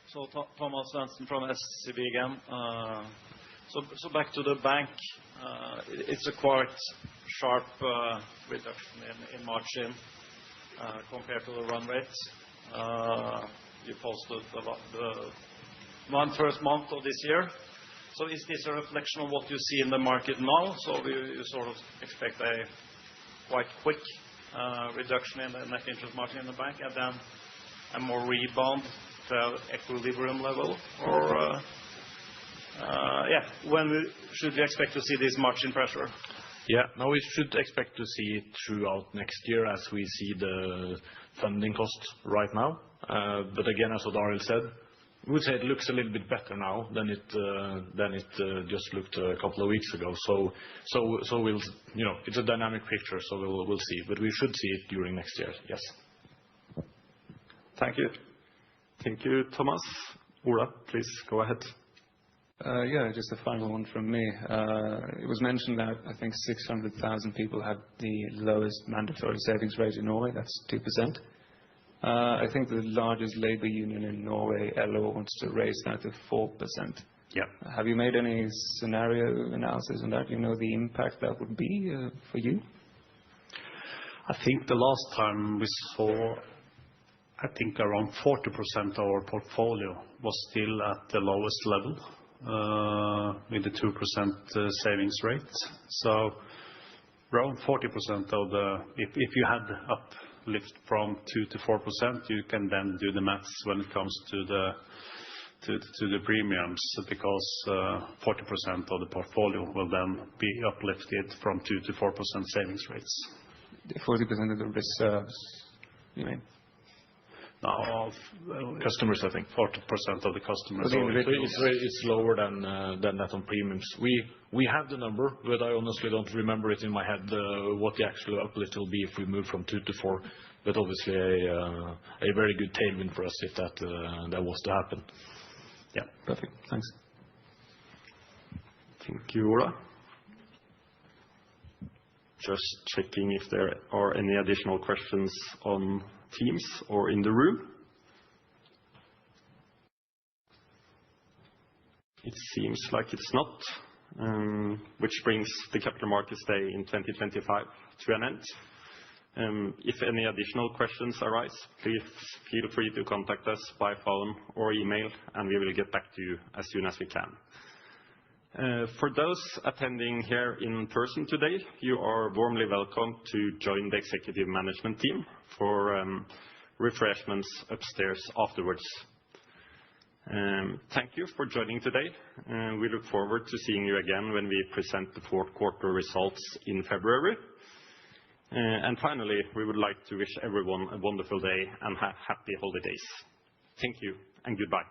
So Thomas Svendsen from SEB again. So back to the bank. It's a quite sharp reduction in margin compared to the run rate. You posted the first month of this year. So is this a reflection of what you see in the market now? So you sort of expect a quite quick reduction in the net interest margin in the bank and then a more rebound to equilibrium level? Or when should we expect to see this margin pressure? Yeah, no, we should expect to see it throughout next year as we see the funding costs right now. But again, as what Arild said, we would say it looks a little bit better now than it just looked a couple of weeks ago. So we'll, it's a dynamic picture, so we'll see. But we should see it during next year, yes. Thank you. Thank you, Thomas. Ola, please go ahead. Yeah, just a final one from me. It was mentioned that I think 600,000 people have the lowest mandatory savings rate in Norway. That's 2%. I think the largest labor union in Norway, LO, wants to raise that to 4%. Yeah. Have you made any scenario analysis on that? You know the impact that would be for you? I think the last time we saw, I think around 40% of our portfolio was still at the lowest level with the 2% savings rate. So around 40% of the, if you had uplift from 2 to 4%, you can then do the maths when it comes to the premiums, because 40% of the portfolio will then be uplifted from 2 to 4% savings rates. 40% of the reserves, you mean? No, customers, I think. 40% of the customers. So it's lower than that on premiums. We have the number, but I honestly don't remember it in my head what the actual uplift will be if we move from 2 to 4. But obviously a very good tailwind for us if that was to happen. Yeah, perfect. Thanks. Thank you, Ola. Just checking if there are any additional questions on Teams or in the room. It seems like it's not, which brings the Capital Markets Day in 2025 to an end. If any additional questions arise, please feel free to contact us by phone or email, and we will get back to you as soon as we can. For those attending here in person today, you are warmly welcome to join the executive management team for refreshments upstairs afterwards. Thank you for joining today. We look forward to seeing you again when we present the fourth quarter results in February. And finally, we would like to wish everyone a wonderful day and happy holidays. Thank you and goodbye.